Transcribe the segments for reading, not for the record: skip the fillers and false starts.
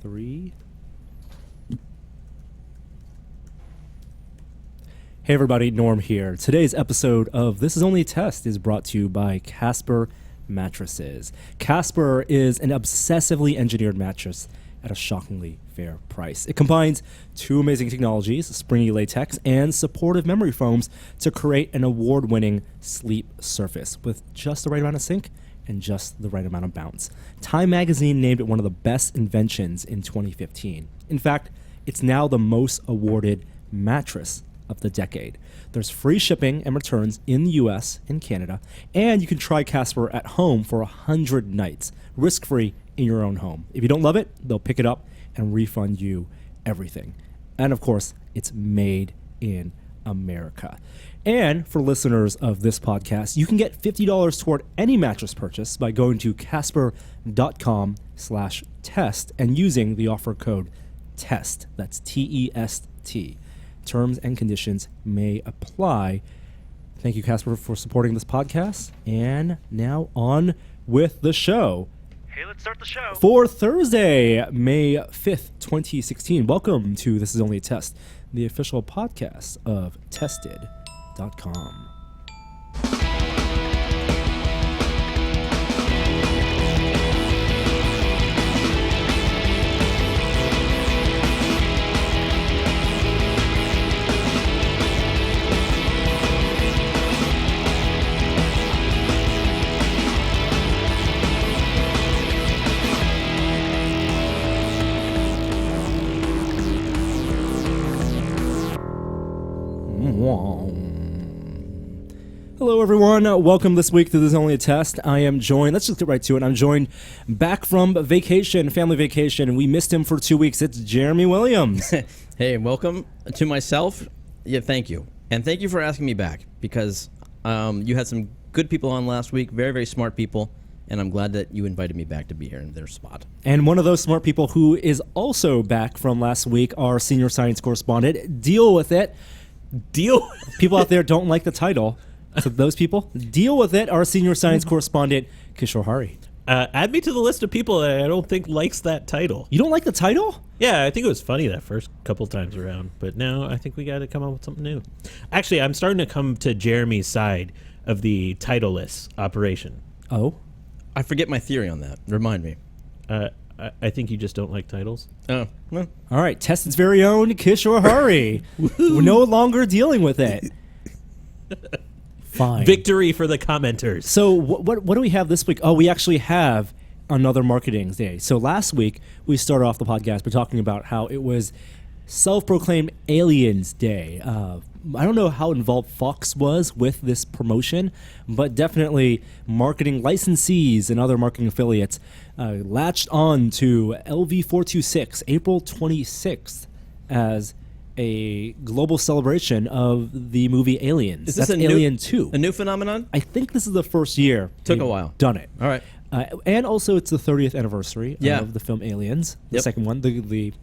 3. Hey everybody, Norm here. Today's episode of This Is Only a Test is brought to you by Casper Mattresses. Casper is an obsessively engineered mattress at a shockingly fair price. It combines two amazing technologies, springy latex and supportive memory foams, to create an award-winning sleep surface with just the right amount of sink and just the right amount of bounce. Time magazine named it one of the best inventions in 2015. In fact, it's now the most awarded mattress of the decade. There's free shipping and returns in the US and Canada, and you can try Casper at home for 100 nights, risk-free in your own home. If you don't love it, they'll pick it up and refund you everything. And of course, it's made in America. And for listeners of this podcast, you can get $50 toward any mattress purchase by going to casper.com/test and using the offer code TEST. That's TEST. Terms and conditions may apply. Thank you, Casper, for supporting this podcast. And now on with the show. Hey, let's start the show. For Thursday, May 5th, 2016. Welcome to This Is Only a Test, the official podcast of Tested.com. Hello, everyone. Welcome this week to This Is Only a Test. I am joined, let's just get right to it. I'm joined back from vacation, family vacation, and we missed him for 2 weeks. It's Jeremy Williams. Hey, welcome to myself. Yeah, thank you. And thank you for asking me back, because you had some good people on last week, very, very smart people, and I'm glad that you invited me back to be here in their spot. And one of those smart people who is also back from last week, our senior science correspondent. Deal with it. People out there don't like the title. So those people, deal with it. Our senior science correspondent, Kishore. Add me to the list of people that I don't think likes that title. You don't like the title? Yeah, I think it was funny that first couple times around, but now I think we got to come up with something new. Actually, I'm starting to come to Jeremy's side of the titleless operation. Oh? I forget my theory on that. Remind me. I think you just don't like titles. Oh, well. All right, Tested's very own Kishore. We're no longer dealing with it. Fine. Victory for the commenters. So what do we have this week? Oh, we actually have another marketing day. So last week, we started off the podcast by talking about how it was self-proclaimed Aliens Day. I don't know how involved Fox was with this promotion, but definitely marketing licensees and other marketing affiliates latched on to LV426, April 26th, as a global celebration of the movie Aliens. Is this That's a Alien 2. A new phenomenon? I think this is the first year. Took they've a while. Done it. All right. And also it's the 30th anniversary Yeah. of the film Aliens. The Yep. second one, the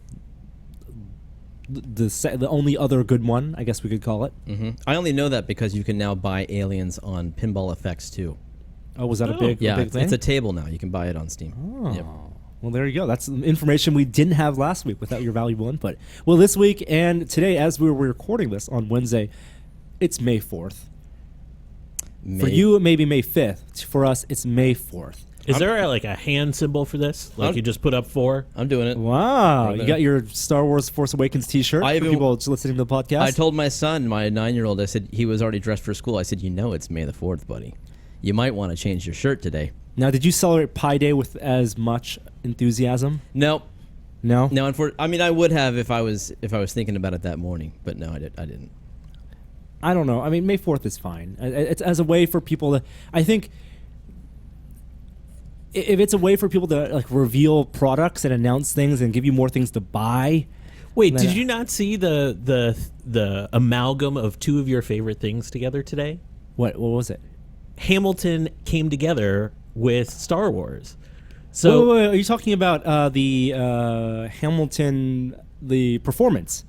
only other good one, I guess we could call it. Mm-hmm. I only know that because you can now buy Aliens on Pinball FX too. Oh, was that a Oh. big Yeah, thing? it's a table now. You can buy it on Steam. Oh. Yep. Well, there you go. That's information we didn't have last week without your valuable input. Well, this week and today, as we were recording this on Wednesday, it's May 4th. For you, it may be May 5th. For us, it's May 4th. Is there like a hand symbol for this? Like you just put up 4? I'm doing it. Wow. Right You there. got your Star Wars Force Awakens t-shirt I for even- people just listening to the podcast? I told my son, my 9-year-old, I said, he was already dressed for school. I said, you know it's May the 4th, buddy. You might want to change your shirt today. Now, did you celebrate Pi Day with as much enthusiasm? Nope. No? No, I mean, I would have if I was thinking about it that morning, but no, I didn't. I don't know. I mean, May 4th is fine. It's as a way for people to, I think, if it's a way for people to like reveal products and announce things and give you more things to buy. Wait, did you not see the amalgam of two of your favorite things together today? What was it? Hamilton came together with Star Wars. So wait, are you talking about the Hamilton, the performance?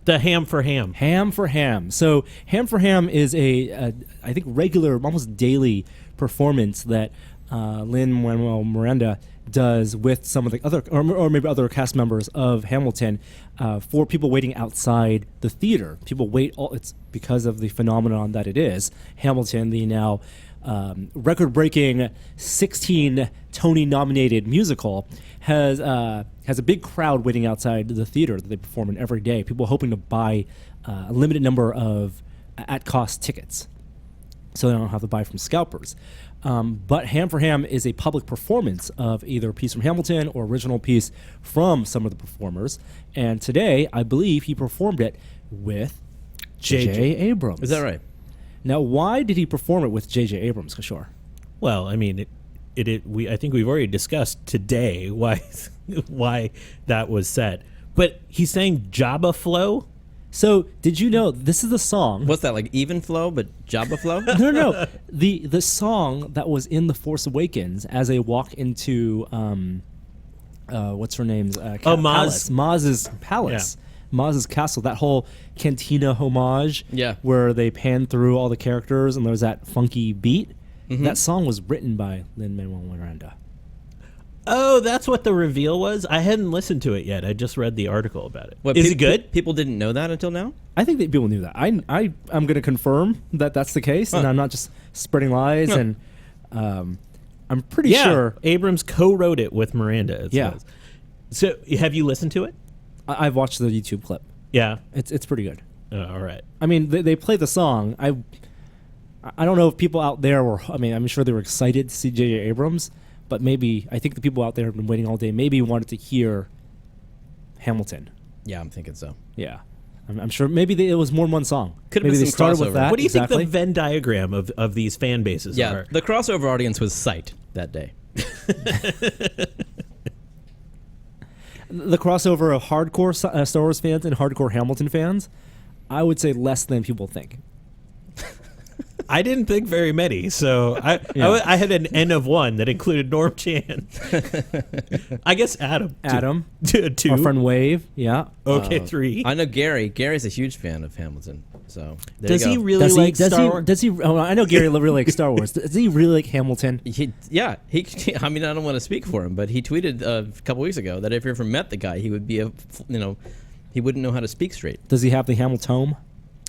the Ham for Ham. Ham for Ham. So Ham for Ham is a I think regular, almost daily performance that Lin-Manuel Miranda does with some of the other, or maybe other cast members of Hamilton, for people waiting outside the theater. People wait. It's because of the phenomenon that it is. Hamilton, the now record-breaking 16 Tony-nominated musical, has a big crowd waiting outside the theater that they perform in every day. People hoping to buy a limited number of at-cost tickets, so they don't have to buy from scalpers. But Ham for Ham is a public performance of either a piece from Hamilton or original piece from some of the performers. And today, I believe he performed it with J.J. Abrams. Is that right? Now, why did he perform it with J.J. Abrams, Kishore? Well, I mean, I think we've already discussed today why that was set. But he's saying Jabba Flow. So, did you know this is the song? What's that, like even flow, but Jabba flow? No. The song that was in The Force Awakens as they walk into what's her name's Maz. Maz's palace. Yeah. Maz's castle, that whole cantina homage, Yeah. where they pan through all the characters and there's that funky beat. That song was written by Lin-Manuel Miranda. Oh, that's what the reveal was? I hadn't listened to it yet. I just read the article about it. What, Is it good? People didn't know that until now? I think that people knew that. I'm going to confirm that that's the case, and I'm not just spreading lies. And I'm pretty sure Abrams co-wrote it with Miranda. It Yeah. says. So, have you listened to it? I've watched the YouTube clip. Yeah. It's pretty good. All right. I mean, they play the song. I don't know if people out there were. I mean, I'm sure they were excited to see J.J. Abrams, but maybe I think the people out there have been waiting all day. Maybe wanted to hear Hamilton. Yeah, I'm thinking so. Yeah, I'm sure. Maybe it was more than one song. Could have maybe been they some started with crossover. that. What do you exactly. think the Venn diagram of these fan bases Yeah, are? the crossover audience was Sight that day. The crossover of hardcore Star Wars fans and hardcore Hamilton fans? I would say less than people think. I didn't think very many, so I had an N of one that included Norm Chan. I guess Adam. Two. Our friend Wave, yeah. Okay, three. I know Gary. Gary's a huge fan of Hamilton. So there Does you he go. really like Star Wars? Does he? Oh, I know Gary really likes Star Wars. Does he really like Hamilton? He, I mean, I don't want to speak for him, but he tweeted a couple weeks ago that if he ever met the guy, he would be he wouldn't know how to speak straight. Does he have the Hamiltome?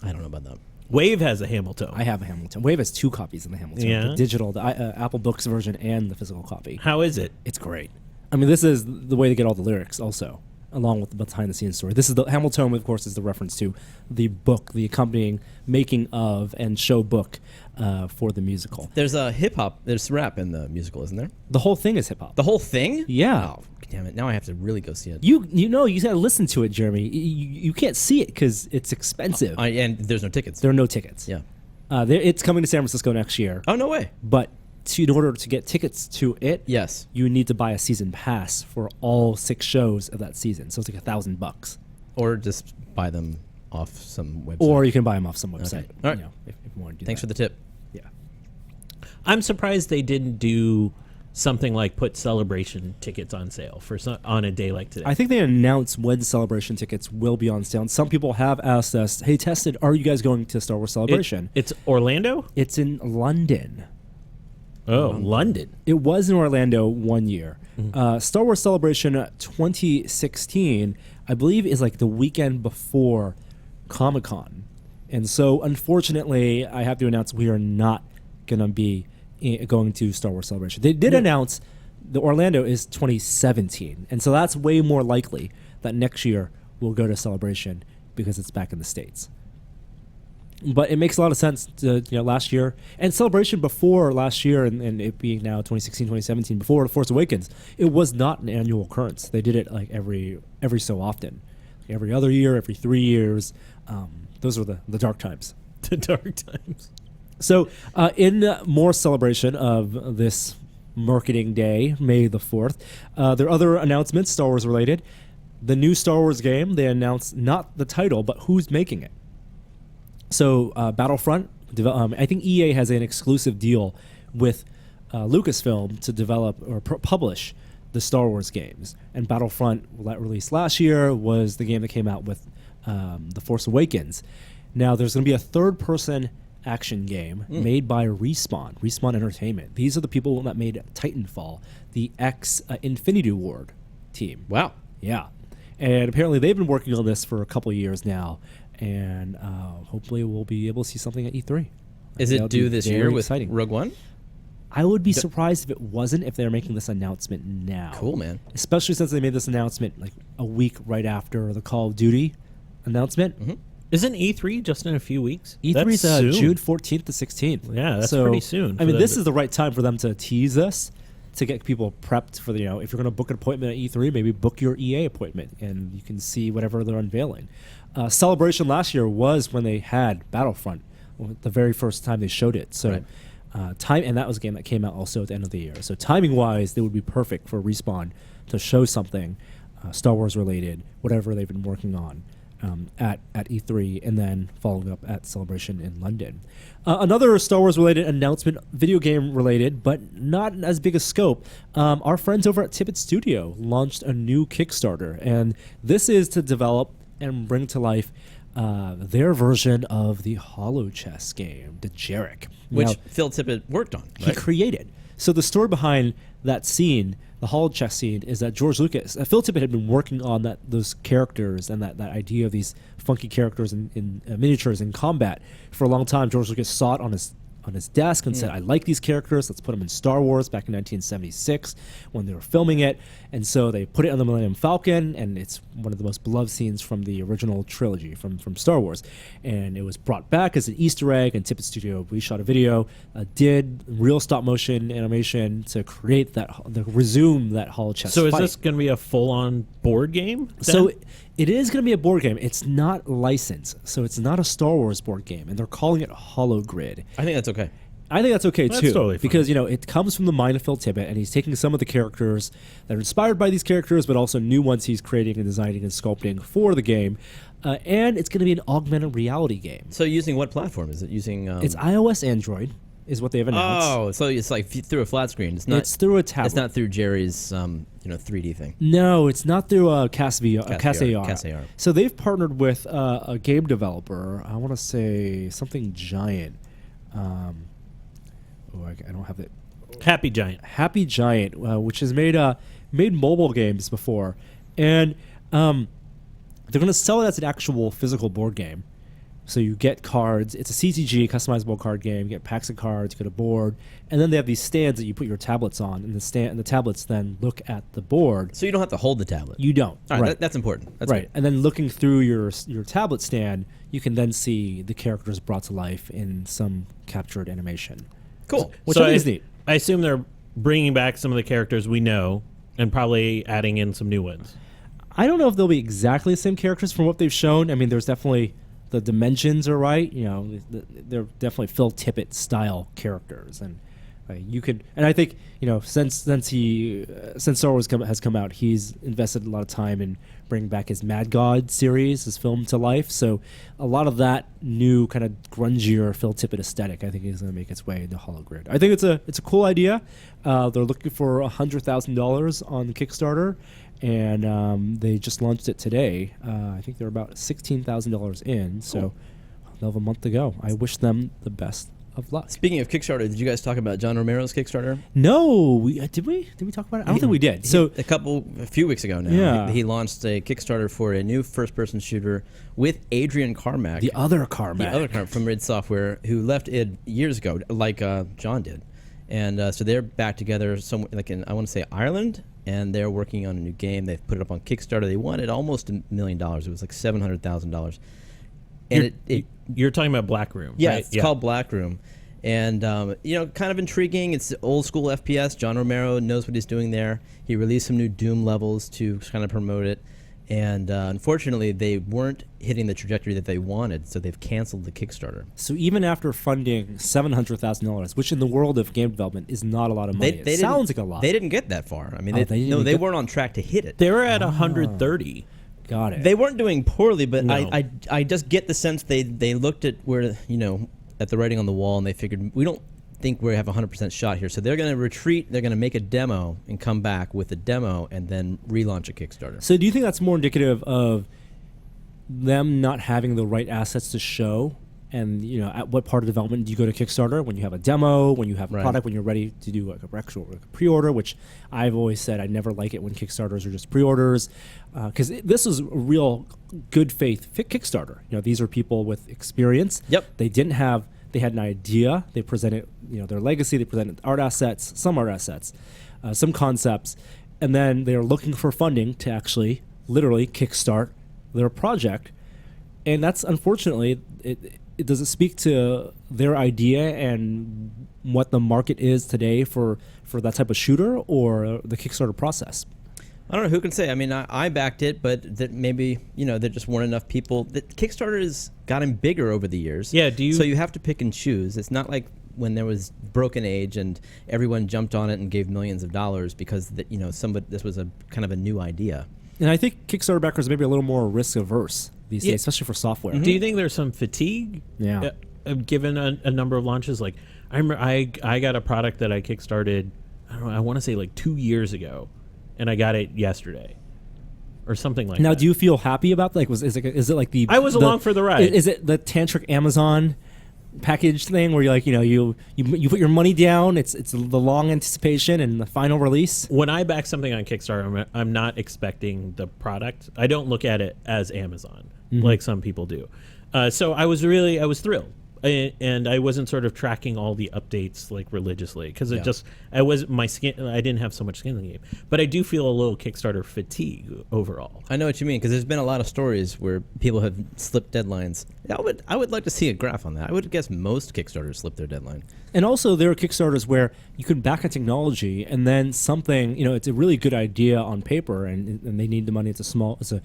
I don't know about that. Wave has a Hamilton. I have a Hamilton. Wave has 2 copies of the Hamilton. Yeah? The digital, the Apple Books version and the physical copy. How is it? It's great. I mean, this is the way to get all the lyrics also, along with the behind-the-scenes story. This is the Hamilton, of course, is the reference to the book, the accompanying making of and show book for the musical. There's there's rap in the musical, isn't there? The whole thing is hip-hop. The whole thing? Yeah. Oh, damn it. Now I have to really go see it. You got to listen to it, Jeremy. You can't see it because it's expensive. And there's no tickets. There are no tickets. Yeah. It's coming to San Francisco next year. Oh, no way. But in order to get tickets to it, Yes. you need to buy a season pass for all 6 shows of that season. So it's like $1,000. Or just buy them off some website. Or you can buy them off some website. Okay. All right. If you want to do Thanks that. for the tip. Yeah. I'm surprised they didn't do something like put Celebration tickets on sale on a day like today. I think they announced when Celebration tickets will be on sale. And some people have asked us, hey, Tested, are you guys going to Star Wars Celebration? It's Orlando? It's in London. Oh, London. It was in Orlando one year. Star Wars Celebration 2016, I believe, is like the weekend before Comic-Con. And so, unfortunately, I have to announce we are not going to be going to Star Wars Celebration. They did announce the Orlando is 2017. And so that's way more likely that next year we'll go to Celebration because it's back in the States. But it makes a lot of sense to, last year and Celebration before last year and it being now 2016, 2017, before The Force Awakens, it was not an annual occurrence. They did it like every so often, like every other year, every 3 years. Those were the dark times. The dark times. So in more celebration of this marketing day, May the 4th, there are other announcements, Star Wars related. The new Star Wars game, they announced not the title, but who's making it. So Battlefront, I think EA has an exclusive deal with Lucasfilm to develop or publish the Star Wars games. And Battlefront, that released last year, was the game that came out with The Force Awakens. Now, there's going to be a third-person action game made by Respawn Entertainment. These are the people that made Titanfall, the Infinity Ward team. Wow. Yeah. And apparently they've been working on this for a couple of years now, and hopefully we'll be able to see something at E3. Is it due this year with Rogue One? I would be surprised if it wasn't, if they're making this announcement now. Cool, man. Especially since they made this announcement like a week right after the Call of Duty announcement. Mm-hmm. Isn't E3 just in a few weeks? E3 is That's soon. June 14th to 16th. Yeah, that's pretty soon I for mean, them this to- is the right time for them to tease us, to get people prepped for the, if you're going to book an appointment at E3, maybe book your EA appointment and you can see whatever they're unveiling. Celebration last year was when they had Battlefront, the very first time they showed it. So. Right. And that was a game that came out also at the end of the year. So timing-wise, they would be perfect for Respawn to show something Star Wars related, whatever they've been working on at E3, and then following up at Celebration in London. Another Star Wars related announcement, video game related, but not as big a scope. Our friends over at Tippett Studio launched a new Kickstarter, and this is to develop and bring to life their version of the HoloChess game, the Jarek. Which Now, Phil Tippett worked on, he right? created. So the story behind that scene, the HoloChess scene, is that George Lucas, Phil Tippett had been working on those characters and that idea of these funky characters in miniatures in combat for a long time. George Lucas saw it on his desk and said, I like these characters, let's put them in Star Wars back in 1976 when they were filming it. And so they put it on the Millennium Falcon, and it's one of the most beloved scenes from the original trilogy from Star Wars. And it was brought back as an Easter egg, and Tippett Studio, we shot a video, did real stop motion animation to create resume that HoloChess So is fight. this going to be a full-on board game? then? So it is going to be a board game. It's not licensed, so it's not a Star Wars board game, and they're calling it HoloGrid. I think that's okay. I think that's okay That's too, totally fine. because it comes from the mind of Phil Tippett, and he's taking some of the characters that are inspired by these characters, but also new ones he's creating and designing and sculpting for the game. And it's going to be an augmented reality game. So using what platform? Is it using... It's iOS, Android, is what they've announced. Oh, so it's like through a flat screen. It's not. It's through a tablet. It's not through Jerry's 3D thing. No, it's not through Cas AR. Cas AR. So they've partnered with a game developer. I want to say something giant. I don't have it. Happy Giant. Happy Giant, which has made mobile games before, and they're going to sell it as an actual physical board game. So you get cards. It's a CTG, customizable card game. You get packs of cards. You get a board, and then they have these stands that you put your tablets on, and the tablets then look at the board. So you don't have to hold the tablet. You don't. All right, that's important. That's right. good. And then looking through your tablet stand, you can then see the characters brought to life in some captured animation. Cool. Which So I think is neat. I assume they're bringing back some of the characters we know and probably adding in some new ones. I don't know if they'll be exactly the same characters from what they've shown. I mean, there's definitely the dimensions are right. They're definitely Phil Tippett style characters, and you could. And I think since Star Wars has come out, he's invested a lot of time in bringing back his Mad God series, his film to life. So a lot of that new kind of grungier Phil Tippett aesthetic, I think, is going to make its way into HoloGrid. I think it's a cool idea. They're looking for $100,000 on Kickstarter. And they just launched it today. I think they're about $16,000 in, so they'll have a month to go. I wish them the best of luck. Speaking of Kickstarter, did you guys talk about John Romero's Kickstarter? No, did we talk about it? I don't think we did. So A few weeks ago now, Yeah. he launched a Kickstarter for a new first-person shooter with Adrian Carmack, the other Carmack, from id Software, who left id years ago, like John did, and so they're back together somewhere like in, I want to say, Ireland. And they're working on a new game. They've put it up on Kickstarter. They wanted almost $1 million. It was like $700,000. And You're talking about Black Room, yeah, right? it's called Black Room. And, kind of intriguing. It's old school FPS. John Romero knows what he's doing there. He released some new Doom levels to kind of promote it. And unfortunately, they weren't hitting the trajectory that they wanted, so they've canceled the Kickstarter. So even after funding $700,000, which in the world of game development is not a lot of money, it sounds like a lot. They didn't get that far. I mean, they they weren't on track to hit it. They were at 130. Got it. They weren't doing poorly, but No. I just get the sense they looked at where, at the writing on the wall, and they figured, we don't think we have a 100% shot here. So they're going to retreat, they're going to make a demo and come back with a demo and then relaunch a Kickstarter. So do you think that's more indicative of them not having the right assets to show And at what part of development do you go to Kickstarter? When you have a demo, when you have a Right. product, when you're ready to do like a pre-order, which I've always said I never like it when Kickstarters are just pre-orders, because this is a real good faith Kickstarter. These are people with experience. Yep. They had an idea. They presented their legacy. They presented some art assets, some concepts, and then they're looking for funding to actually literally kickstart their project. And that's unfortunately does it speak to their idea and what the market is today for that type of shooter, or the Kickstarter process? I don't know, who can say. I mean, I backed it, but that maybe there just weren't enough people. That Kickstarter has gotten bigger over the years. Yeah, so you have to pick and choose. It's not like when there was Broken Age and everyone jumped on it and gave millions of dollars because this was a kind of a new idea. And I think Kickstarter backers may be a little more risk averse these days, especially for software. Do you think there's some fatigue? Yeah. Given a number of launches, like I remember, I got a product that I kickstarted. I don't know. I want to say like 2 years ago, and I got it yesterday, or something like that. Now, do you feel happy about is it like the? I was along for the ride. Is it the tantric Amazon package thing where you're like you put your money down? It's the long anticipation and the final release. When I back something on Kickstarter, I'm not expecting the product. I don't look at it as Amazon like some people do. So I was thrilled. And I wasn't sort of tracking all the updates like religiously because I didn't have so much skin in the game. But I do feel a little Kickstarter fatigue overall. I know what you mean, because there's been a lot of stories where people have slipped deadlines. I would like to see a graph on that. I would guess most Kickstarters slip their deadline. And also, there are Kickstarters where you can back a technology and then something, it's a really good idea on paper, and they need the money. It's a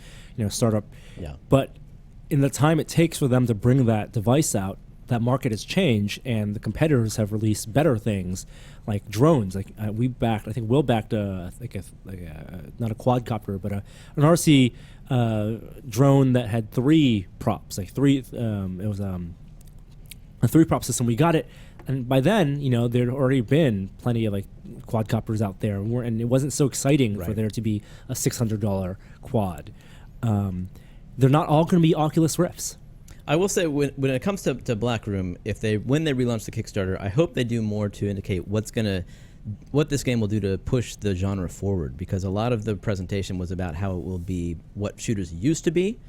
startup. Yeah. But in the time it takes for them to bring that device out, that market has changed, and the competitors have released better things, like drones. Like I think Will backed not a quadcopter, but an RC drone that had 3 props, it was a 3-prop system. We got it, and by then, there'd already been plenty of like quadcopters out there, and it wasn't so exciting for there to be a $600 quad. They're not all going to be Oculus Rifts. I will say, when it comes to Black Room, when they relaunch the Kickstarter, I hope they do more to indicate what this game will do to push the genre forward, because a lot of the presentation was about how it will be what shooters used to be,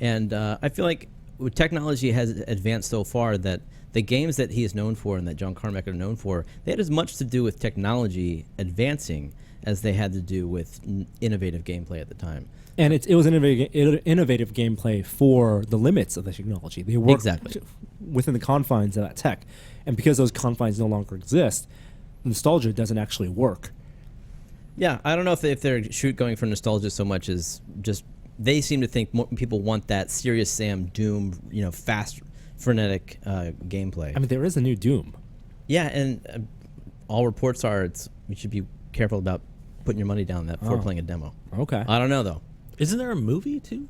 and I feel like technology has advanced so far that the games that he is known for and that John Carmack are known for, they had as much to do with technology advancing as they had to do with innovative gameplay at the time. And it was innovative gameplay for the limits of the technology. They worked within the confines of that tech. And because those confines no longer exist, nostalgia doesn't actually work. Yeah, I don't know if they're going for nostalgia so much as just they seem to think more people want that Serious Sam Doom, fast, frenetic gameplay. I mean, there is a new Doom. Yeah, and all reports are you should be careful about putting your money down before playing a demo. Okay. I don't know, though. Isn't there a movie too?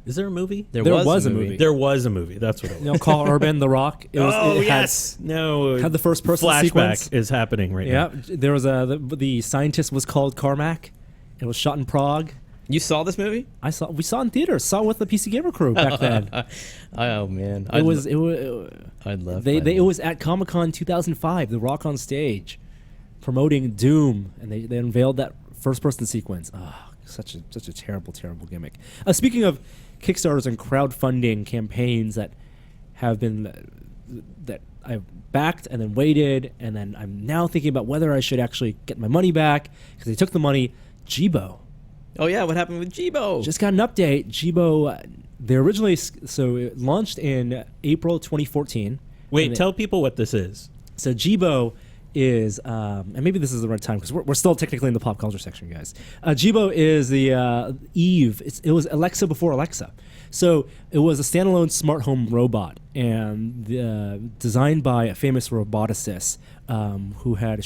Is there a movie? There was a movie. There was a movie. That's what it was. Carl Urban, The Rock. It had the first person flashback sequence. is happening right now. Yeah, there was the scientist was called Carmack. It was shot in Prague. You saw this movie? We saw it in theaters. Saw it with the PC Gamer crew back then. Oh man, I'd love. It was at Comic-Con 2005. The Rock on stage, promoting Doom, and they unveiled that first person sequence. Such a terrible gimmick. Speaking of Kickstarters and crowdfunding campaigns that have been that I've backed and then waited, and then I'm now thinking about whether I should actually get my money back because they took the money. Jibo. Oh yeah, what happened with Jibo? Just got an update. Jibo, they originally it launched in April 2014. Wait, tell people what this is. So Jibo is, and maybe this is the right time because we're still technically in the pop culture section, guys. Jibo is the Eve. It was Alexa before Alexa. So it was a standalone smart home robot, and designed by a famous roboticist who had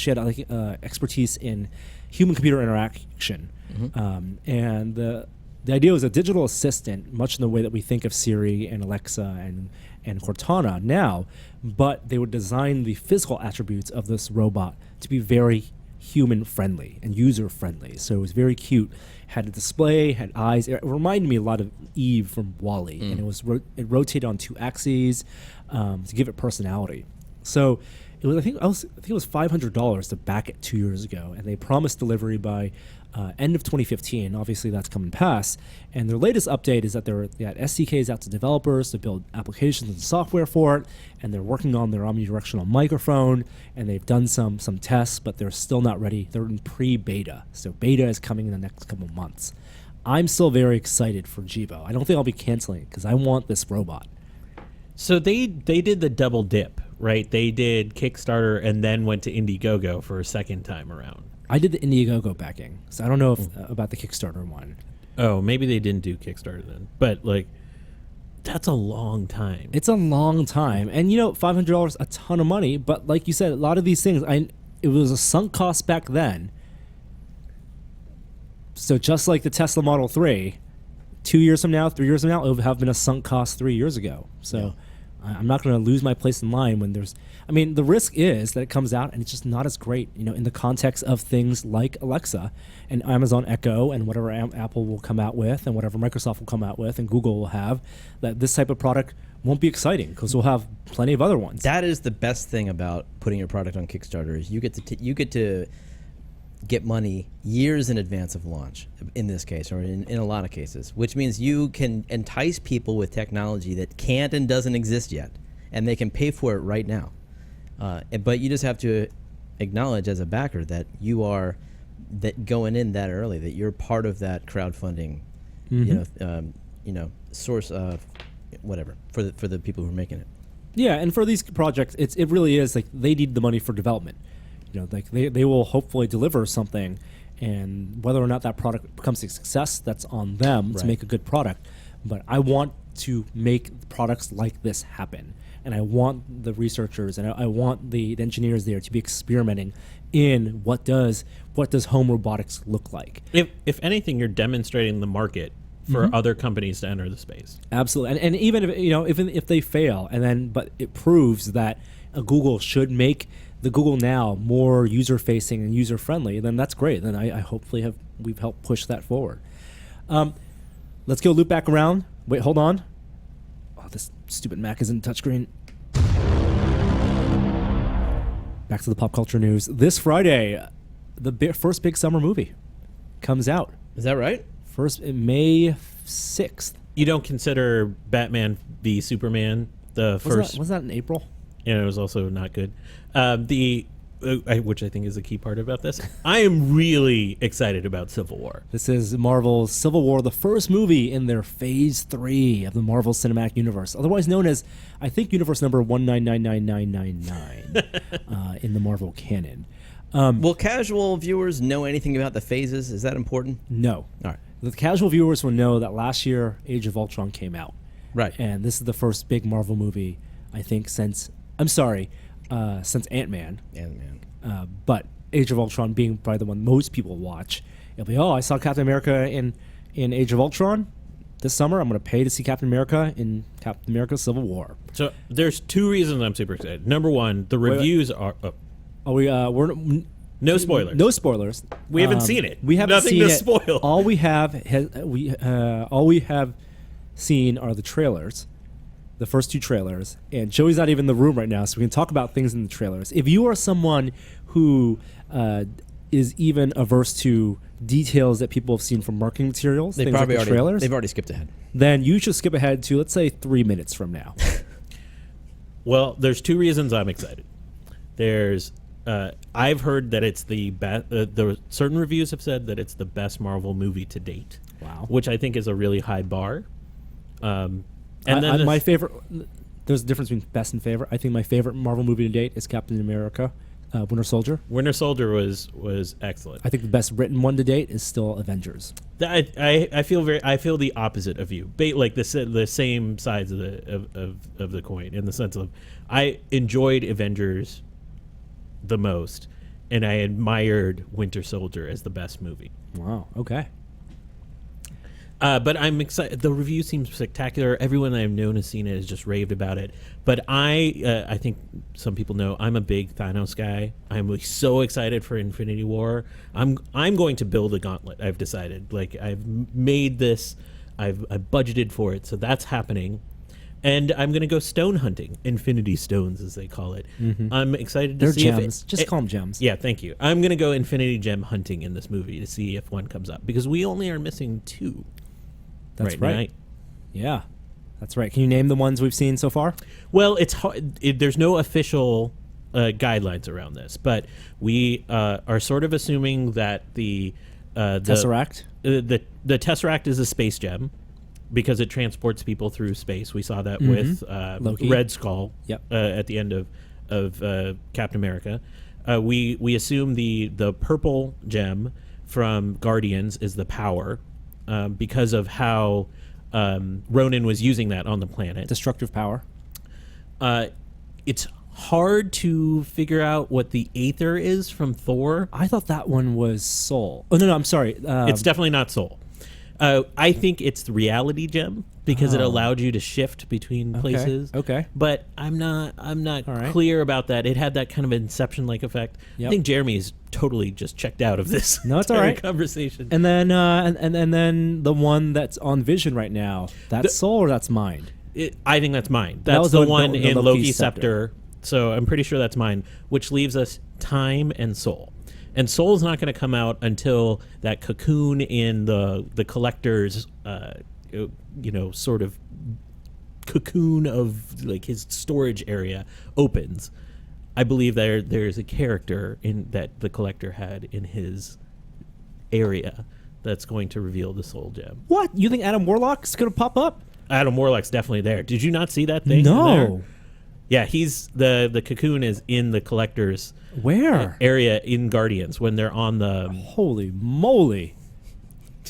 expertise in human-computer interaction. Mm-hmm. And the idea was a digital assistant, much in the way that we think of Siri and Alexa and Cortana now, but they would design the physical attributes of this robot to be very human friendly and user friendly. So it was very cute. Had a display, had eyes. It reminded me a lot of Eve from WALL-E, and it rotated on 2 axes to give it personality. So it was, I think it was $500 to back it 2 years ago, and they promised delivery by end of 2015. Obviously, that's come and pass. And their latest update is that they had SDKs out to developers to build applications and software for it, and they're working on their omnidirectional microphone, and they've done some tests, but they're still not ready. They're in pre-beta, so beta is coming in the next couple of months. I'm still very excited for Jibo. I don't think I'll be canceling it because I want this robot. So they did the double dip, right? They did Kickstarter and then went to Indiegogo for a second time around. I did the Indiegogo backing, so I don't know about the Kickstarter one. Oh, maybe they didn't do Kickstarter then. But, like, that's a long time. It's a long time. And, $500, a ton of money. But like you said, a lot of these things, it was a sunk cost back then. So just like the Tesla Model 3, 2 years from now, 3 years from now, it would have been a sunk cost 3 years ago. So I'm not going to lose my place in line when the risk is that it comes out and it's just not as great, in the context of things like Alexa and Amazon Echo and whatever Apple will come out with and whatever Microsoft will come out with and Google will have, that this type of product won't be exciting because we'll have plenty of other ones. That is the best thing about putting your product on Kickstarter is you get to get money years in advance of launch, in this case, or in a lot of cases, which means you can entice people with technology that can't and doesn't exist yet, and they can pay for it right now. But you just have to acknowledge as a backer that you are going in that early, that you're part of that crowdfunding, source of whatever for the people who are making it. Yeah, and for these projects, it really is like they need the money for development. Like they will hopefully deliver something, and whether or not that product becomes a success, that's on them to make a good product. But I want to make products like this happen, and I want the researchers and I want the engineers there to be experimenting in what does home robotics look like. If anything, you're demonstrating the market for other companies to enter the space. Absolutely, and even if even if they fail, but it proves that Google should make the Google Now more user-facing and user-friendly, then that's great. Then I hopefully we've helped push that forward. Let's go loop back around. Wait, hold on. Oh, this stupid Mac isn't touchscreen. Back to the pop culture news. This Friday, the first big summer movie comes out. Is that right? May 6th. You don't consider Batman v Superman the first? Was that in April? And it was also not good. Which I think is a key part about this. I am really excited about Civil War. This is Marvel's Civil War, the first movie in their Phase 3 of the Marvel Cinematic Universe, otherwise known as, I think, Universe number 1999999 in the Marvel canon. Will casual viewers know anything about the phases? Is that important? No. All right. The casual viewers will know that last year Age of Ultron came out. Right. And this is the first big Marvel movie, I think, since Ant-Man. But Age of Ultron being probably the one most people watch. It'll be, I saw Captain America in Age of Ultron this summer. I'm going to pay to see Captain America in Captain America Civil War. So there's two reasons I'm super excited. Number one, the reviews are... we're no spoilers. No spoilers. We haven't seen it. We haven't Nothing seen to it. spoil. All we have seen are the trailers. The first 2 trailers, and Joey's not even in the room right now, so we can talk about things in the trailers. If you are someone who is even averse to details that people have seen from marketing materials, things like the trailers, they've already skipped ahead. Then you should skip ahead to, let's say, 3 minutes from now. Well, there's 2 reasons I'm excited. There's I've heard that it's the best. Certain reviews have said that it's the best Marvel movie to date. Wow, which I think is a really high bar. And then my favorite. There's a difference between best and favorite. I think my favorite Marvel movie to date is Captain America, Winter Soldier. Winter Soldier was excellent. I think the best written one to date is still Avengers. I feel the opposite of you, like the same sides of the coin, in the sense of I enjoyed Avengers the most, and I admired Winter Soldier as the best movie. Wow. Okay. But I'm excited. The review seems spectacular. Everyone I've known has seen it has just raved about it. But I think some people know I'm a big Thanos guy. I'm so excited for Infinity War. I'm going to build a gauntlet. I've decided. Like I've made this. I've budgeted for it, so that's happening. And I'm going to go stone hunting, Infinity Stones as they call it. I'm excited to They're see gems. if Just call them gems. Yeah, thank you. I'm going to go Infinity Gem hunting in this movie to see if one comes up because we only are missing 2. That's right. right. Yeah, that's right. Can you name the ones we've seen so far? Well, it's hard. There's no official guidelines around this, but we are sort of assuming that the Tesseract? the Tesseract is a space gem because it transports people through space. We saw that with Loki. Red Skull Yep. At the end of Captain America. We assume the purple gem from Guardians is the power because of how Ronan was using that on the planet. Destructive power. It's hard to figure out what the Aether is from Thor. I thought that one was Soul. Oh, no, I'm sorry. It's definitely not Soul. I think it's the reality gem because it allowed you to shift between places. Okay. But I'm not right. clear about that. It had that kind of Inception-like effect. Yep. I think Jeremy's totally just checked out of this. No, it's all right. Conversation. And then and then the one that's on Vision right now. That's Soul or that's Mind? I think that's mine. That That's was the the one in Loki Loki's scepter. scepter. So I'm pretty sure that's mine, which leaves us Time and Soul. And Soul's not going to come out until that cocoon in the collector's, sort of cocoon of like his storage area opens. I believe there's a character in that the collector had in his area that's going to reveal the Soul Gem. What? You think Adam Warlock's going to pop up? Adam Warlock's definitely there. Did you not see that thing? No. in there? Yeah, he's the cocoon is in the collector's Where? area in Guardians when they're on the. Holy moly.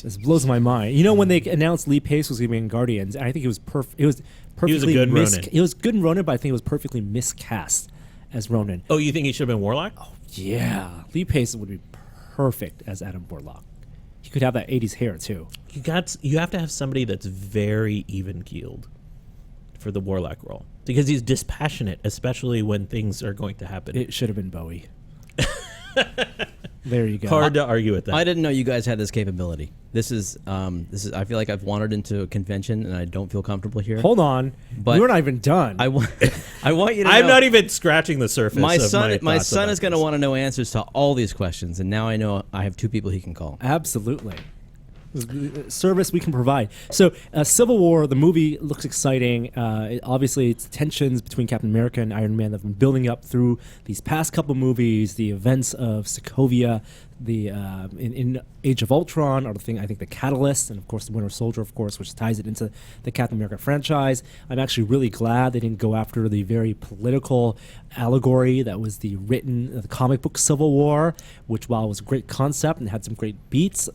This blows my mind. You know, when they announced Lee Pace was going to be in Guardians, I think it was perfect. It was perfectly good Ronan. It was good in Ronan, but I think it was perfectly miscast as Ronan. Oh, you think he should have been Warlock? Yeah. Lee Pace would be perfect as Adam Warlock. He could have that 80s hair, too. You have to have somebody that's very even keeled for the Warlock role because he's dispassionate, especially when things are going to happen. It should have been Bowie. There you go. Hard to argue with that. I didn't know you guys had this capability. This is. I feel like I've wandered into a convention and I don't feel comfortable here. Hold on. But we're not even done. I want you to. I'm know, not even scratching the surface. My of son. My thoughts son about is going to this. want to know answers to all these questions, and now I know I have 2 people he can call. Absolutely. Service we can provide. So, Civil War, the movie looks exciting. Obviously, it's tensions between Captain America and Iron Man that have been building up through these past couple movies, the events of Sokovia, the in Age of Ultron, or I think the Catalyst, and of course the Winter Soldier, of course, which ties it into the Captain America franchise. I'm actually really glad they didn't go after the very political allegory that was the comic book Civil War, which while was a great concept and had some great beats,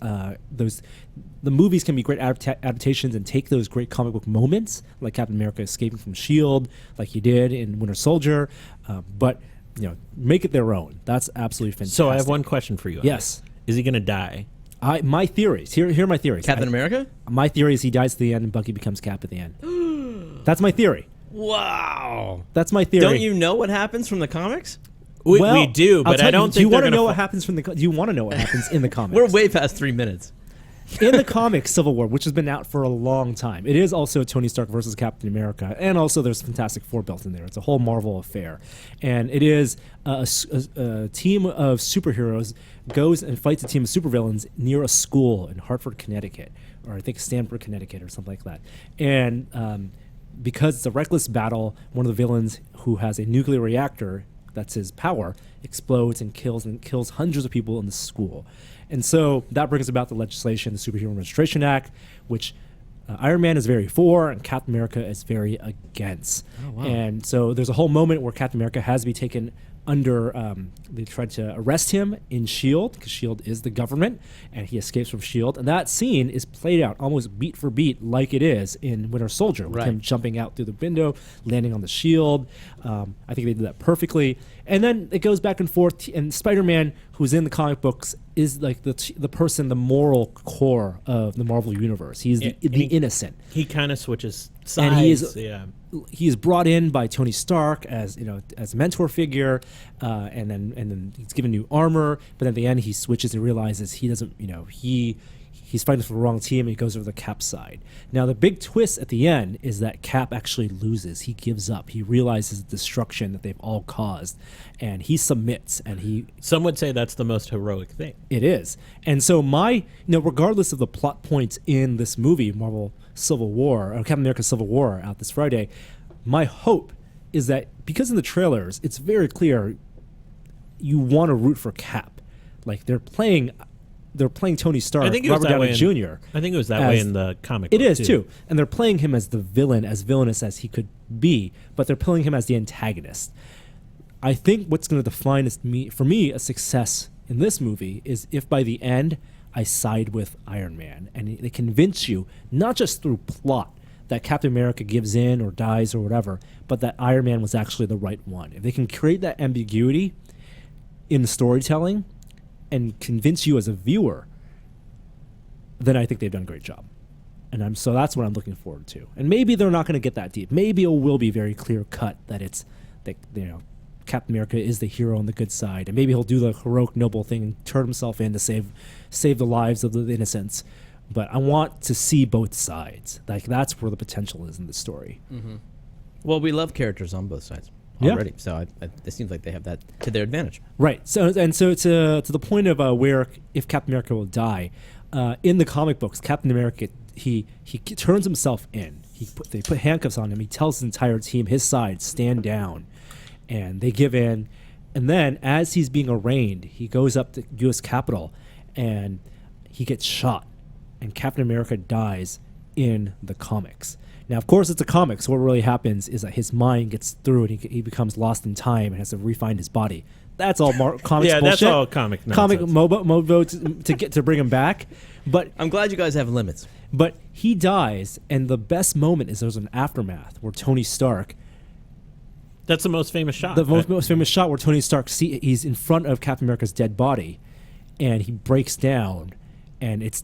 the movies can be great adaptations and take those great comic book moments, like Captain America escaping from S.H.I.E.L.D., like he did in Winter Soldier, but make it their own. That's absolutely fantastic. So I have one question for you. Yes. Is he going to die? My theories. Here are my theories. Captain America? My theory is he dies at the end and Bucky becomes Cap at the end. That's my theory. Wow. That's my theory. Don't you know what happens from the comics? We Well, do, I'll but tell I you, don't do you think want they're to know going what happens from the? Do you want to know what happens in the comics? We're way past 3 minutes. In the comics, Civil War, which has been out for a long time, it is also Tony Stark versus Captain America, and also there's Fantastic Four built in there. It's a whole Marvel affair, and it is a team of superheroes goes and fights a team of supervillains near a school in Hartford, Connecticut, or I think Stamford, Connecticut, or something like that. And because it's a reckless battle, one of the villains who has a nuclear reactor, that's his power, explodes and kills hundreds of people in the school. And so that brings about the legislation, the Superhero Registration Act, which Iron Man is very for and Captain America is very against. Oh, wow. And so there's a whole moment where Captain America has to be taken they tried to arrest him in S.H.I.E.L.D. because S.H.I.E.L.D. is the government, and he escapes from S.H.I.E.L.D. And that scene is played out almost beat for beat like it is in Winter Soldier, with him jumping out through the window, landing on the shield. I think they did that perfectly. And then it goes back and forth, and Spider-Man, who's in the comic books, is like the person, the moral core of the Marvel Universe. He's the innocent. He kind of switches sides. And he is brought in by Tony Stark as as a mentor figure, and then he's given new armor. But at the end, he switches and realizes he doesn't. He's fighting for the wrong team, and he goes over the Cap side. Now, the big twist at the end is that Cap actually loses. He gives up. He realizes the destruction that they've all caused, and he submits. And some would say that's the most heroic thing. It is. And so regardless of the plot points in this movie, Marvel Civil War, or Captain America Civil War, out this Friday, my hope is that because in the trailers, it's very clear you want to root for Cap. Like they're playing Tony Stark, Robert Downey Jr. I think it was that way in the comic It book is too. And they're playing him as the villain, as villainous as he could be, but they're playing him as the antagonist. I think what's going to define for me a success in this movie is if by the end I side with Iron Man and they convince you, not just through plot, that Captain America gives in or dies or whatever, but that Iron Man was actually the right one. If they can create that ambiguity in the storytelling and convince you as a viewer, then I think they've done a great job. And so that's what I'm looking forward to. And maybe they're not going to get that deep. Maybe it will be very clear cut that Captain America is the hero on the good side, and maybe he'll do the heroic, noble thing and turn himself in to save the lives of the innocents. But I want to see both sides. Like that's where the potential is in the story. Mm-hmm. Well, we love characters on both sides already, so it seems like they have that to their advantage. Right. So to the point of where if Captain America will die, in the comic books, Captain America he turns himself in. They put handcuffs on him. He tells his entire team, his side, stand down, and they give in. And then as he's being arraigned, he goes up to U.S. Capitol, and he gets shot, and Captain America dies in the comics. Now, of course, it's a comic, so what really happens is that his mind gets through, and he becomes lost in time and has to refine his body. That's all comics bullshit. That's all comic nonsense. Comic mobo to bring him back. But I'm glad you guys have limits. But he dies, and the best moment is there's an aftermath where Tony Stark. That's the most famous shot. The most famous shot where Tony Stark he's in front of Captain America's dead body, and he breaks down, and it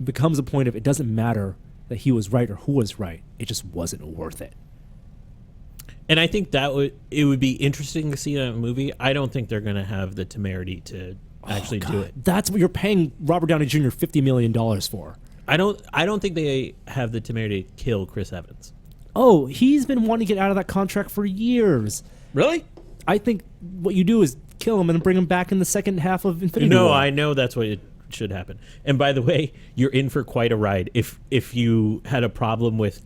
becomes a point of it doesn't matter that he was right or who was right. It just wasn't worth it. And I think it would be interesting to see that movie. I don't think they're going to have the temerity to actually do it. That's what you're paying Robert Downey Jr. $50 million for. I don't think they have the temerity to kill Chris Evans. Oh, he's been wanting to get out of that contract for years. Really? I think what you do is kill him and bring him back in the second half of Infinity War. No, I know that's what it should happen. And by the way, you're in for quite a ride. If you had a problem with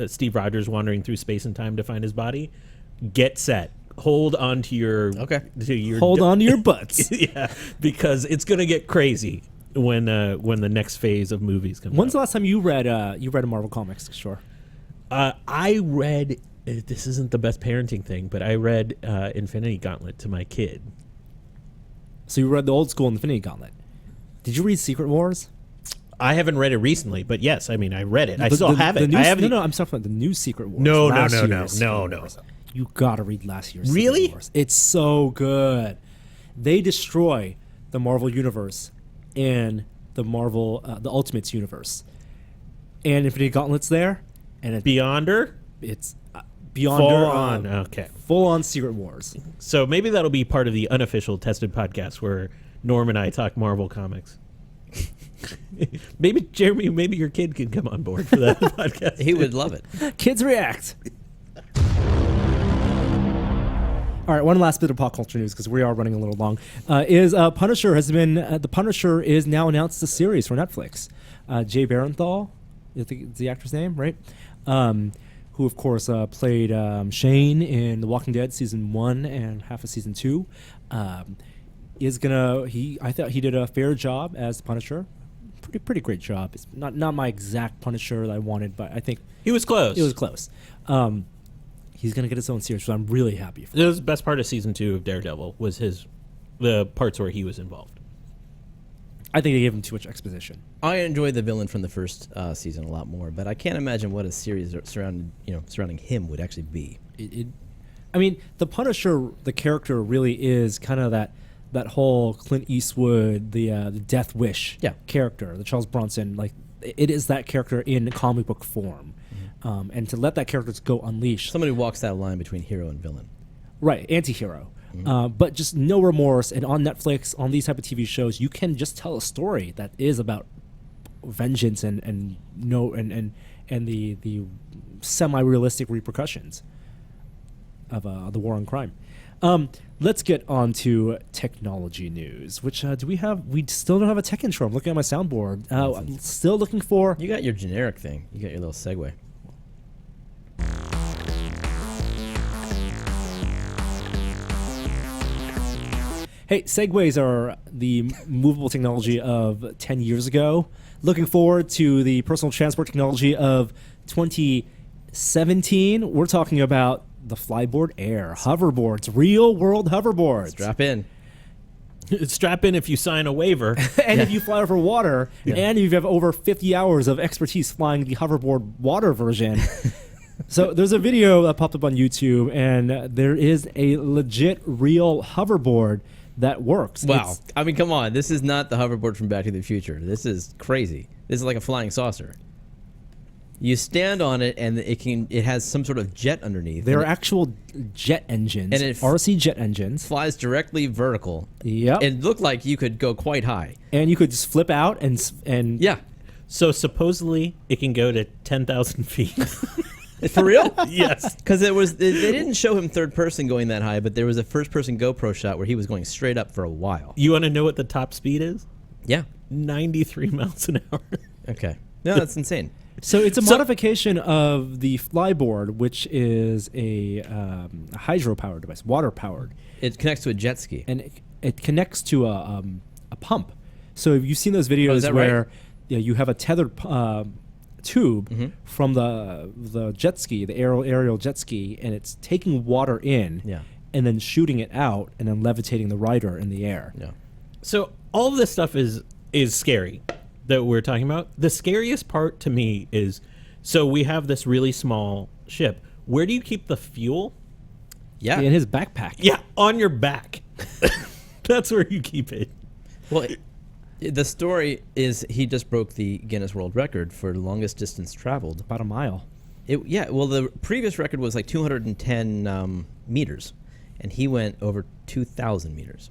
Steve Rogers wandering through space and time to find his body, get set. Hold on to your hold on to your butts. Yeah, because it's gonna get crazy when the next phase of movies comes. When's the last time you read a Marvel comics? Sure. I read. This isn't the best parenting thing, but I read Infinity Gauntlet to my kid. So you read the old school Infinity Gauntlet. Did you read Secret Wars? I haven't read it recently, but yes, I mean I read it. I still have it. I'm talking about the new Secret Wars. No. You gotta read last year's Really? Secret Wars. It's so good. They destroy the Marvel universe and the Marvel the Ultimates universe, and Infinity Gauntlet's there, and Beyonder. It's Beyonder. Okay. Full on Secret Wars. So maybe that'll be part of the unofficial tested podcast where Norm and I talk Marvel comics. Maybe Jeremy, maybe your kid can come on board for that podcast. He would love it. Kids react. All right, one last bit of pop culture news because we are running a little long. Punisher has been the Punisher is now announced a series for Netflix. Jay Barenthal, is the actor's name, right? Who of course played Shane in The Walking Dead season 1 and half of season 2. Is gonna I thought he did a fair job as the Punisher. Pretty great job. It's not my exact Punisher that I wanted, but I think he was close. It was close. He's gonna get his own series, so I'm really happy for It was the best part of season 2 of Daredevil was the parts where he was involved. I think they gave him too much exposition. I enjoyed the villain from the first season a lot more, but I can't imagine what a series surrounding him would actually be. I mean, the Punisher, the character really is kind of that whole Clint Eastwood, the Death Wish character, the Charles Bronson. Like, it is that character in comic book form, and to let that character go unleashed. Somebody who walks that line between hero and villain. Right, anti-hero. But just no remorse, and on Netflix, on these type of TV shows, you can just tell a story that is about vengeance and the semi-realistic repercussions of the war on crime. Let's get on to technology news. Which do we have? We still don't have a tech intro. I'm looking at my soundboard. I'm still looking for. You got your generic thing. You got your little segue. Hey, Segways are the movable technology of 10 years ago. Looking forward to the personal transport technology of 2017. We're talking about the Flyboard Air, hoverboards, real-world hoverboards. Strap in. Strap in if you sign a waiver. And if you fly over water, and if you have over 50 hours of expertise flying the hoverboard water version. So there's a video that popped up on YouTube, and there is a legit real hoverboard that works. Wow. I mean, come on. This is not the hoverboard from Back to the Future. This is crazy. This is like a flying saucer. You stand on it, and it has some sort of jet underneath. They're actual jet engines, and it RC jet engines. Flies directly vertical. Yep. It looked like you could go quite high. And you could just flip out and yeah. So supposedly it can go to 10,000 feet. For real? Yes. Because they didn't show him third person going that high, but there was a first person GoPro shot where he was going straight up for a while. You want to know what the top speed is? Yeah. 93 miles an hour. Okay. No, that's insane. So it's a modification of the Flyboard, which is a hydro-powered device, water-powered. It connects to a jet ski. And it connects to a pump. So you've seen those videos where right? you have a tethered tube from the jet ski, the aerial jet ski, and it's taking water in and then shooting it out and then levitating the rider in the air. Yeah. So all of this stuff is scary that we're talking about. The scariest part to me is, so we have this really small ship. Where do you keep the fuel? Yeah. In his backpack. Yeah, on your back. That's where you keep it. Well, the story is he just broke the Guinness World Record for longest distance traveled. About a mile. Well, the previous record was like 210 meters, and he went over 2,000 meters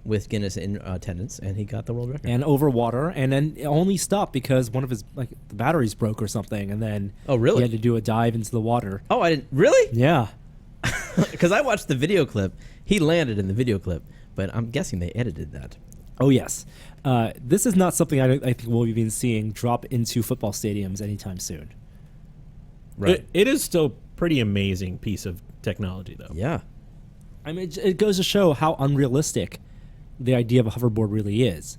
with Guinness in attendance, and he got the world record. And over water, and then it only stopped because one of his the batteries broke or something, and then really? he had to do a dive into the water. Oh, I didn't really? Yeah. Because I watched the video clip. He landed in the video clip, but I'm guessing they edited that. Oh yes. This is not something I think we'll be seeing drop into football stadiums anytime soon. Right. It is still pretty amazing piece of technology, though. Yeah. I mean, it goes to show how unrealistic the idea of a hoverboard really is.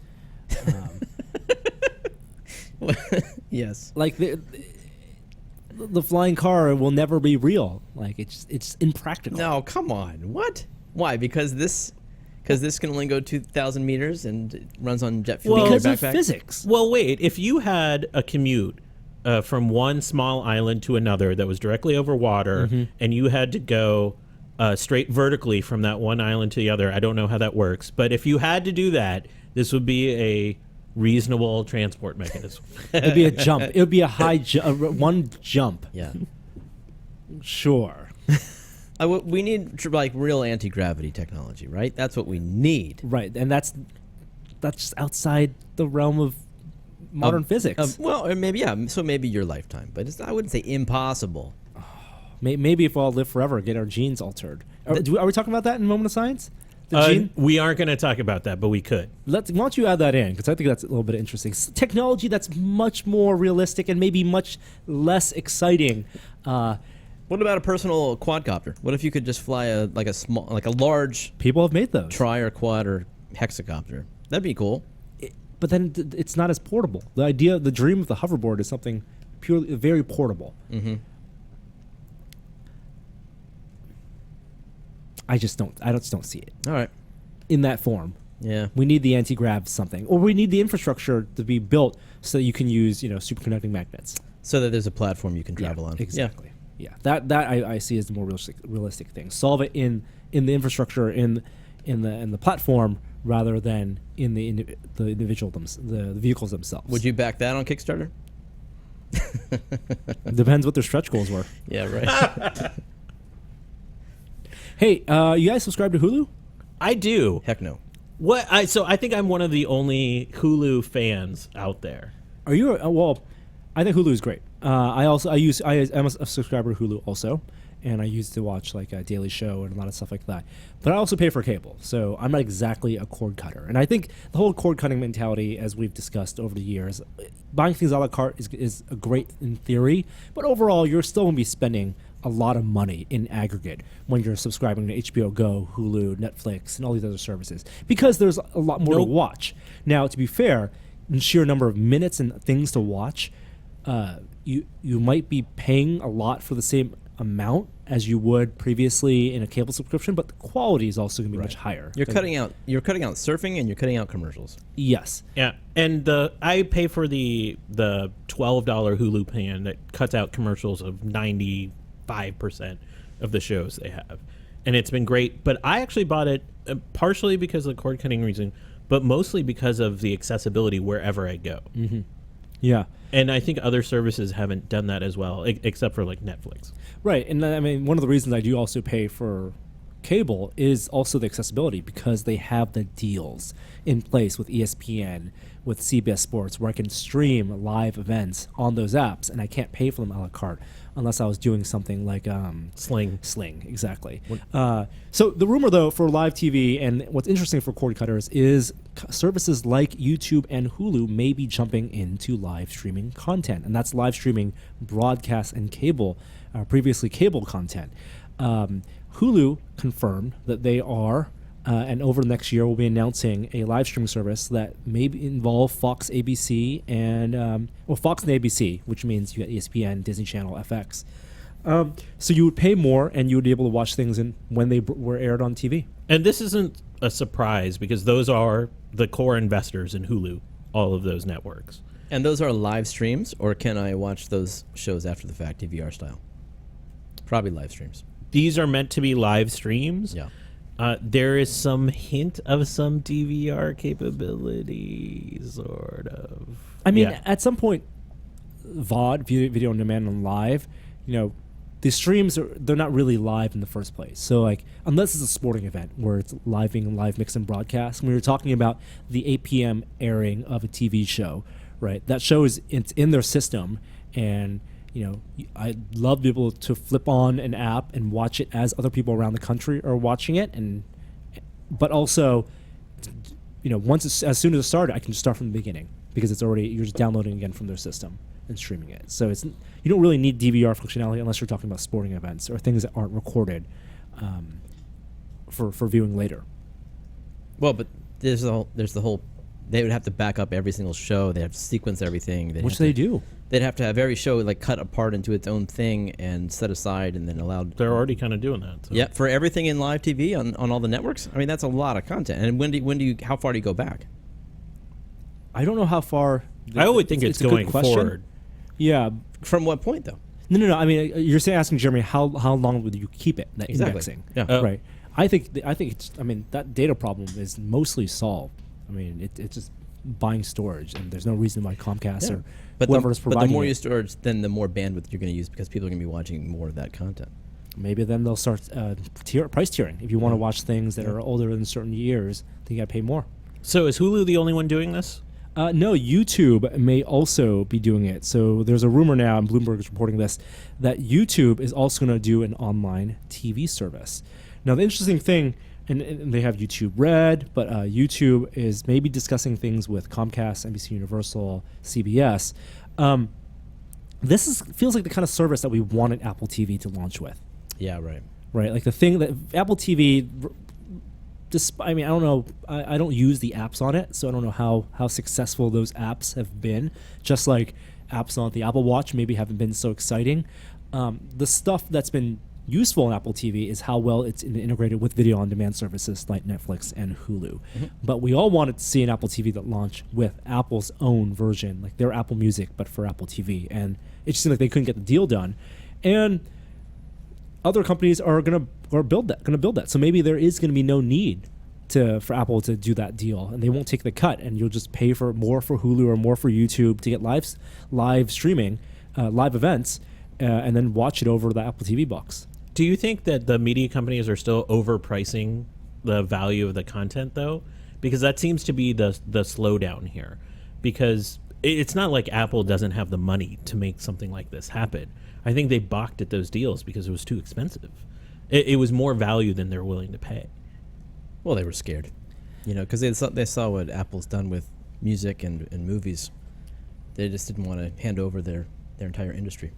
Yes. Like the flying car will never be real. Like it's impractical. No, come on. What? Why? Because this can only go 2,000 meters and it runs on jet fuel. Because in your of backpack? physics. Well, wait. If you had a commute from one small island to another that was directly over water, and you had to go straight vertically from that one island to the other, I don't know how that works, but if you had to do that, this would be a reasonable transport mechanism. It'd be a jump. It would be a high one jump. Yeah. Sure. We need like real anti-gravity technology, right? That's what we need. Right, and that's just outside the realm of modern physics. Well, or maybe so maybe your lifetime, but I wouldn't say impossible. Maybe if we all live forever, get our genes altered. Are we talking about that in Moment of Science? The gene? We aren't going to talk about that, but we could. Why don't you add that in? Because I think that's a little bit interesting. Technology that's much more realistic and maybe much less exciting. What about a personal quadcopter? What if you could just fly a large People have made those. tri or quad or hexacopter? That'd be cool. But then it's not as portable. The dream of the hoverboard is something purely very portable. I just don't see it All right. in that form. Yeah. We need the anti-grav something, or we need the infrastructure to be built so that you can use superconducting magnets. So that there's a platform you can travel on. Exactly. Yeah. That I see as the more realistic thing. Solve it in the infrastructure in the platform rather than in the individual the vehicles themselves. Would you back that on Kickstarter? Depends what their stretch goals were. Yeah, right. Hey, you guys subscribe to Hulu? I do. Heck no. So I think I'm one of the only Hulu fans out there. Are you? Well, I think Hulu is great. I'm a subscriber to Hulu also, and I used to watch like a Daily Show and a lot of stuff like that. But I also pay for cable, so I'm not exactly a cord cutter. And I think the whole cord cutting mentality, as we've discussed over the years, buying things a la carte is a great in theory, but overall you're still going to be spending a lot of money in aggregate when you're subscribing to HBO Go, Hulu, Netflix, and all these other services, because there's a lot more to watch. Now, to be fair, in sheer number of minutes and things to watch, you might be paying a lot for the same amount as you would previously in a cable subscription, but the quality is also going to be much higher. You're cutting out surfing and you're cutting out commercials. Yes. Yeah, and I pay for the $12 Hulu plan that cuts out commercials of 95% of the shows they have, and it's been great. But I actually bought it partially because of the cord cutting reason, but mostly because of the accessibility wherever I go. Mm-hmm. Yeah. And I think other services haven't done that as well, except for like Netflix. Right, and I mean, one of the reasons I do also pay for cable is also the accessibility, because they have the deals in place with ESPN, with CBS Sports, where I can stream live events on those apps, and I can't pay for them a la carte unless I was doing something like Sling, exactly. So the rumor, though, for live TV, and what's interesting for cord cutters, is services like YouTube and Hulu may be jumping into live streaming content, and that's live streaming broadcast and cable, previously cable content. Hulu confirmed that they are, and over the next year will be announcing a live streaming service that may involve Fox, ABC, and Fox and ABC, which means you got ESPN, Disney Channel, FX. So you would pay more, and you would be able to watch things when they were aired on TV. And this isn't a surprise, because those are the core investors in Hulu, all of those networks. And those are live streams, or can I watch those shows after the fact, DVR style? Probably live streams. These are meant to be live streams. Yeah. There is some hint of some DVR capability, sort of. I mean, at some point, VOD, video on demand and live, the streams they're not really live in the first place. So like, unless it's a sporting event where it's live mixed and broadcast. When you're talking about the 8 p.m. airing of a TV show, right? That show it's in their system, and I'd love to be able to flip on an app and watch it as other people around the country are watching it, but also, as soon as it started, I can just start from the beginning, because you're just downloading again from their system and streaming it. So you don't really need DVR functionality unless you're talking about sporting events or things that aren't recorded for viewing later. Well, but there's the whole. They would have to back up every single show. They have to sequence everything. Which they do. They'd have to have every show like cut apart into its own thing and set aside and then allowed. They're already kind of doing that. So. Yeah, for everything in live TV on all the networks. I mean, that's a lot of content. And how far do you go back? I don't know how far. I would think it's going forward. Yeah. From what point though? No. I mean, you're asking Jeremy how long would you keep it? That indexing. Yeah. Right. I think it's. I mean, that data problem is mostly solved. I mean, it's just buying storage, and there's no reason why Comcast or whoever is providing. But the more you storage, then the more bandwidth you're going to use, because people are going to be watching more of that content. Maybe then they'll start price tiering. If you want to watch things that are older than certain years, then you got to pay more. So is Hulu the only one doing this? No, YouTube may also be doing it. So there's a rumor now, and Bloomberg is reporting this, that YouTube is also going to do an online TV service. Now, the interesting thing, and they have YouTube Red, but YouTube is maybe discussing things with Comcast, NBC Universal, CBS. This feels like the kind of service that we wanted Apple TV to launch with. Yeah, right. Right, like the thing that Apple TV. I mean, I don't know. I don't use the apps on it, so I don't know how successful those apps have been. Just like apps on the Apple Watch maybe haven't been so exciting. The stuff that's been useful in Apple TV is how well it's integrated with video on demand services like Netflix and Hulu. But we all wanted to see an Apple TV that launched with Apple's own version, like their Apple Music, but for Apple TV. And it just seemed like they couldn't get the deal done. And other companies are gonna build that. So maybe there is gonna be no need for Apple to do that deal, and they won't take the cut, and you'll just pay for more for Hulu or more for YouTube to get live streaming, live events, and then watch it over the Apple TV box. Do you think that the media companies are still overpricing the value of the content, though? Because that seems to be the slowdown here. Because it's not like Apple doesn't have the money to make something like this happen. I think they balked at those deals because it was too expensive. It was more value than they're willing to pay. Well, they were scared, because they saw what Apple's done with music and movies. They just didn't want to hand over their entire industry.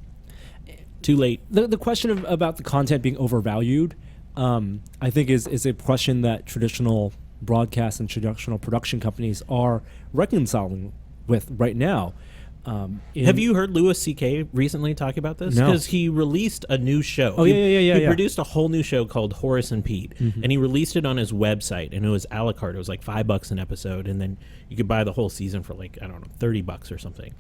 Too late. The question about the content being overvalued, I think is a question that traditional broadcast and traditional production companies are reconciling with right now. Have you heard Louis C.K. recently talk about this? No. Because he released a new show. Oh, He produced a whole new show called Horace and Pete, and he released it on his website, and it was a la carte. It was like $5 an episode, and then you could buy the whole season for like, I don't know, $30 or something.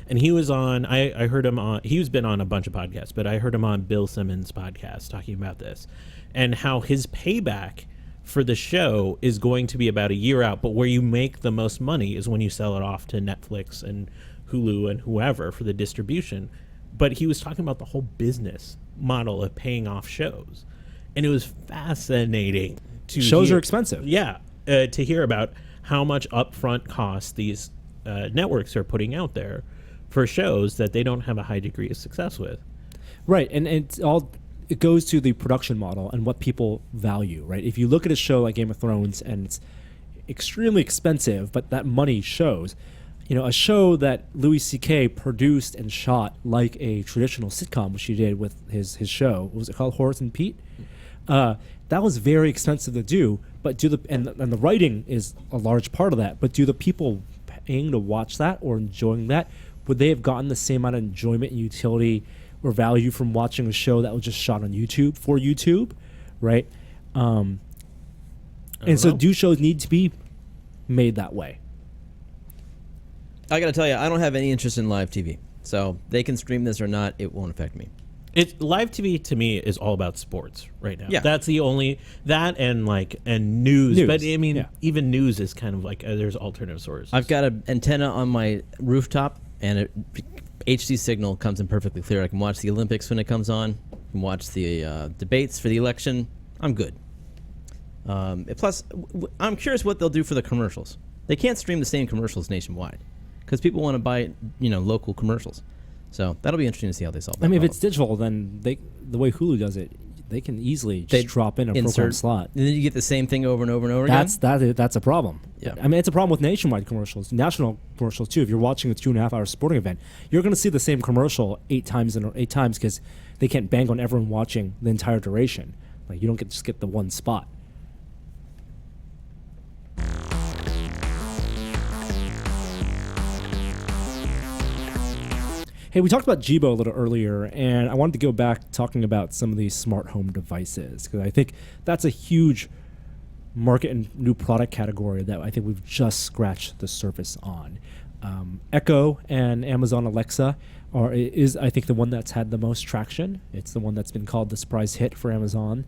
And he was on, I heard him on, he's been on a bunch of podcasts, but I heard him on Bill Simmons' podcast talking about this, and how his payback for the show is going to be about a year out, but where you make the most money is when you sell it off to Netflix and Hulu and whoever for the distribution. But he was talking about the whole business model of paying off shows, and it was fascinating to shows hear. are expensive. Yeah, to hear about how much upfront costs these networks are putting out there for shows that they don't have a high degree of success with. Right, and it goes to the production model and what people value, right? If you look at a show like Game of Thrones and it's extremely expensive, but that money shows. A show that Louis C.K. produced and shot like a traditional sitcom, which he did with his show. What was it called? Horace and Pete? That was very expensive to do, but and the writing is a large part of that, but do the people paying to watch that or enjoying that, would they have gotten the same amount of enjoyment and utility or value from watching a show that was just shot on YouTube for YouTube, right? And so do shows need to be made that way? I got to tell you, I don't have any interest in live TV. So they can stream this or not, it won't affect me. Live TV to me is all about sports right now. Yeah. That's the only, that and news. But I mean, yeah. Even news is kind of like, there's alternative sources. I've got an antenna on my rooftop, and HD signal comes in perfectly clear. I can watch the Olympics when it comes on. I can watch the debates for the election. I'm good. Plus, I'm curious what they'll do for the commercials. They can't stream the same commercials nationwide because people want to buy, local commercials. So that'll be interesting to see how they solve that. I mean, if problem. it's digital, then the way Hulu does it, they can easily just drop in a program slot. And then you get the same thing over and over and over again. That's a problem. Yeah. I mean, it's a problem with nationwide commercials, national commercials too. If you're watching a 2.5-hour sporting event, you're going to see the same commercial 8 times because they can't bank on everyone watching the entire duration. Like you don't just get the one spot. Hey, we talked about Jibo a little earlier, and I wanted to go back talking about some of these smart home devices because I think that's a huge market and new product category that I think we've just scratched the surface on. Echo and Amazon Alexa is I think the one that's had the most traction. It's the one that's been called the surprise hit for Amazon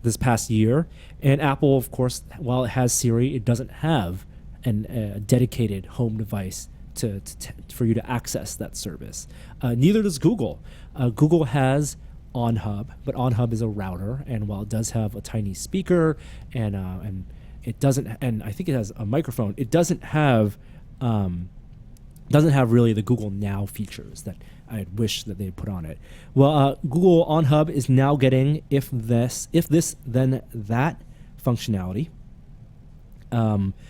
this past year. And Apple, of course, while it has Siri, it doesn't have a dedicated home device for you to access that service. Neither does Google. Google has OnHub, but OnHub is a router, and while it does have a tiny speaker and it doesn't, and I think it has a microphone, it doesn't have really the Google Now features that I wish that they'd put on it. Well, Google OnHub is now getting if this then that functionality.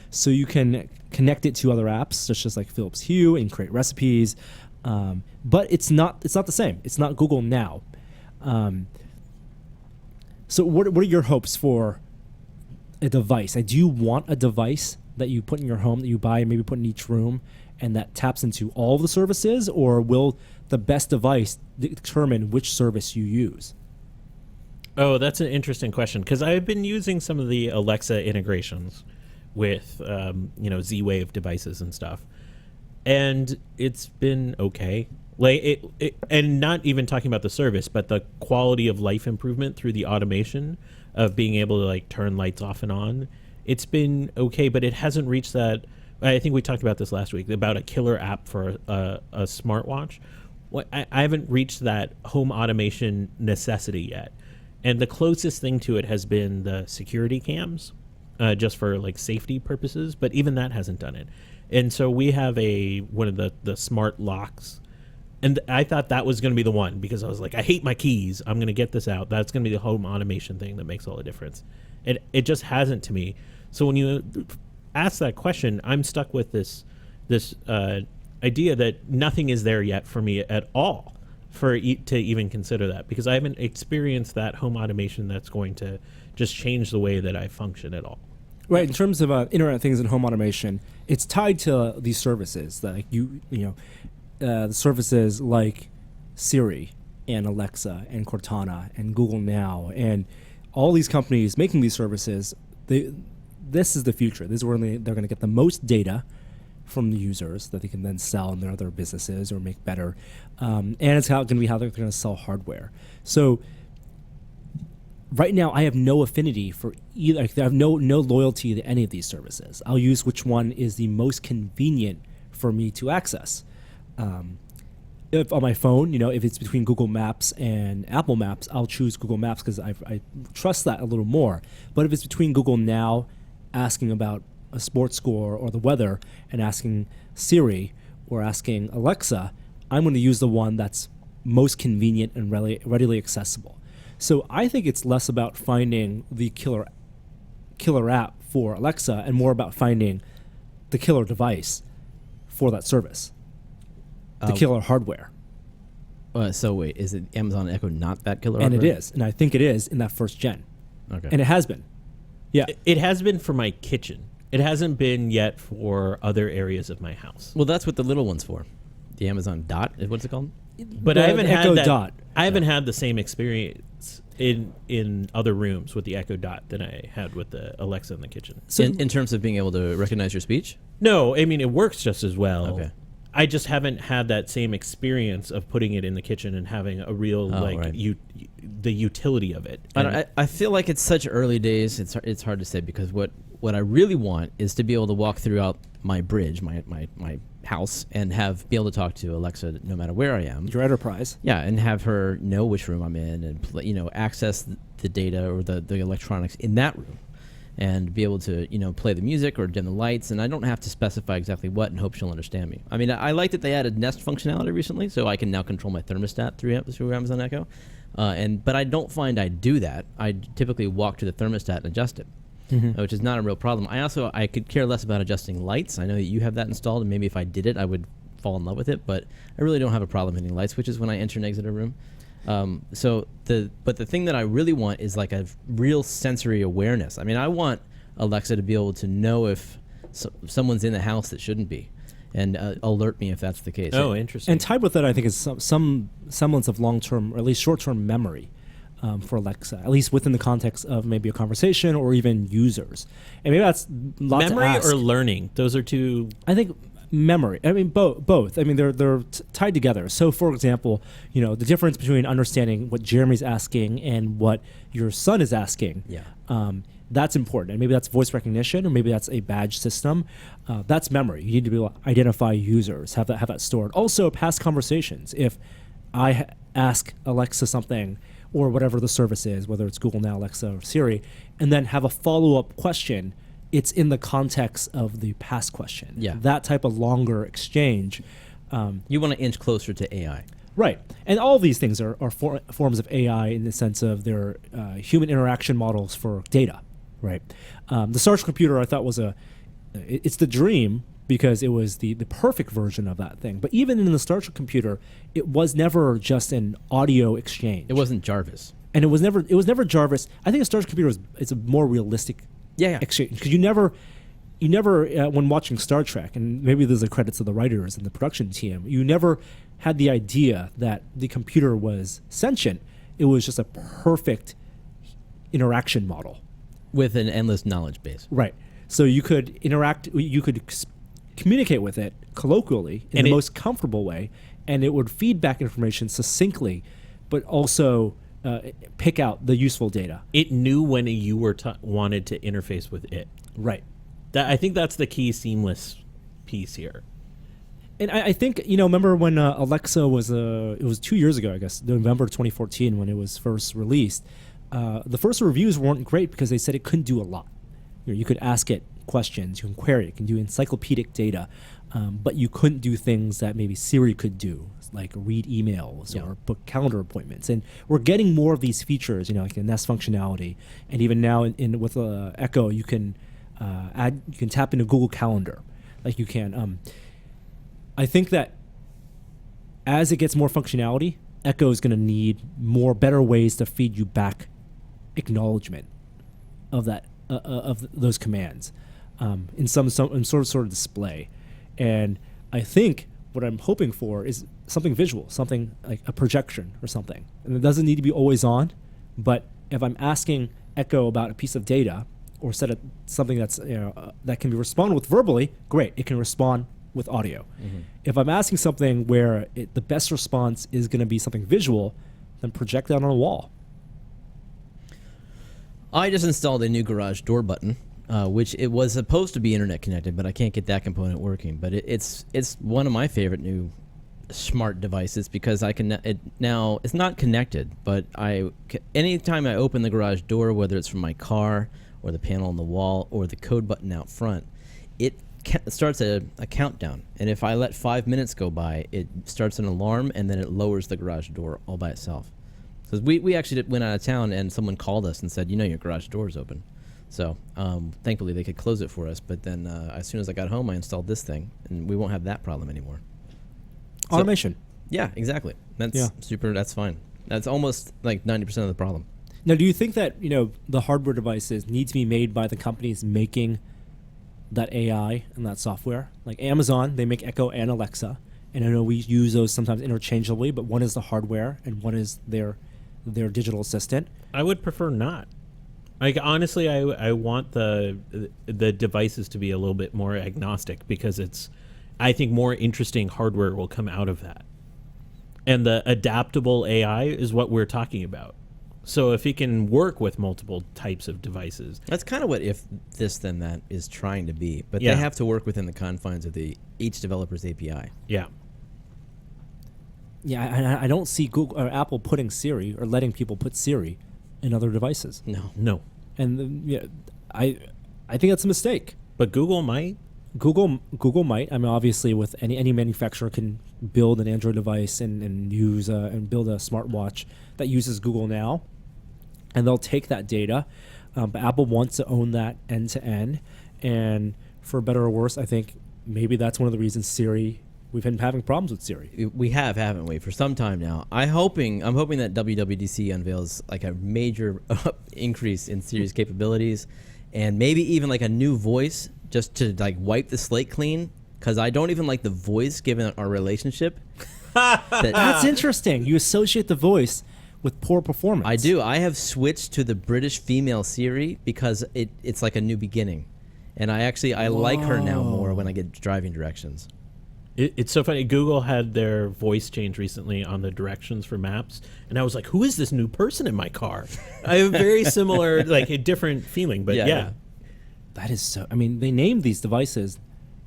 So you can connect it to other apps such as like Philips Hue and create recipes, but it's not the same. It's not Google Now. So what are your hopes for a device? Do you want a device that you put in your home that you buy and maybe put in each room and that taps into all of the services, or will the best device determine which service you use? Oh, that's an interesting question because I've been using some of the Alexa integrations with Z-Wave devices and stuff, and it's been okay. Like and not even talking about the service, but the quality of life improvement through the automation of being able to like turn lights off and on. It's been okay, but it hasn't reached that. I think we talked about this last week about a killer app for a smartwatch. I haven't reached that home automation necessity yet. And the closest thing to it has been the security cams, just for like safety purposes. But even that hasn't done it. And so we have one of the smart locks. And I thought that was going to be the one because I was like, I hate my keys. I'm going to get this out. That's going to be the home automation thing that makes all the difference. It just hasn't to me. So when you ask that question, I'm stuck with this idea that nothing is there yet for me at all to even consider that, because I haven't experienced that home automation that's going to just change the way that I function at all. Right. In terms of Internet of Things and home automation, it's tied to these services that the services like Siri and Alexa and Cortana and Google Now and all these companies making these services. This is the future. This is where they're going to get the most data from the users that they can then sell in their other businesses or make better. And it's going to be how they're going to sell hardware. So right now, I have no affinity for either. I have no loyalty to any of these services. I'll use which one is the most convenient for me to access. If on my phone, if it's between Google Maps and Apple Maps, I'll choose Google Maps because I trust that a little more. But if it's between Google Now, asking about a sports score or the weather, and asking Siri or asking Alexa, I'm going to use the one that's most convenient and readily accessible. So I think it's less about finding the killer app for Alexa and more about finding the killer device for that service, the killer hardware. So wait, is it Amazon Echo not that killer And hardware? it is, and I think it is in that first gen. Okay. And it has been. Yeah. It has been for my kitchen. It hasn't been yet for other areas of my house. Well, that's what the little one's for. The Amazon Dot. What's it called? But I haven't Echo had that. Dot. I haven't had the same experience in other rooms with the Echo Dot than I had with the Alexa in the kitchen. So In terms of being able to recognize your speech? No, I mean it works just as well. Okay. I just haven't had that same experience of putting it in the kitchen and having a real the utility of it. I feel like it's such early days. It's hard to say because what I really want is to be able to walk throughout my bridge, my house, and be able to talk to Alexa no matter where I am. your enterprise. Yeah, and have her know which room I'm in and access the data or the electronics in that room, and be able to play the music or dim the lights, and I don't have to specify exactly what and hope she'll understand me. I mean, I like that they added Nest functionality recently, so I can now control my thermostat through Amazon Echo. But I don't find I do that. I typically walk to the thermostat and adjust it. Which is not a real problem. I could care less about adjusting lights. I know that you have that installed, and maybe if I did it, I would fall in love with it. But I really don't have a problem hitting light switches when I enter and exit a room. But the thing that I really want is like a real sensory awareness. I mean, I want Alexa to be able to know if someone's in the house that shouldn't be, and alert me if that's the case. Oh, interesting. And tied with that, I think, is some semblance of long-term, or at least short-term memory for Alexa, at least within the context of maybe a conversation or even users. And maybe that's lots memory to ask. or learning. Those are two. I think memory. I mean, both. I mean, they're tied together. So, for example, the difference between understanding what Jeremy's asking and what your son is asking. Yeah. That's important. And maybe that's voice recognition, or maybe that's a badge system. That's memory. You need to be able to identify users, have that stored. Also, past conversations. If I ask Alexa something, or whatever the service is, whether it's Google Now, Alexa, or Siri, and then have a follow-up question, it's in the context of the past question. Yeah. That type of longer exchange. You want to inch closer to AI. Right. And all of these things are forms of AI in the sense of they're human interaction models for data, right? The Star Trek computer I thought was it's the dream because it was the perfect version of that thing. But even in the Star Trek computer, it was never just an audio exchange. It wasn't Jarvis. And it was never Jarvis. I think a Star Trek computer is a more realistic exchange. Because you never when watching Star Trek, and maybe there's a credit to the writers and the production team, you never had the idea that the computer was sentient. It was just a perfect interaction model. With an endless knowledge base. Right. So you could communicate with it colloquially in the most comfortable way, and it would feed back information succinctly, but also pick out the useful data. It knew when you were wanted to interface with it. Right. I think that's the key seamless piece here. And I think, remember when Alexa was, it was 2 years ago, I guess, November 2014 when it was first released. The first reviews weren't great because they said it couldn't do a lot. You could ask it questions, you can query it, you can do encyclopedic data, but you couldn't do things that maybe Siri could do, like read emails or book calendar appointments. And we're getting more of these features, like the Nest functionality. And even now with Echo, you can tap into Google Calendar, like you can. I think that as it gets more functionality, Echo is going to need better ways to feed you back acknowledgement of that of those commands in some sort of display. And I think what I'm hoping for is something visual, something like a projection or something. And it doesn't need to be always on, but if I'm asking Echo about a piece of data or set up something that's that can be responded with verbally, great, it can respond with audio. Mm-hmm. If I'm asking something where the best response is going to be something visual, then project that on a wall. I just installed a new garage door button, which it was supposed to be internet connected, but I can't get that component working. But it's one of my favorite new smart devices because now it's not connected, but anytime I open the garage door, whether it's from my car or the panel on the wall or the code button out front, it starts a countdown. And if I let 5 minutes go by, it starts an alarm and then it lowers the garage door all by itself. Because we actually went out of town and someone called us and said, your garage door is open. So thankfully they could close it for us. But then as soon as I got home, I installed this thing and we won't have that problem anymore. Automation. So, yeah, exactly. That's super. That's fine. That's almost like 90% of the problem. Now, do you think that, the hardware devices need to be made by the companies making that AI and that software? Like Amazon, they make Echo and Alexa. And I know we use those sometimes interchangeably, but one is the hardware and one is their digital assistant. I would prefer not. Like honestly, I want the devices to be a little bit more agnostic because I think more interesting hardware will come out of that. And the adaptable AI is what we're talking about. So if it can work with multiple types of devices. That's kind of what If This Then That is trying to be. But they have to work within the confines of each developer's API. Yeah. Yeah, I don't see Google or Apple putting Siri or letting people put Siri in other devices. No. And I think that's a mistake. But Google might. Google might. I mean, obviously, with any manufacturer can build an Android device and use and build a smartwatch that uses Google Now, and they'll take that data. But Apple wants to own that end to end, and for better or worse, I think maybe that's one of the reasons we've been having problems with Siri. We have, haven't we, for some time now? I'm hoping that WWDC unveils like a major increase in Siri's capabilities, and maybe even like a new voice just to like wipe the slate clean. Because I don't even like the voice given our relationship. That's interesting. You associate the voice with poor performance. I do. I have switched to the British female Siri because it's like a new beginning, and I like her now more when I get driving directions. It's so funny. Google had their voice change recently on the directions for maps, and I was like, "Who is this new person in my car?" I have a very similar, like a different feeling, but yeah. That is so. I mean, they named these devices.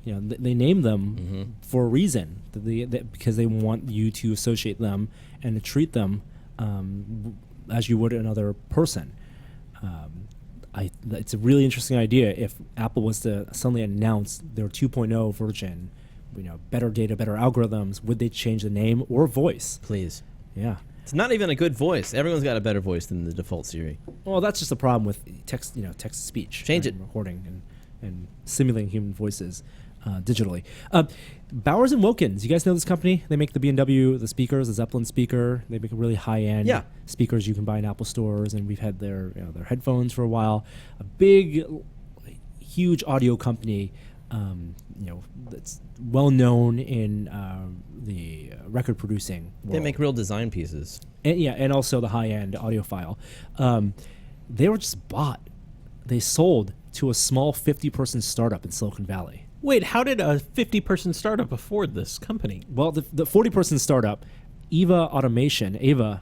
They name them for a reason. Because they want you to associate them and to treat them as you would another person. It's a really interesting idea. If Apple was to suddenly announce their 2.0 version, better data, better algorithms, would they change the name or voice? Please. Yeah. It's not even a good voice. Everyone's got a better voice than the default Siri. Well, that's just a problem with text to speech. Change it. Recording and simulating human voices digitally. Bowers & Wilkins, you guys know this company? They make the BMW, the speakers, the Zeppelin speaker. They make a really high-end speakers you can buy in Apple stores, and we've had their headphones for a while. A big, huge audio company, that's well known in the record producing world. They make real design pieces. And also the high-end audiophile. they were just bought. They sold to a small 50-person startup in Silicon Valley. Wait, how did a 50-person startup afford this company? Well, the 40-person startup, Ava Automation, has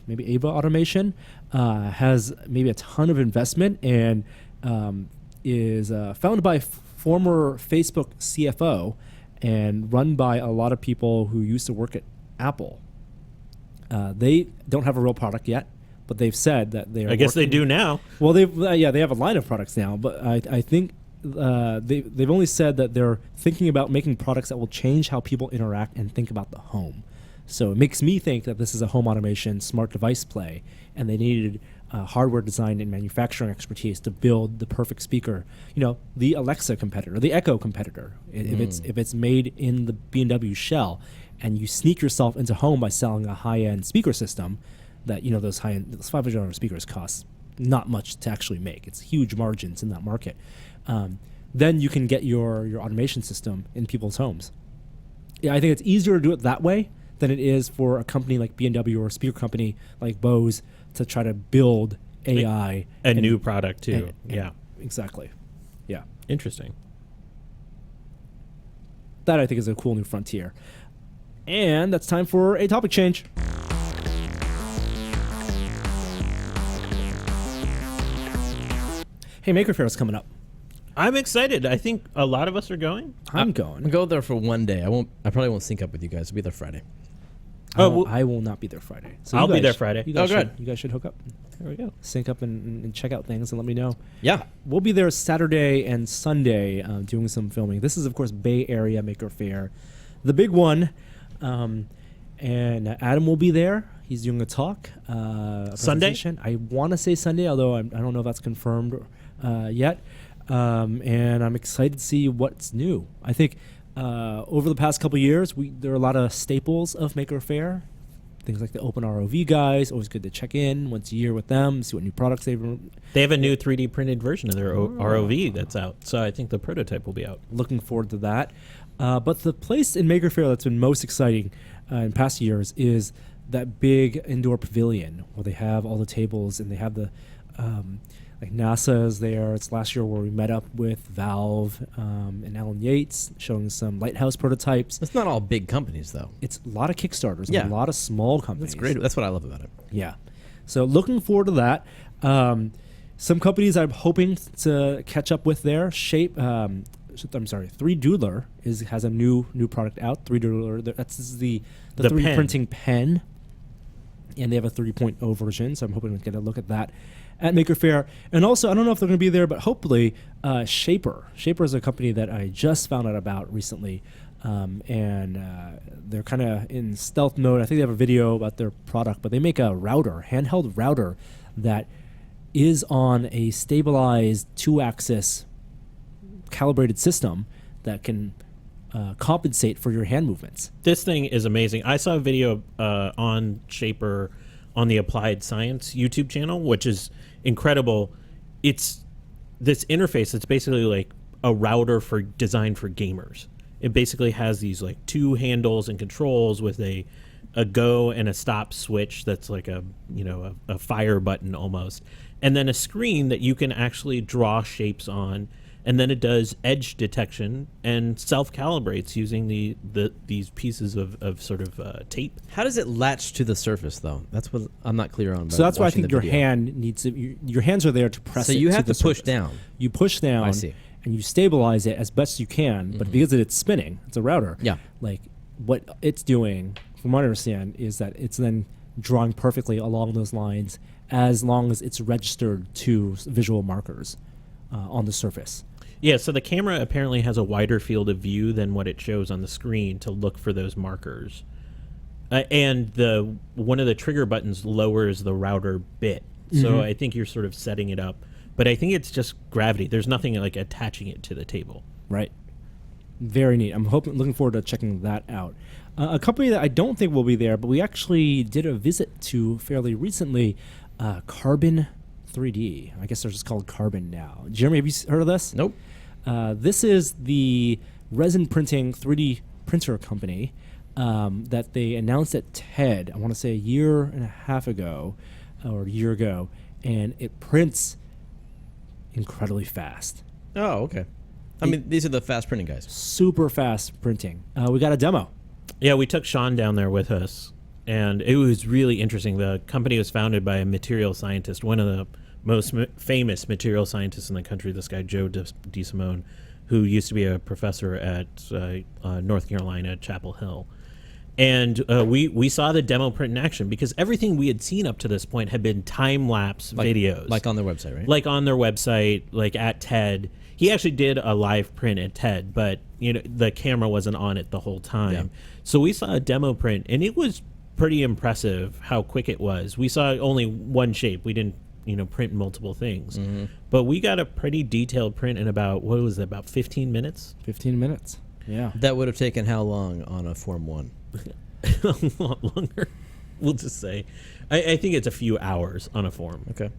maybe a ton of investment and is founded by former Facebook CFO and run by a lot of people who used to work at Apple. They don't have a real product yet, but they've said that they're. I guess they do now. Well, they have a line of products now, but I think they've only said that they're thinking about making products that will change how people interact and think about the home. So it makes me think that this is a home automation smart device play, and they needed hardware design and manufacturing expertise to build the perfect speaker. You know, the Alexa competitor, the Echo competitor. If it's made in the B&W shell, and you sneak yourself into home by selling a high-end speaker system, that those $500 speakers cost not much to actually make. It's huge margins in that market. Then you can get your automation system in people's homes. Yeah, I think it's easier to do it that way than it is for a company like B&W or a speaker company like Bose to try to build AI. A new product, too. Yeah. Exactly. Yeah. Interesting. That, I think, is a cool new frontier. And that's time for a topic change. Hey, Maker Faire is coming up. I'm excited. I think a lot of us are going. I'm going. I'll go there for one day. I probably won't sync up with you guys. I'll be there Friday. I will not be there Friday. So I'll be there Friday. You guys good. You guys should hook up. There we go. Sync up and check out things and let me know. Yeah. We'll be there Saturday and Sunday doing some filming. This is, of course, Bay Area Maker Faire, the big one. And Adam will be there. He's doing a talk. Sunday? I want to say Sunday, although I don't know if that's confirmed yet. And I'm excited to see what's new. I think over the past couple of years, there are a lot of staples of Maker Faire. Things like the Open ROV guys, always good to check in once a year with them, see what new products they've. They have a new 3D printed version of their ROV that's out, so I think the prototype will be out. Looking forward to that. But the place in Maker Faire that's been most exciting in past years is that big indoor pavilion where they have all the tables and they have the like NASA is there. It's last year where we met up with Valve and Alan Yates, showing some Lighthouse prototypes. It's not all big companies, though. It's a lot of Kickstarters Yeah. and a lot of small companies. That's great. That's what I love about it. Yeah. So looking forward to that. Some companies I'm hoping to catch up with there. 3Doodler has a new product out. 3Doodler, that's the 3D pen. printing pen. And they have a 3.0 version, so I'm hoping to get a look at that at Maker Faire. And also, I don't know if they're going to be there, but hopefully, Shaper. Shaper is a company that I just found out about recently, and they're kind of in stealth mode. I think they have a video about their product, but they make a handheld router that is on a stabilized 2-axis calibrated system that can compensate for your hand movements. This thing is amazing. I saw a video on Shaper on the Applied Science YouTube channel, which is incredible. It's this interface that's basically like a router designed for gamers. It basically has these like 2 handles and controls with a go and a stop switch that's like a fire button almost, and then a screen that you can actually draw shapes on. And then it does edge detection and self-calibrates using these pieces of sort of tape. How does it latch to the surface, though? That's what I'm not clear on. So that's why I think your hand needs to. Your hands are there to press. So it you have to to push surface. down. You push down. I see. And you stabilize it as best you can. But because it's spinning, it's a router. Yeah. Like what it's doing, from what I understand, is that it's then drawing perfectly along those lines as long as it's registered to visual markers on the surface. Yeah, so the camera apparently has a wider field of view than what it shows on the screen to look for those markers. And one of the trigger buttons lowers the router bit. So I think you're sort of setting it up. But I think it's just gravity. There's nothing like attaching it to the table. Right. Very neat. I'm looking forward to checking that out. A company that I don't think will be there, but we actually did a visit to fairly recently, Carbon 3D. I guess they're just called Carbon now. Jeremy, have you heard of this? Nope. This is the resin printing 3D printer company that they announced at TED, I want to say a year and a half ago or a year ago, and it prints incredibly fast. Oh, okay. I mean, these are the fast printing guys. Super fast printing. We got a demo. Yeah, we took Sean down there with us, and it was really interesting. The company was founded by a material scientist, one of the most famous material scientists in the country, this guy, Joe DeSimone, who used to be a professor at North Carolina, Chapel Hill. And we saw the demo print in action because everything we had seen up to this point had been time-lapse videos. Like on their website, right? Like on their website, like at TED. He actually did a live print at TED, but the camera wasn't on it the whole time. Yeah. So we saw a demo print, and it was pretty impressive how quick it was. We saw only one shape. We didn't print multiple things. Mm-hmm. But we got a pretty detailed print in about 15 minutes? 15 minutes. Yeah. That would have taken how long on a Form 1? A lot longer, we'll just say. I think it's a few hours on a form. Okay.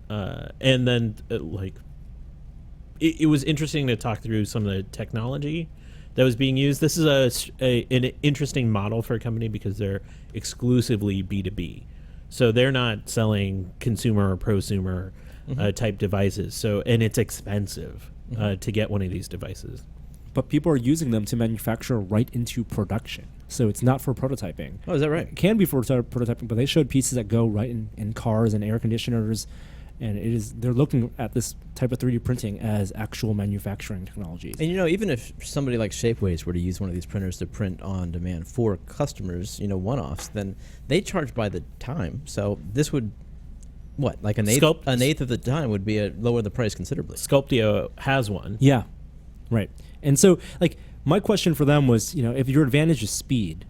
And then, it was interesting to talk through some of the technology that was being used. This is an interesting model for a company because they're exclusively B2B. So they're not selling consumer or prosumer type devices. And it's expensive to get one of these devices. But people are using them to manufacture right into production. So it's not for prototyping. Oh, is that right? It can be for prototyping, but they showed pieces that go right in cars and air conditioners. And they're looking at this type of 3D printing as actual manufacturing technology. And even if somebody like Shapeways were to use one of these printers to print on demand for customers, one-offs, then they charge by the time. So this would, like an eighth of the time would be lower the price considerably. Sculptio has one. Yeah, right. And so, my question for them was, if your advantage is speed,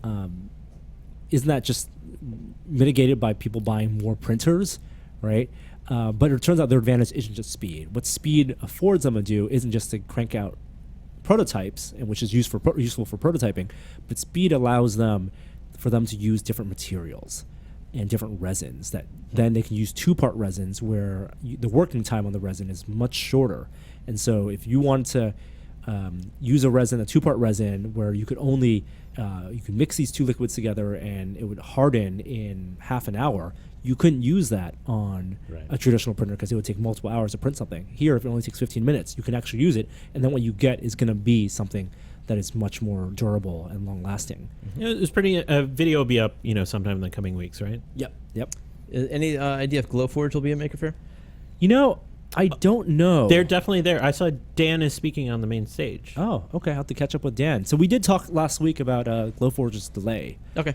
isn't that just mitigated by people buying more printers, right? But it turns out their advantage isn't just speed. What speed affords them to do isn't just to crank out prototypes, which is useful for prototyping, but speed allows them to use different materials and different resins that then they can use two-part resins where the working time on the resin is much shorter. And so if you want to use a two-part resin where you could only you could mix these two liquids together and it would harden in half an hour, you couldn't use that on a traditional printer because it would take multiple hours to print something. Here, if it only takes 15 minutes, you can actually use it, and then what you get is going to be something that is much more durable and long-lasting. It was pretty. Video will be up, sometime in the coming weeks, right? Yep. Any idea if Glowforge will be at Maker Faire? I don't know. They're definitely there. I saw Dan is speaking on the main stage. Oh, okay. I'll have to catch up with Dan. So we did talk last week about Glowforge's delay. Okay.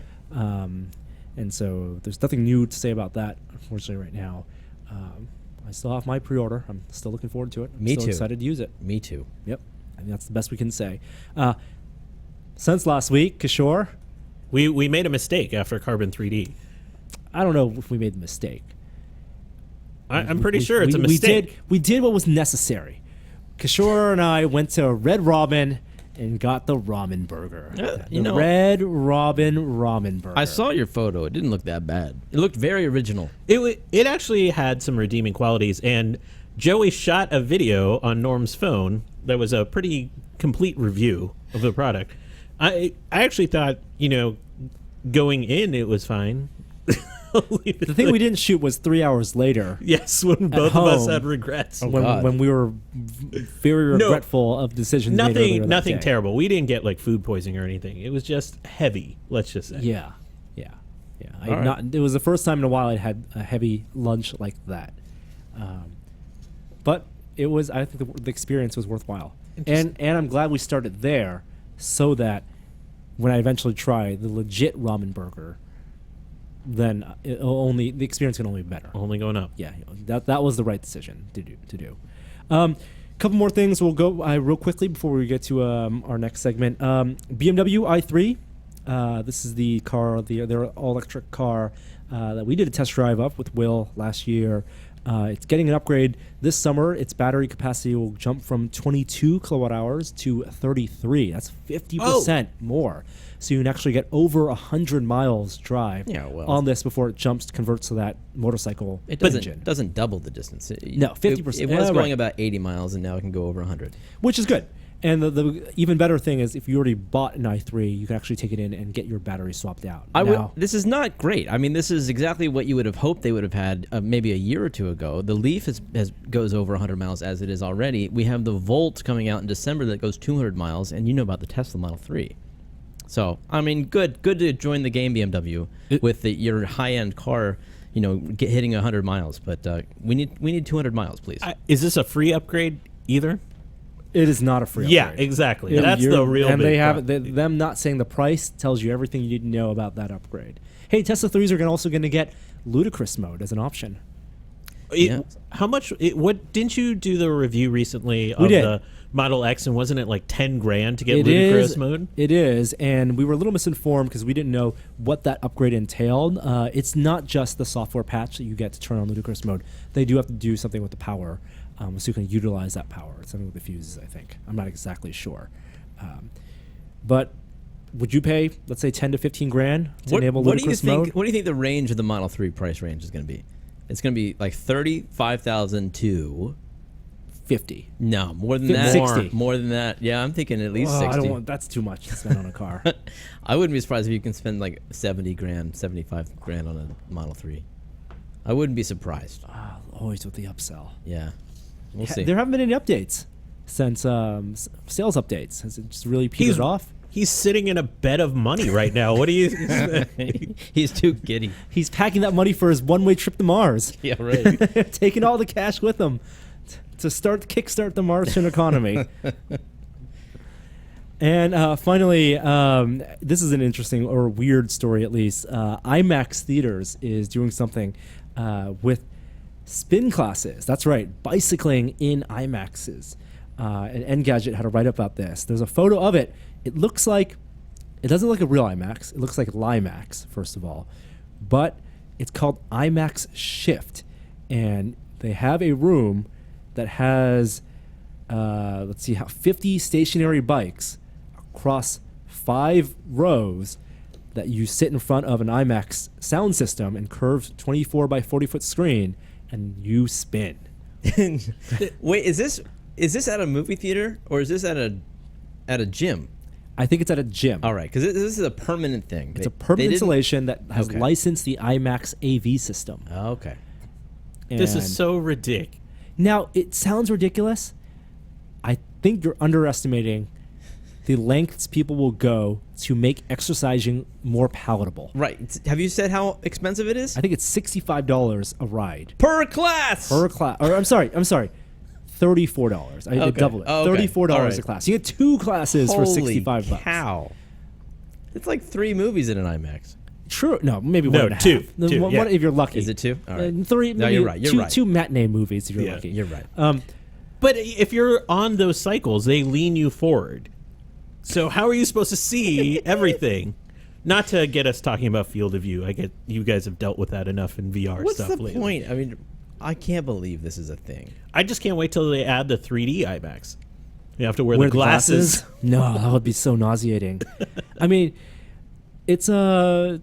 And so there's nothing new to say about that, unfortunately, right now. I still have my pre-order. I'm still looking forward to it. I'm still excited to use it. Me too. Yep. I think that's the best we can say. Since last week, Kishore, we made a mistake after Carbon 3D. I don't know if we made the mistake. I'm pretty sure it's a mistake. We did what was necessary. Kishore and I went to Red Robin and got the ramen burger. Red Robin ramen burger. I saw your photo. It didn't look that bad. It looked very original. It actually had some redeeming qualities, and Joey shot a video on Norm's phone that was a pretty complete review of the product. I actually thought, going in it was fine. The thing we didn't shoot was 3 hours later. Yes, when both of us had regrets. When we were very regretful of decisions made earlier Nothing that day. terrible. We didn't get food poisoning or anything. It was just heavy, let's just say. Yeah. It was the first time in a while I'd had a heavy lunch like that. But it was. I think the experience was worthwhile. And I'm glad we started there so that when I eventually try the legit ramen burger, then the experience can only be better. Only going up. Yeah, that was the right decision to do. Couple more things we'll go real quickly before we get to our next segment. BMW i3. This is the car, their all-electric car that we did a test drive up with Will last year. It's getting an upgrade this summer. Its battery capacity will jump from 22 kilowatt hours to 33. That's 50% more. So you can actually get over 100 miles drive on this before it converts to that motorcycle engine. It doesn't double the distance. No, 50%. It was going about 80 miles, and now it can go over 100. Which is good. And the even better thing is if you already bought an i3, you can actually take it in and get your battery swapped out. This is not great. I mean, this is exactly what you would have hoped they would have had maybe a year or two ago. The Leaf goes over 100 miles as it is already. We have the Volt coming out in December that goes 200 miles, and you know about the Tesla Model 3. So, I mean, good to join the game, BMW, with your high-end car, hitting 100 miles. But we need 200 miles, please. Is this a free upgrade either? It is not a free upgrade. Yeah, exactly. That's the real and big they have problem. them not saying the price tells you everything you need to know about that upgrade. Hey, Tesla 3s are also going to get ludicrous mode as an option. How much? What didn't you do the review recently of did. the Model X, and wasn't it like 10 grand to get ludicrous mode? It is, and we were a little misinformed because we didn't know what that upgrade entailed. It's not just the software patch that you get to turn on ludicrous mode. They do have to do something with the power. So you can utilize that power. It's something with the fuses, I think. I'm not exactly sure. But would you pay, let's say, 10 to 15 grand to enable ludicrous mode? What do you think the range of the Model 3 price range is going to be? It's going to be like 35,000 to 50. No, more than that. 60. More than that. Yeah, I'm thinking at least 60. That's too much to spend on a car. I wouldn't be surprised if you can spend like 70 grand, 75 grand on a Model 3. I wouldn't be surprised. Always with the upsell. Yeah. We'll see. There haven't been any updates since sales updates. Has it just really petered off? He's sitting in a bed of money right now. What do you? He's too giddy. He's packing that money for his one-way trip to Mars. Yeah, right. Taking all the cash with him to kickstart the Martian economy. And finally, this is an interesting or weird story, at least. IMAX Theaters is doing something with spin classes. That's right, bicycling in IMAXs. And Engadget had a write-up about this. There's a photo of it. It doesn't look like a real IMAX. It looks like Limax, first of all. But it's called IMAX Shift. And they have a room that has, 50 stationary bikes across 5 rows that you sit in front of an IMAX sound system and curved 24 by 40 foot screen, and you spin. Wait, is this at a movie theater or is this at a gym? I think it's at a gym. All right, because this is a permanent thing. It's a permanent installation that has licensed the IMAX AV system. Okay. This is so ridiculous. Now, it sounds ridiculous. I think you're underestimating the lengths people will go to make exercising more palatable. Right. Have you said how expensive it is? I think it's $65 a ride. Per class! Per class. Or I'm sorry. $34. I did double it. $34 a class. You get 2 classes for $65. Cow. It's like 3 movies in an IMAX. True. No, maybe one and a half. Two, one, yeah. if you're lucky. Is it 2? All right. 3. No, you're right. You're right. 2 matinee movies if you're Yeah, lucky. You're right. But if you're on those cycles, they lean you forward. So how are you supposed to see everything? Not to get us talking about field of view. I get you guys have dealt with that enough in VR What's stuff the lately. point? I mean, I can't believe this is a thing. I just can't wait till they add the 3D IMAX. You have to wear the glasses. No, that would be so nauseating. I mean, it's a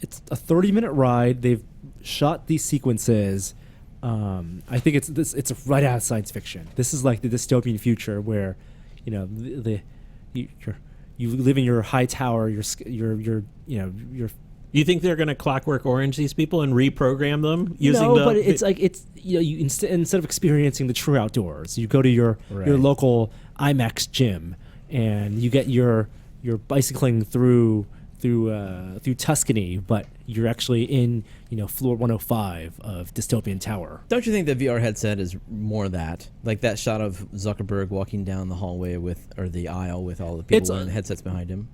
30-minute ride. They've shot these sequences. I think it's right out of science fiction. This is like the dystopian future where, you live in your high tower. You're You think they're going to Clockwork Orange these people and reprogram them using but it's like you instead of experiencing the true outdoors, you go to your local IMAX gym and you get your bicycling through Tuscany, but you're actually in floor 105 of Dystopian Tower. Don't you think the VR headset is more that? Like that shot of Zuckerberg walking down the hallway or the aisle with all the people in the headsets behind him?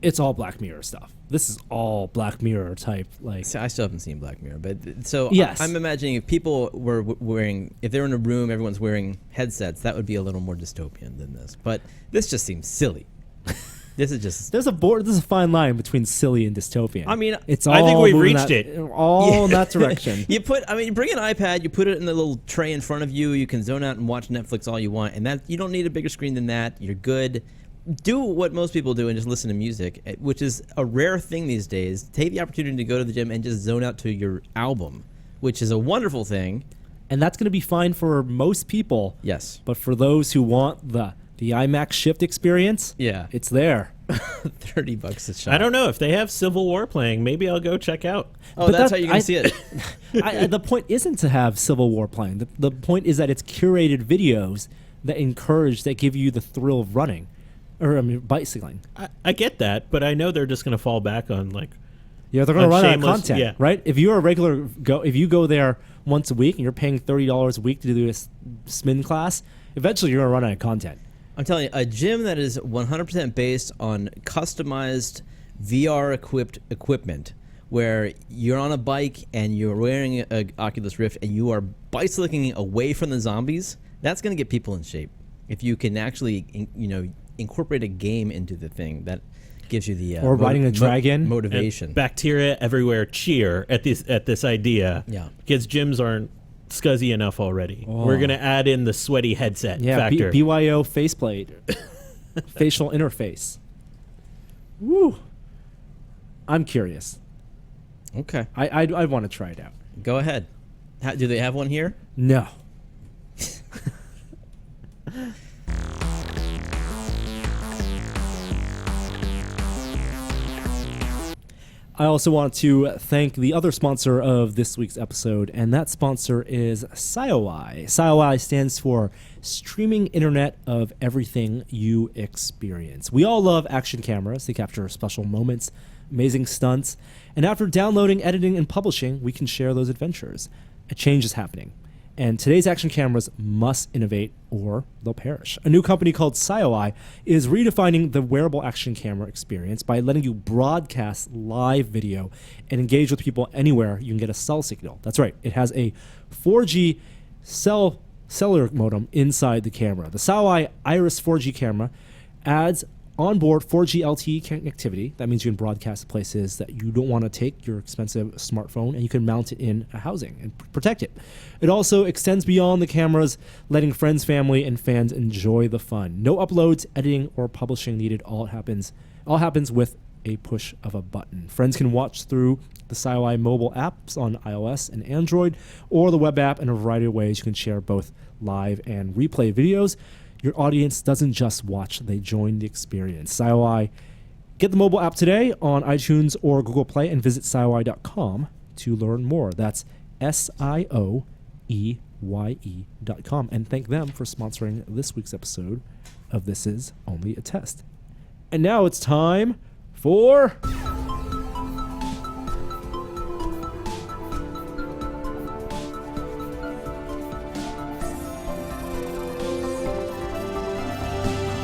It's all Black Mirror stuff. This is all Black Mirror type. Like, See, I still haven't seen Black Mirror, but so yes. I'm imagining if people were if they're in a room, everyone's wearing headsets, that would be a little more dystopian than this. But this just seems silly. This is just there's a fine line between silly and dystopian. I mean, it's all I think we've moving reached it. All in that direction. you bring an iPad, you put it in the little tray in front of you, you can zone out and watch Netflix all you want, and that you don't need a bigger screen than that. You're good. Do what most people do and just listen to music, which is a rare thing these days. Take the opportunity to go to the gym and just zone out to your album, which is a wonderful thing. And that's going to be fine for most people. Yes. But for those who want the The IMAX Shift experience? Yeah. It's there. $30 a shot. I don't know if they have Civil War playing. Maybe I'll go check out. Oh, But that's that- how you're going I- to see it. The point isn't to have Civil War playing. The point is that it's curated videos that give you the thrill of running, or bicycling. I get that, but I know they're just going to fall back on like. Yeah, they're going to run out of Shameless, content, yeah. right? If you're a regular if you go there once a week and you're paying $30 a week to do this spin class, eventually you're going to run out of content. I'm telling you, a gym that is 100% based on customized VR-equipped equipment, where you're on a bike and you're wearing an Oculus Rift and you are bicycling away from the zombies, that's going to get people in shape. If you can actually, incorporate a game into the thing, that gives you the Or riding a dragon. motivation. And bacteria everywhere cheer at this idea. Yeah. Because gyms aren't scuzzy enough already. Oh. We're gonna add in the sweaty headset Yeah, factor. BYO faceplate, facial interface. Woo! I'm curious. Okay, I want to try it out. go ahead. Do they have one here? No. I also want to thank the other sponsor of this week's episode, and that sponsor is SciOI. SciOI stands for Streaming Internet of Everything You Experience. We all love action cameras. They capture special moments, amazing stunts, and after downloading, editing, and publishing, we can share those adventures. A change is happening, and today's action cameras must innovate or they'll perish. A new company called SciOI is redefining the wearable action camera experience by letting you broadcast live video and engage with people anywhere you can get a cell signal. That's right, it has a 4G cellular modem inside the camera. The SciOI Iris 4G camera adds onboard 4G LTE connectivity. That means you can broadcast to places that you don't want to take your expensive smartphone, and you can mount it in a housing and protect it. It also extends beyond the cameras, letting friends, family, and fans enjoy the fun. No uploads, editing, or publishing needed. All happens with a push of a button. Friends can watch through the SciOI mobile apps on iOS and Android, or the web app in a variety of ways. You can share both live and replay videos. Your audience doesn't just watch, they join the experience. SciOI. Get the mobile app today on iTunes or Google Play and visit SciOI.com to learn more. That's SIOEYE.com. And thank them for sponsoring this week's episode of This Is Only a Test. And now it's time for...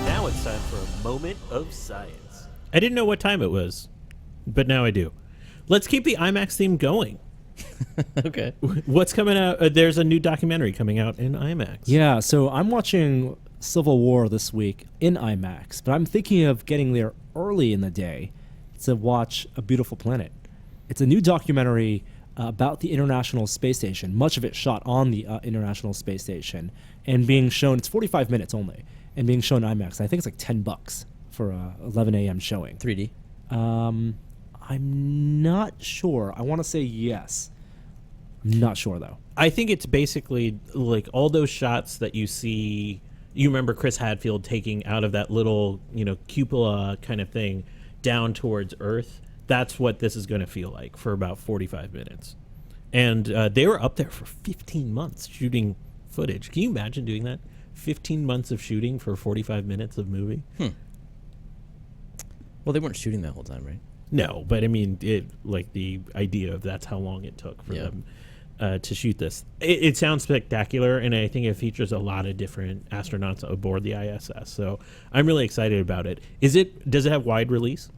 Now it's time for a moment of science. I didn't know what time it was, but now I do. Let's keep the IMAX theme going. Okay. What's coming out? There's a new documentary coming out in IMAX. Yeah, so I'm watching Civil War this week in IMAX, but I'm thinking of getting there early in the day to watch A Beautiful Planet. It's a new documentary about the International Space Station, much of it shot on the International Space Station, and being shown, it's 45 minutes only, and being shown in IMAX. I think it's like $10 for a 11 a.m. showing. 3D. I'm not sure. I want to say yes. I'm not sure, though. I think it's basically like all those shots that you see. You remember Chris Hadfield taking out of that little, cupola kind of thing down towards Earth. That's what this is going to feel like for about 45 minutes. And they were up there for 15 months shooting footage. Can you imagine doing that? 15 months of shooting for 45 minutes of movie? Well, they weren't shooting that whole time, right? No, but I mean, the idea of that's how long it took for them to shoot this. It sounds spectacular, and I think it features a lot of different astronauts aboard the ISS. So I'm really excited about it. Does it have wide release?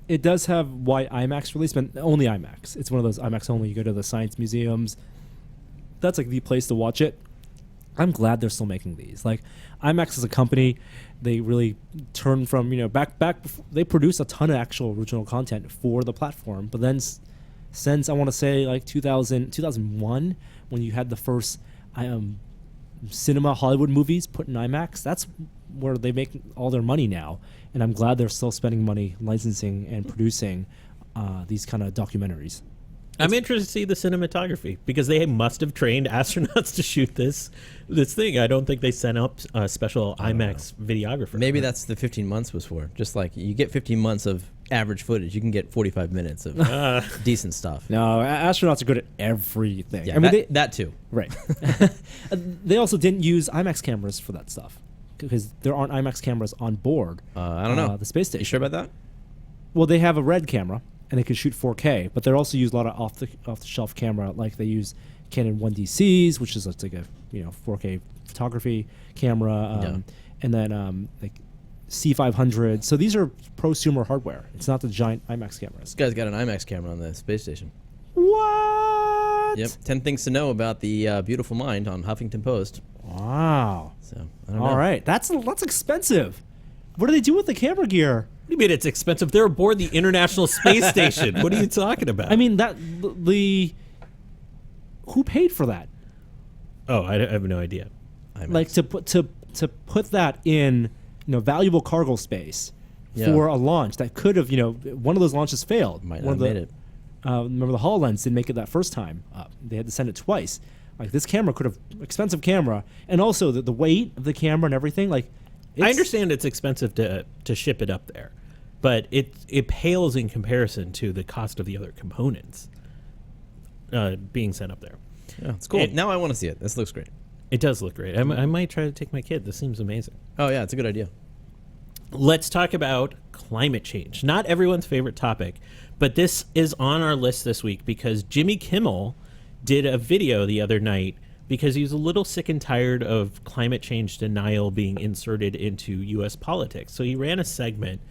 It does have wide IMAX release, but only IMAX. It's one of those IMAX only. You go to the science museums. That's like the place to watch it. I'm glad they're still making these. Like, IMAX is a company, they really turned from, back before, they produce a ton of actual original content for the platform. But then since I want to say like 2001, when you had the first cinema Hollywood movies put in IMAX, that's where they make all their money now. And I'm glad they're still spending money licensing and producing these kind of documentaries. I'm interested to see the cinematography because they must have trained astronauts to shoot this thing. I don't think they sent up a special IMAX videographer. Maybe that's the 15 months was for. Just like you get 15 months of average footage, you can get 45 minutes of decent stuff. No, astronauts are good at everything. Yeah, I mean, that too. Right. They also didn't use IMAX cameras for that stuff because there aren't IMAX cameras on board. I don't know. The space station. You sure about that? Well, they have a red camera and they can shoot 4K, but they also use a lot of off the shelf camera. Like they use Canon 1DCs, which is like a 4K photography camera, and then like C500. So these are prosumer hardware. It's not the giant IMAX cameras. This guy's got an IMAX camera on the space station. What? Yep. 10 things to know about the beautiful mind on Huffington Post. Wow. So I don't know. All right, that's Expensive. What do they do with the camera gear? What do you mean it's expensive? They're aboard the International Space Station. What are you talking about? I mean who paid for that? Oh, I have no idea. IMAX. Like to put that in valuable cargo space for a launch that could have one of those launches failed. Might One not of have made it. Remember the HoloLens didn't make it that first time. They had to send it twice. Like this camera could have expensive camera, and also the weight of the camera and everything. Like I understand it's expensive to ship it up there, but it pales in comparison to the cost of the other components being sent up there. Yeah, it's cool. Now I want to see it. This looks great. It does look great. I might try to take my kid. This seems amazing. Oh yeah, it's a good idea. Let's talk about climate change. Not everyone's favorite topic, but this is on our list this week because Jimmy Kimmel did a video the other night because he was a little sick and tired of climate change denial being inserted into U.S. politics. So he ran a segment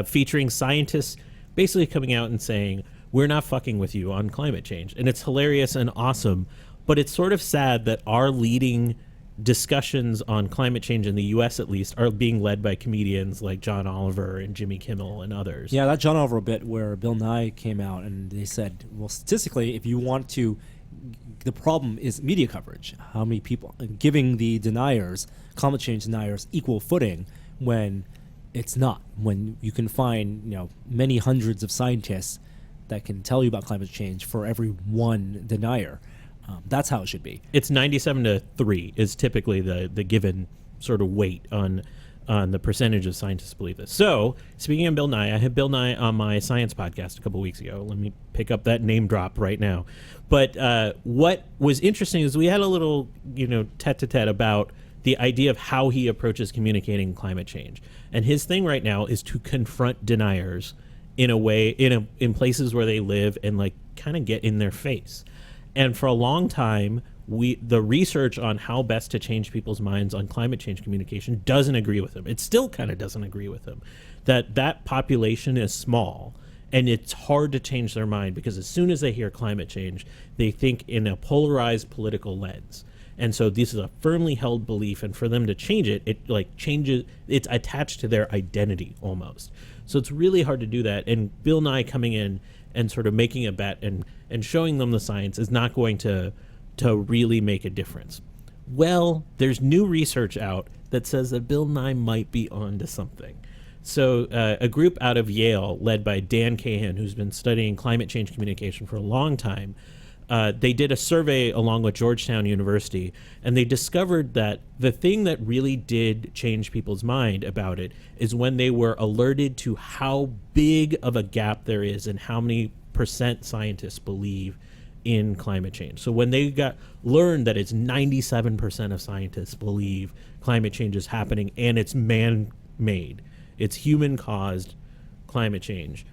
featuring scientists basically coming out and saying, we're not fucking with you on climate change. And it's hilarious and awesome, but it's sort of sad that our leading discussions on climate change in the U.S. at least are being led by comedians like John Oliver and Jimmy Kimmel and others. Yeah, that John Oliver bit where Bill Nye came out and they said, well, statistically, if you want to, the problem is media coverage. How many people giving the deniers, climate change deniers, equal footing when it's not. When you can find many hundreds of scientists that can tell you about climate change for every one denier. That's how it should be. It's 97-3 is typically the given sort of weight on the percentage of scientists believe this. So, speaking of Bill Nye, I had Bill Nye on my science podcast a couple weeks ago. Let me pick up that name drop right now. But what was interesting is we had a little, tete-a-tete about the idea of how he approaches communicating climate change. And his thing right now is to confront deniers in a way, in places where they live and kind of get in their face. And for a long time, the research on how best to change people's minds on climate change communication doesn't agree with him. It still kind of doesn't agree with him. That population is small, and it's hard to change their mind because as soon as they hear climate change, they think in a polarized political lens. And so this is a firmly held belief, and for them to change it, changes. It's attached to their identity almost. So it's really hard to do that. And Bill Nye coming in and sort of making a bet and showing them the science is not going to really make a difference. Well, there's new research out that says that Bill Nye might be onto something. So a group out of Yale, led by Dan Cahan, who's been studying climate change communication for a long time, they did a survey along with Georgetown University, and they discovered that the thing that really did change people's mind about it is when they were alerted to how big of a gap there is and how many percent scientists believe in climate change. So when they learned that it's 97% of scientists believe climate change is happening and it's man-made, it's human-caused climate change,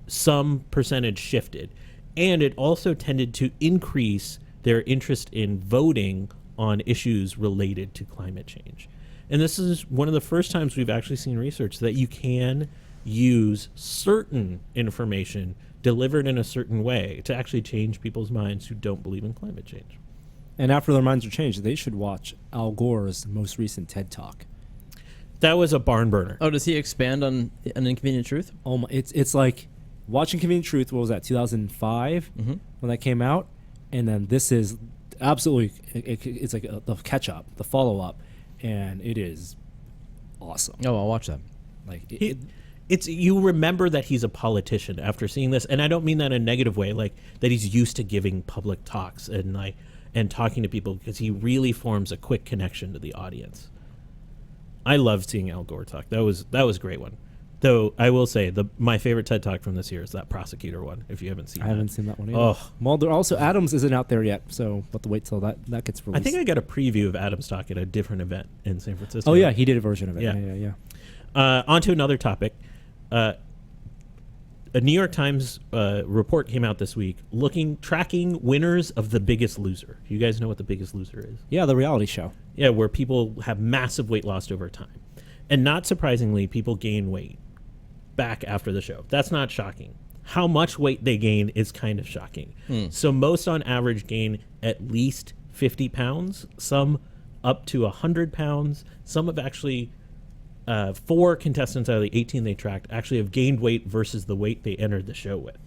some percentage shifted. And it also tended to increase their interest in voting on issues related to climate change. And this is one of the first times we've actually seen research that you can use certain information delivered in a certain way to actually change people's minds who don't believe in climate change. And after their minds are changed, they should watch Al Gore's most recent TED Talk. That was a barn burner. Oh, does he expand on an Inconvenient Truth? Oh my, it's like watching Convenient Truth. What was that? 2005 when that came out, and then this is absolutely it's like the catch up, the follow up, and it is awesome. Oh, I'll watch that. Like it's you remember that he's a politician after seeing this, and I don't mean that in a negative way, like that he's used to giving public talks and talking to people, because he really forms a quick connection to the audience. I loved seeing Al Gore talk. That was a great one. Though I will say my favorite TED Talk from this year is that prosecutor one. If you haven't seen, I haven't seen that one either. Oh, Mulder. Also, Adams isn't out there yet, so we'll have to wait till that gets released. I think I got a preview of Adam's talk at a different event in San Francisco. Oh yeah, he did a version of it. Yeah. Yeah. On to another topic. A New York Times report came out this week tracking winners of The Biggest Loser. You guys know what The Biggest Loser is? Yeah, the reality show. Yeah, where people have massive weight loss over time. And not surprisingly, people gain weight back after the show. That's not shocking. How much weight they gain is kind of shocking. So most on average gain at least 50 pounds, some up to 100 pounds. Some have actually, 4 contestants out of the 18 they tracked actually have gained weight versus the weight they entered the show with,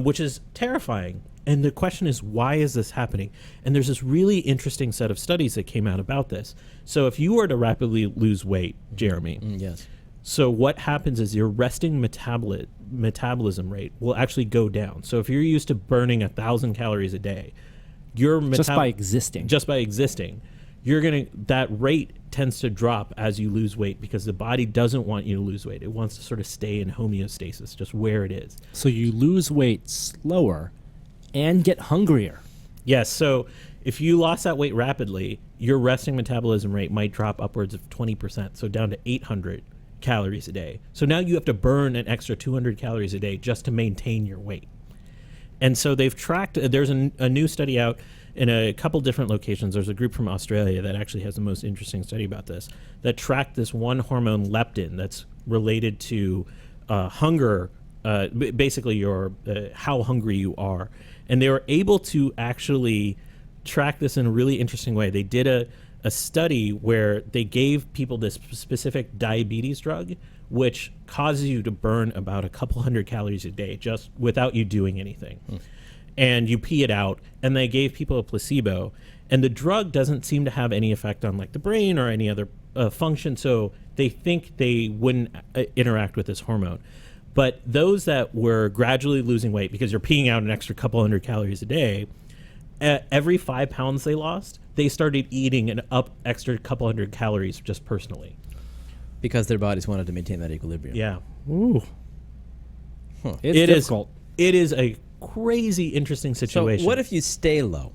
which is terrifying. And the question is, why is this happening? And there's this really interesting set of studies that came out about this. So if you were to rapidly lose weight, Jeremy, yes. So what happens is your resting metabolism rate will actually go down. So if you're used to burning 1,000 calories a day, your just by existing, that rate tends to drop as you lose weight, because the body doesn't want you to lose weight. It wants to sort of stay in homeostasis, just where it is. So you lose weight slower and get hungrier. Yes. So if you lost that weight rapidly, your resting metabolism rate might drop upwards of 20%, so down to 800 calories a day. So now you have to burn an extra 200 calories a day just to maintain your weight. And so they've tracked, there's a new study out in a couple different locations. There's a group from Australia that actually has the most interesting study about this, that tracked this one hormone leptin that's related to hunger, basically your how hungry you are. And they were able to actually track this in a really interesting way. They did a study where they gave people this specific diabetes drug, which causes you to burn about a couple hundred calories a day just without you doing anything. And you pee it out, and they gave people a placebo, and the drug doesn't seem to have any effect on like the brain or any other function, so they think they wouldn't interact with this hormone. But those that were gradually losing weight, because you're peeing out an extra couple hundred calories a day, every 5 pounds they lost, they started eating an extra couple hundred calories just personally. Because their bodies wanted to maintain that equilibrium. Yeah. Ooh. It's difficult. It is a crazy interesting situation. So what if you stay low?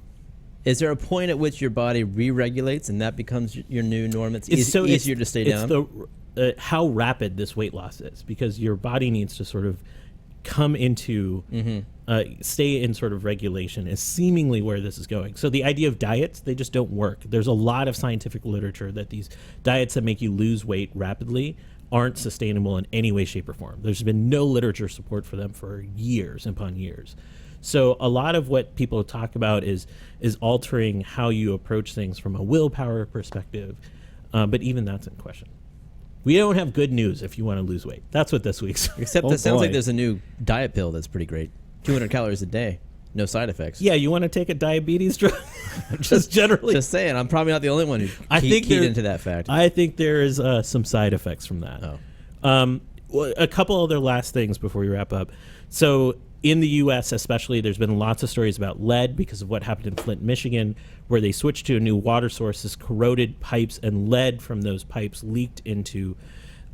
Is there a point at which your body re-regulates and that becomes your new norm? It's easier to stay down? It's how rapid this weight loss is, because your body needs to sort of come into stay in sort of regulation is seemingly where this is going. So the idea of diets, they just don't work. There's a lot of scientific literature that these diets that make you lose weight rapidly aren't sustainable in any way, shape, or form. There's been no literature support for them for years upon years. So a lot of what people talk about is altering how you approach things from a willpower perspective, but even that's in question. We don't have good news if you want to lose weight. That's what this week's. Except it sounds like there's a new diet pill that's pretty great. 200 calories a day, no side effects. Yeah, you want to take a diabetes drug? Just generally. Just saying, I'm probably not the only one who keyed into that fact. I think there is some side effects from that. A couple other last things before we wrap up. So in the U.S. especially, there's been lots of stories about lead because of what happened in Flint, Michigan, where they switched to a new water source, this corroded pipes, and lead from those pipes leaked into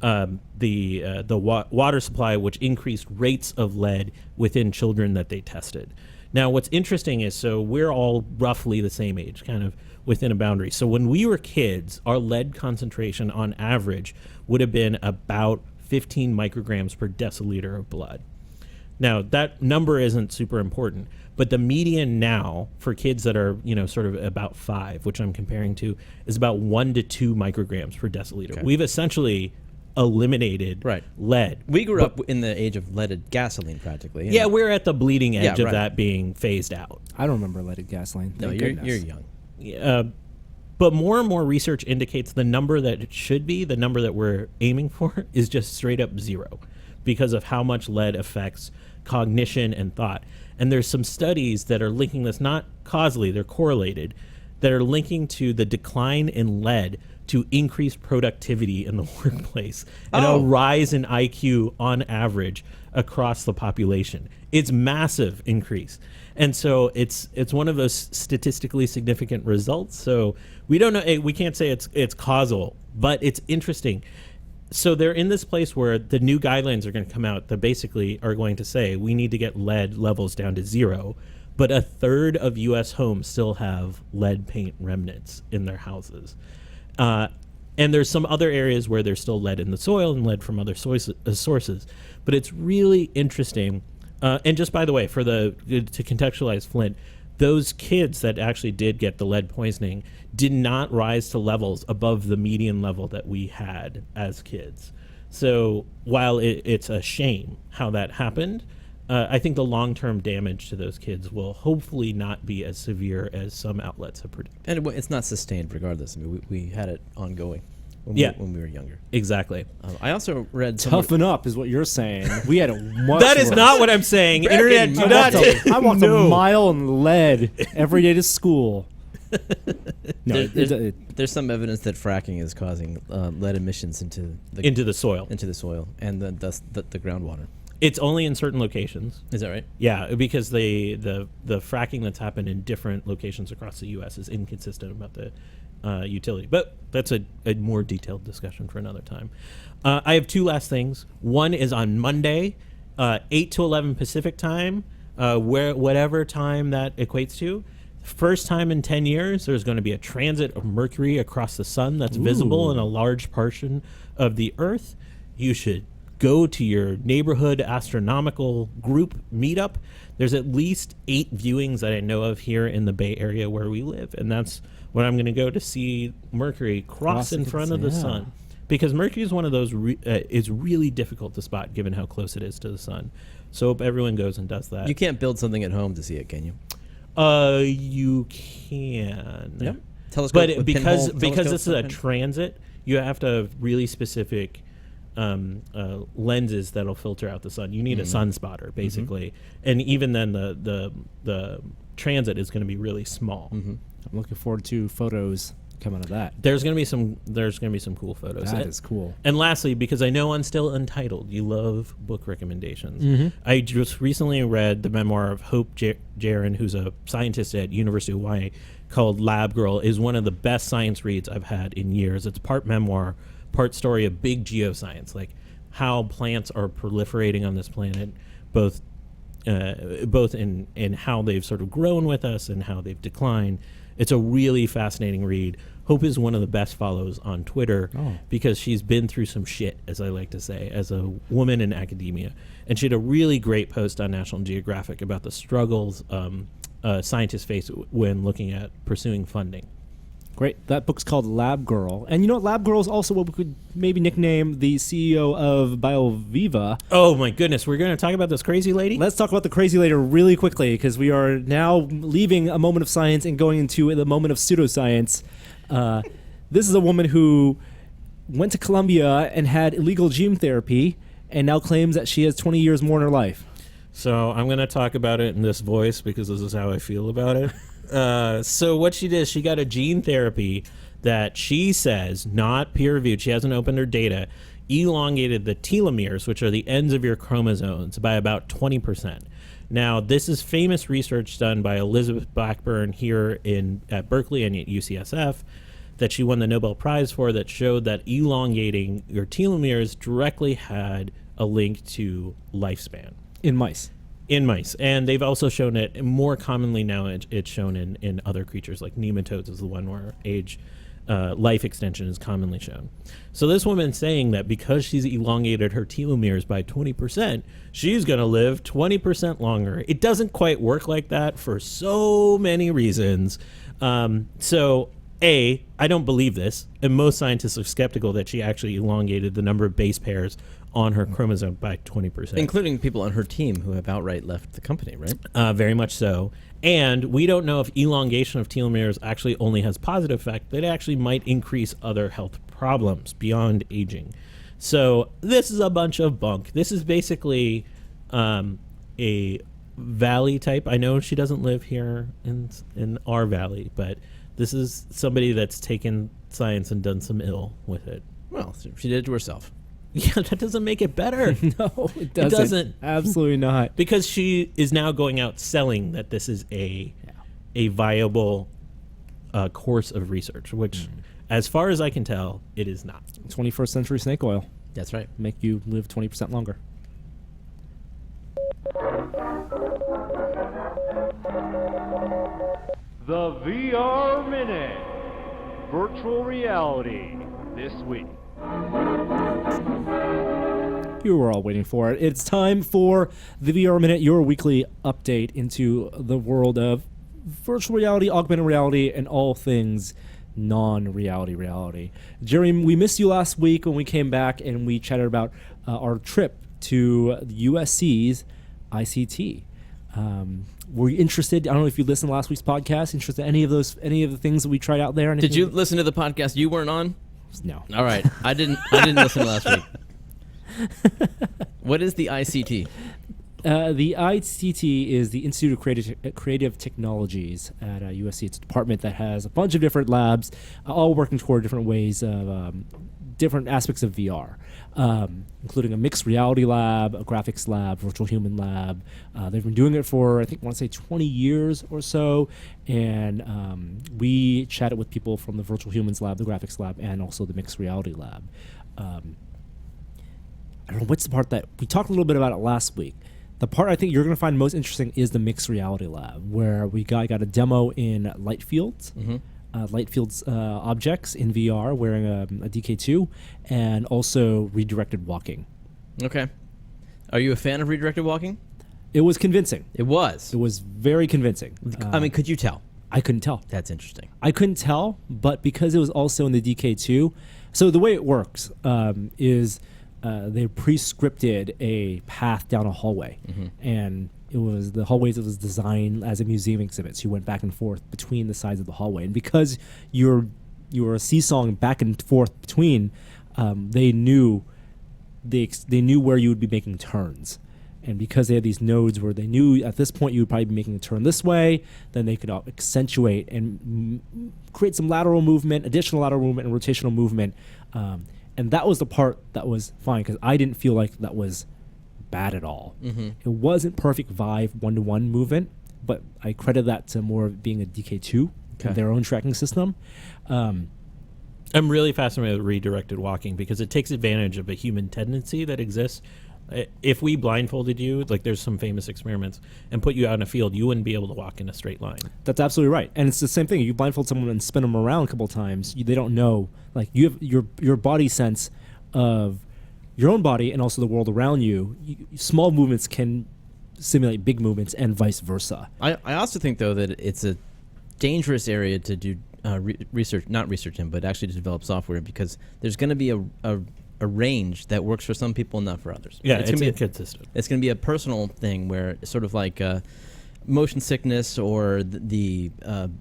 the water supply, which increased rates of lead within children that they tested. Now, what's interesting is, so we're all roughly the same age, kind of within a boundary. So when we were kids, our lead concentration on average would have been about 15 micrograms per deciliter of blood. Now, that number isn't super important, but the median now for kids that are, sort of about 5, which I'm comparing to, is about 1 to 2 micrograms per deciliter. Okay. We've essentially eliminated lead. We grew up in the age of leaded gasoline practically. Yeah, we're at the bleeding edge of that being phased out. I don't remember leaded gasoline. No, you're young. But more and more research indicates the number that it should be, the number that we're aiming for, is just straight up 0 because of how much lead affects cognition and thought. And there's some studies that are linking this, not causally, they're correlated, that are linking to the decline in lead to increased productivity in the workplace and a rise in IQ on average across the population. It's massive increase. And so it's one of those statistically significant results. So we don't know, we can't say it's causal, but it's interesting. So they're in this place where the new guidelines are going to come out that basically are going to say we need to get lead levels down to 0, but a third of U.S. homes still have lead paint remnants in their houses. And there's some other areas where there's still lead in the soil and lead from other sources. But it's really interesting. And just by the way, to contextualize Flint, those kids that actually did get the lead poisoning did not rise to levels above the median level that we had as kids. So while it's a shame how that happened, I think the long-term damage to those kids will hopefully not be as severe as some outlets have predicted. And it's not sustained regardless. I mean, we had it ongoing when we were younger. Exactly. I also read... Toughen up is what you're saying. We had a much That is worse. not what I'm saying. Internet, do not... I walked No. a mile in lead every day to school. No, There's some evidence that fracking is causing lead emissions into into the soil. into the soil and thus the groundwater. It's only in certain locations. Is that right? Yeah, because the fracking that's happened in different locations across the U.S. is inconsistent about the utility. But that's a more detailed discussion for another time. I have two last things. One is on Monday, 8 to 11 Pacific time, whatever time that equates to. First time in 10 years, there's going to be a transit of Mercury across the sun that's visible in a large portion of the Earth. You should go to your neighborhood astronomical group meetup. There's at least 8 viewings that I know of here in the Bay Area where we live, and that's when I'm going to go to see Mercury cross in front of the sun, because Mercury is one of those is really difficult to spot given how close it is to the sun. So hope everyone goes and does that. You can't build something at home to see it, can you? You can. Yeah. Telescope But with because pinhole this is a telescope? transit, you have to have really specific lenses that'll filter out the sun. You need a sun spotter, basically, and even then, the transit is going to be really small. I'm looking forward to photos coming out of that. There's going to be some cool photos. That is cool. And lastly, because I know I'm still untitled, you love book recommendations. I just recently read the memoir of Hope Jaron, who's a scientist at University of Hawaii, called Lab Girl. Is one of the best science reads I've had in years. It's part memoir, part story of big geoscience, like how plants are proliferating on this planet, both in how they've sort of grown with us and how they've declined. It's a really fascinating read. Hope is one of the best follows on Twitter because she's been through some shit, as I like to say, as a woman in academia. And she had a really great post on National Geographic about the struggles scientists face when looking at pursuing funding. Great. That book's called Lab Girl. And you know what? Lab Girl is also what we could maybe nickname the CEO of BioViva. Oh, my goodness. We're going to talk about this crazy lady? Let's talk about the crazy lady really quickly, because we are now leaving a moment of science and going into the moment of pseudoscience. This is a woman who went to Colombia and had illegal gene therapy and now claims that she has 20 years more in her life. So I'm going to talk about it in this voice because this is how I feel about it. So what she did, she got a gene therapy that she says, not peer-reviewed, she hasn't opened her data, elongated the telomeres, which are the ends of your chromosomes, by about 20%. Now, this is famous research done by Elizabeth Blackburn here at Berkeley and at UCSF that she won the Nobel Prize for, that showed that elongating your telomeres directly had a link to lifespan. In mice. In mice. And they've also shown it more commonly now. It's shown in other creatures, like nematodes is the one where life extension is commonly shown. So this woman's saying that because she's elongated her telomeres by 20%, she's going to live 20% longer. It doesn't quite work like that for so many reasons. So I don't believe this, and most scientists are skeptical that she actually elongated the number of base pairs on her chromosome by 20%. Including people on her team who have outright left the company, right? Very much so. And we don't know if elongation of telomeres actually only has positive effect, that it actually might increase other health problems beyond aging. So this is a bunch of bunk. This is basically a valley type. I know she doesn't live here in our valley, but This is somebody that's taken science and done some ill with it. Well, she did it to herself. Yeah, that doesn't make it better. No, it doesn't. It doesn't. Absolutely not. Because she is now going out selling that this is a viable course of research, which, as far as I can tell, it is not. 21st century snake oil. That's right. Make you live 20% longer. The VR Minute. Virtual reality this week. You were all waiting for it. It's time for the VR Minute, your weekly update into the world of virtual reality, augmented reality, and all things non-reality reality. Jerry, we missed you last week when we came back and we chatted about our trip to USC's ICT. Were you interested? I don't know if you listened to last week's podcast. Interested in any of the things that we tried out there? Did you listen to the podcast you weren't on? No. All right. I didn't listen to last week. What is the ICT? The ICT is the Institute of Creative Technologies at USC. It's a department that has a bunch of different labs, all working toward different ways of different aspects of VR, including a mixed reality lab, a graphics lab, virtual human lab. They've been doing it for, I want to say 20 years or so, and we chatted with people from the virtual humans lab, the graphics lab, and also the mixed reality lab. I don't know what's the part that we talked a little bit about it last week. The part I think you're going to find most interesting is the mixed reality lab, where we got a demo in light fields, objects in VR wearing a DK2, and also redirected walking. Okay. Are you a fan of redirected walking? It was convincing. It was. It was very convincing. I mean, could you tell? I couldn't tell. That's interesting. I couldn't tell, but because it was also in the DK2, so the way it works is they pre-scripted a path down a hallway, and it was the hallways that was designed as a museum exhibit. So you went back and forth between the sides of the hallway, and because you're seesawing back and forth between, they knew where you would be making turns. And because they had these nodes where they knew at this point you would probably be making a turn this way, then they could accentuate and create some lateral movement, additional lateral movement, and rotational movement. And that was the part that was fine, because I didn't feel like that was bad at all. It wasn't perfect Vive one-to-one movement, but I credit that to more of being a DK2 and their own tracking system. I'm really fascinated with redirected walking because it takes advantage of a human tendency that exists. If we blindfolded you, like there's some famous experiments, and put you out in a field, you wouldn't be able to walk in a straight line. That's absolutely right. And it's the same thing. You blindfold someone and spin them around a couple of times, they don't know. Like, you have your body sense of your own body and also the world around you. Small movements can simulate big movements and vice versa. I also think, though, that it's a dangerous area to do not research in, but actually to develop software, because there's going to be a range that works for some people and not for others. Yeah, it's inconsistent. It's going to be a personal thing where it's sort of like motion sickness or the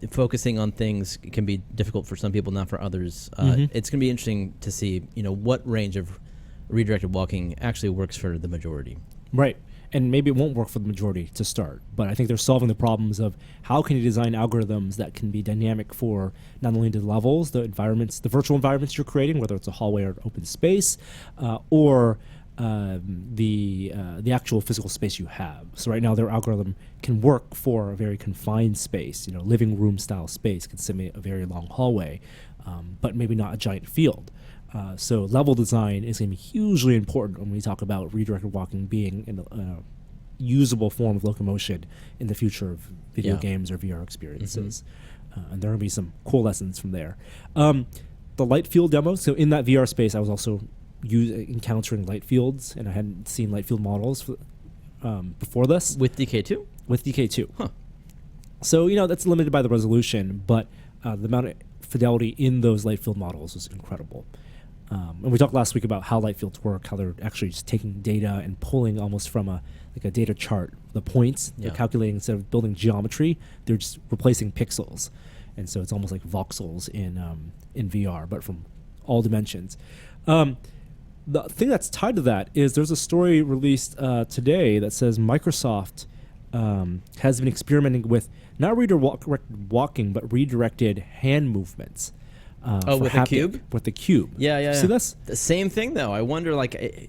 focusing on things can be difficult for some people, not for others. It's going to be interesting to see, what range of redirected walking actually works for the majority. Right. And maybe it won't work for the majority to start, but I think they're solving the problems of how can you design algorithms that can be dynamic for not only the levels, the environments, the virtual environments you're creating, whether it's a hallway or open space, or the actual physical space you have. So right now their algorithm can work for a very confined space, living room style space, can simulate a very long hallway, but maybe not a giant field. So level design is going to be hugely important when we talk about redirected walking being in a usable form of locomotion in the future of video games or VR experiences. And there will be some cool lessons from there. The light field demo. So in that VR space, I was also encountering light fields, and I hadn't seen light field models before this. With DK2? With DK2. Huh. So, that's limited by the resolution, but the amount of fidelity in those light field models was incredible. And we talked last week about how light fields work, how they're actually just taking data and pulling almost from a data chart. The points they're calculating, instead of building geometry, they're just replacing pixels. And so it's almost like voxels in VR, but from all dimensions. The thing that's tied to that is there's a story released today that says Microsoft has been experimenting with not walking, but redirected hand movements. With the cube? With the cube. Yeah. So that's the same thing, though. I wonder,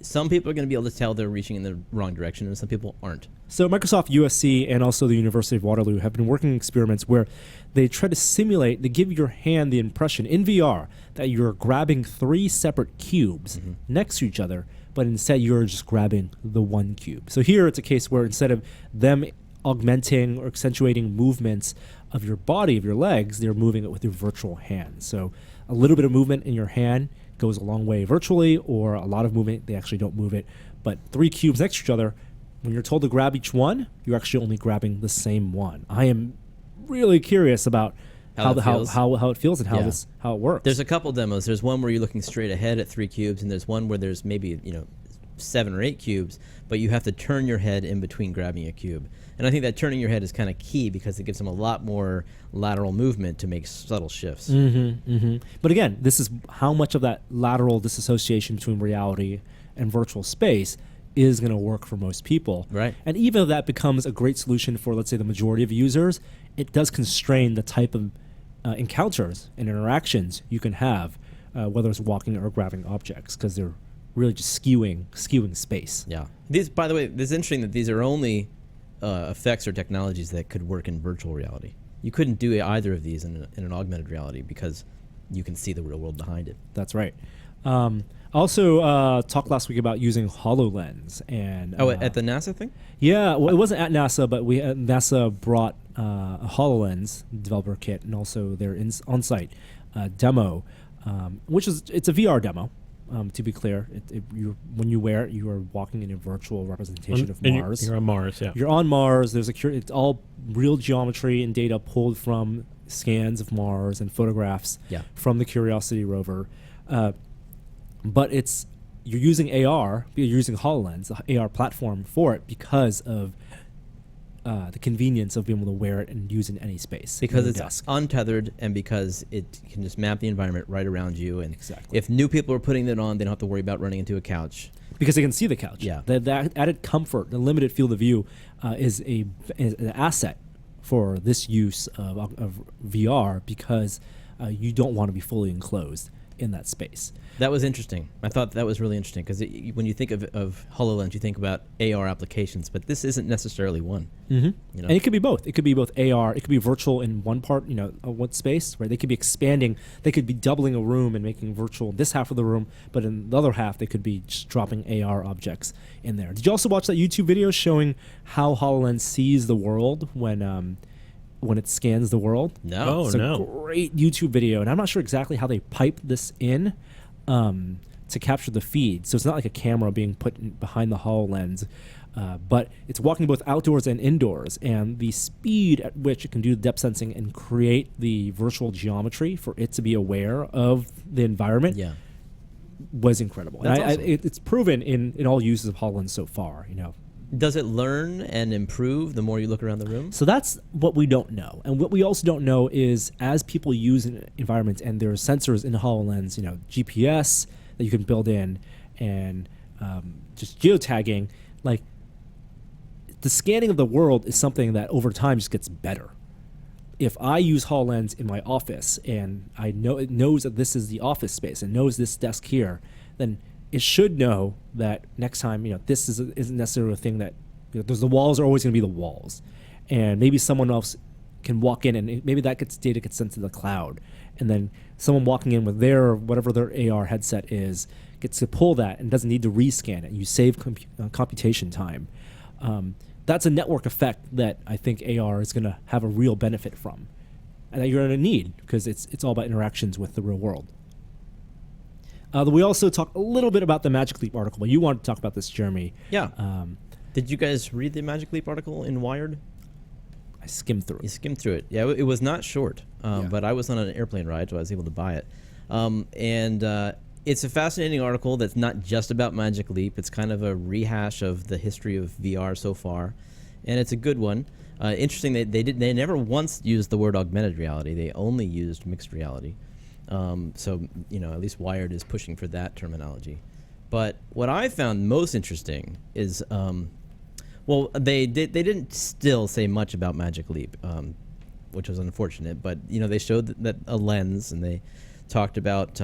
some people are going to be able to tell they're reaching in the wrong direction, and some people aren't. So Microsoft, USC, and also the University of Waterloo have been working experiments where they try to simulate, they give your hand the impression in VR that you're grabbing 3 separate cubes next to each other, but instead you're just grabbing the one cube. So here it's a case where instead of them augmenting or accentuating movements of your body, of your legs, they're moving it with your virtual hand. So a little bit of movement in your hand goes a long way virtually, or a lot of movement, they actually don't move it. But 3 cubes next to each other, when you're told to grab each one, you're actually only grabbing the same one. I am really curious about how it feels and how it works. There's a couple demos. There's one where you're looking straight ahead at 3 cubes, and there's one where there's maybe 7 or 8 cubes, but you have to turn your head in between grabbing a cube. And I think that turning your head is kind of key because it gives them a lot more lateral movement to make subtle shifts. But again, this is how much of that lateral disassociation between reality and virtual space is going to work for most people. Right. And even if that becomes a great solution for, let's say, the majority of users, it does constrain the type of encounters and interactions you can have, whether it's walking or grabbing objects, because they're really just skewing space. Yeah. These, by the way, this is interesting that these are only effects or technologies that could work in virtual reality. You couldn't do either of these in an augmented reality because you can see the real world behind it. That's right. Also, talked last week about using HoloLens and at the NASA thing. Yeah, well, it wasn't at NASA, but NASA brought a HoloLens developer kit and also their on-site demo, it's a VR demo. To be clear, when you wear it, you are walking in a virtual representation of Mars. You're on Mars, yeah. You're on Mars. It's all real geometry and data pulled from scans of Mars and photographs from the Curiosity rover. But you're using AR, you're using HoloLens, the AR platform for it because of the convenience of being able to wear it and use it in any space. Because it's untethered and because it can just map the environment right around you. And exactly. If new people are putting it on, they don't have to worry about running into a couch. Because they can see the couch. Yeah. The added comfort, the limited field of view is an asset for this use of VR because you don't want to be fully enclosed in that space. That was interesting. I thought that was really interesting because when you think of HoloLens, you think about AR applications, but this isn't necessarily one. Mm-hmm. And it could be both. It could be both AR. It could be virtual in one part, one space, right? They could be expanding. They could be doubling a room and making virtual this half of the room, but in the other half, they could be just dropping AR objects in there. Did you also watch that YouTube video showing how HoloLens sees the world when it scans the world? No. It's a great YouTube video, and I'm not sure exactly how they pipe this in to capture the feed. So it's not like a camera being put behind the HoloLens, but it's walking both outdoors and indoors, and the speed at which it can do depth sensing and create the virtual geometry for it to be aware of the environment was incredible. That's and awesome. It's proven in all uses of HoloLens so far, Does it learn and improve the more you look around the room? So that's what we don't know. And what we also don't know is as people use environments and there are sensors in HoloLens, GPS that you can build in and just geotagging, like the scanning of the world is something that over time just gets better. If I use HoloLens in my office and I know it knows that this is the office space and knows this desk here, then it should know that next time, this isn't necessarily a thing that, the walls are always going to be the walls. And maybe someone else can walk in and maybe that data gets sent to the cloud. And then someone walking in with whatever their AR headset is, gets to pull that and doesn't need to rescan it. You save computation time. That's a network effect that I think AR is going to have a real benefit from. And that you're going to need because it's all about interactions with the real world. We also talked a little bit about the Magic Leap article, but you wanted to talk about this, Jeremy. Yeah. Did you guys read the Magic Leap article in Wired? I skimmed through it. You skimmed through it. Yeah, it was not short, but I was on an airplane ride, so I was able to buy it. And it's a fascinating article that's not just about Magic Leap. It's kind of a rehash of the history of VR so far, and it's a good one. Interesting that they never once used the word augmented reality. They only used mixed reality. So, at least Wired is pushing for that terminology. But what I found most interesting is Well, they didn't still say much about Magic Leap, which was unfortunate. But they showed that a lens, and they talked about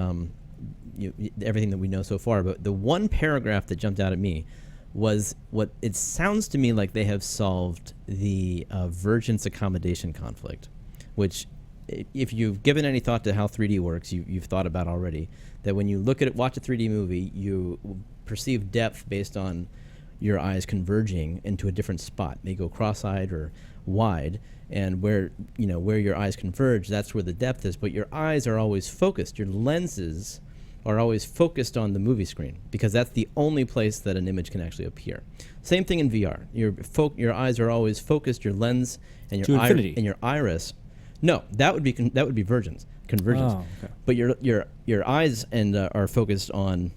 everything that we know so far. But the one paragraph that jumped out at me was what it sounds to me like they have solved the vergence accommodation conflict, which, if you've given any thought to how 3D works, you've thought about already that when you watch a 3D movie, you perceive depth based on your eyes converging into a different spot. They go cross-eyed or wide, and where your eyes converge, that's where the depth is. But your eyes are always focused. Your lenses are always focused on the movie screen because that's the only place that an image can actually appear. Same thing in VR. Your eyes are always focused. Your lens and your iris. No, that would be convergence. Oh, okay. But your eyes are focused on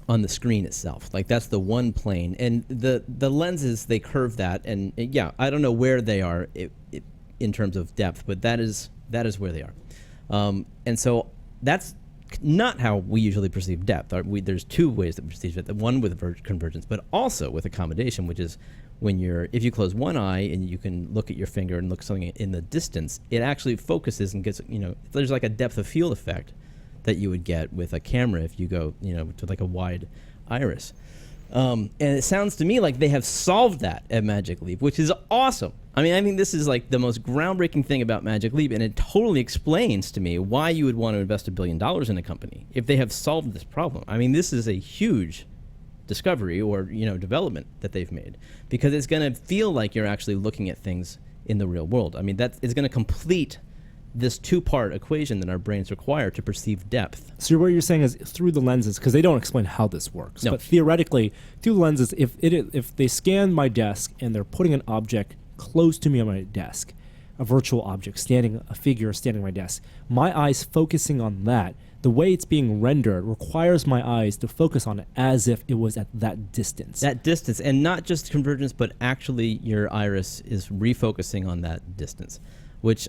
on the screen itself. Like that's the one plane, and the lenses, they curve that, and I don't know where they are in terms of depth, but that is where they are, and so that's not how we usually perceive depth. There's two ways that we perceive it. The one with convergence, but also with accommodation, which is if you close one eye and you can look at your finger and look something in the distance, it actually focuses and gets, there's like a depth of field effect that you would get with a camera if you go, to like a wide iris. And it sounds to me like they have solved that at Magic Leap, which is awesome. I think this is like the most groundbreaking thing about Magic Leap, and it totally explains to me why you would want to invest $1 billion in a company if they have solved this problem. This is a huge discovery or development that they've made, because it's going to feel like you're actually looking at things in the real world. That is going to complete this two-part equation that our brains require to perceive depth. So what you're saying is through the lenses, because they don't explain how this works, No. but theoretically, through the lenses, if they scan my desk and they're putting an object close to me on my desk, a virtual object, a figure standing on my desk, my eyes focusing on that, the way it's being rendered requires my eyes to focus on it as if it was at that distance. That distance, and not just convergence, but actually your iris is refocusing on that distance, which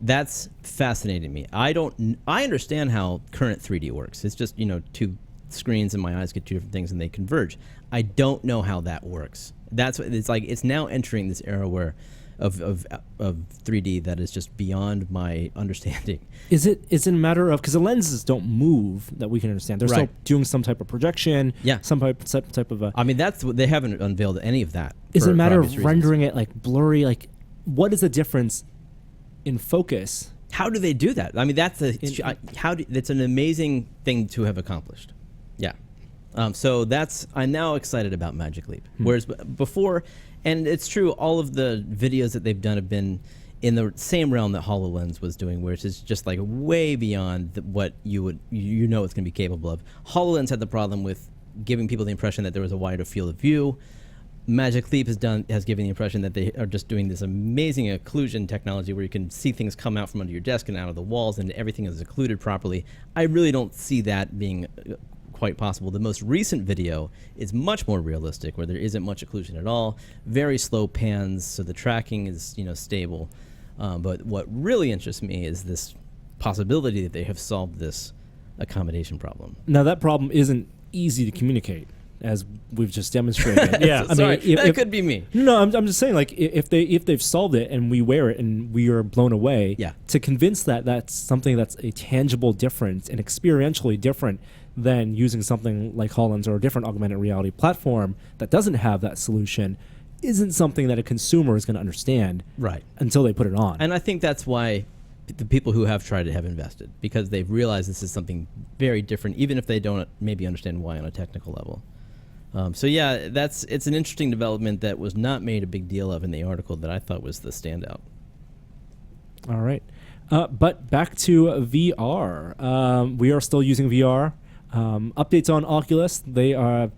that's fascinating to me. I understand how current 3D works. It's just, two screens and my eyes get two different things and they converge. I don't know how that works. That's what it's like. It's now entering this era of 3D that is just beyond my understanding. Is it a matter of, because the lenses don't move that we can understand. They're Right. still doing some type of projection. Yeah. Some type of a. That's what they haven't unveiled any of that. Is it a matter for of obvious reasons. rendering it like blurry? Like, what is the difference in focus? How do they do that? It's an amazing thing to have accomplished. Yeah. So I'm now excited about Magic Leap. Whereas before, and it's true, all of the videos that they've done have been in the same realm that HoloLens was doing, which is just like way beyond what it's going to be capable of. HoloLens had the problem with giving people the impression that there was a wider field of view. Magic Leap has given the impression that they are just doing this amazing occlusion technology where you can see things come out from under your desk and out of the walls, and everything is occluded properly. I really don't see that being quite possible. The most recent video is much more realistic, where there isn't much occlusion at all, very slow pans, so the tracking is stable. But what really interests me is this possibility that they have solved this accommodation problem. Now that problem isn't easy to communicate, as we've just demonstrated. Yeah. That could be me. No, I'm just saying, like, if they've solved it and we wear it and we are blown away, Yeah. to convince that that's something that's a tangible difference and experientially different than using something like HoloLens or a different augmented reality platform that doesn't have that solution isn't something that a consumer is going to understand Right. until they put it on. And I think that's why the people who have tried it have invested, because they've realized this is something very different, even if they don't maybe understand why on a technical level. It's an interesting development that was not made a big deal of in the article that I thought was the standout. All right. But back to VR. We are still using VR. Updates on Oculus. They are,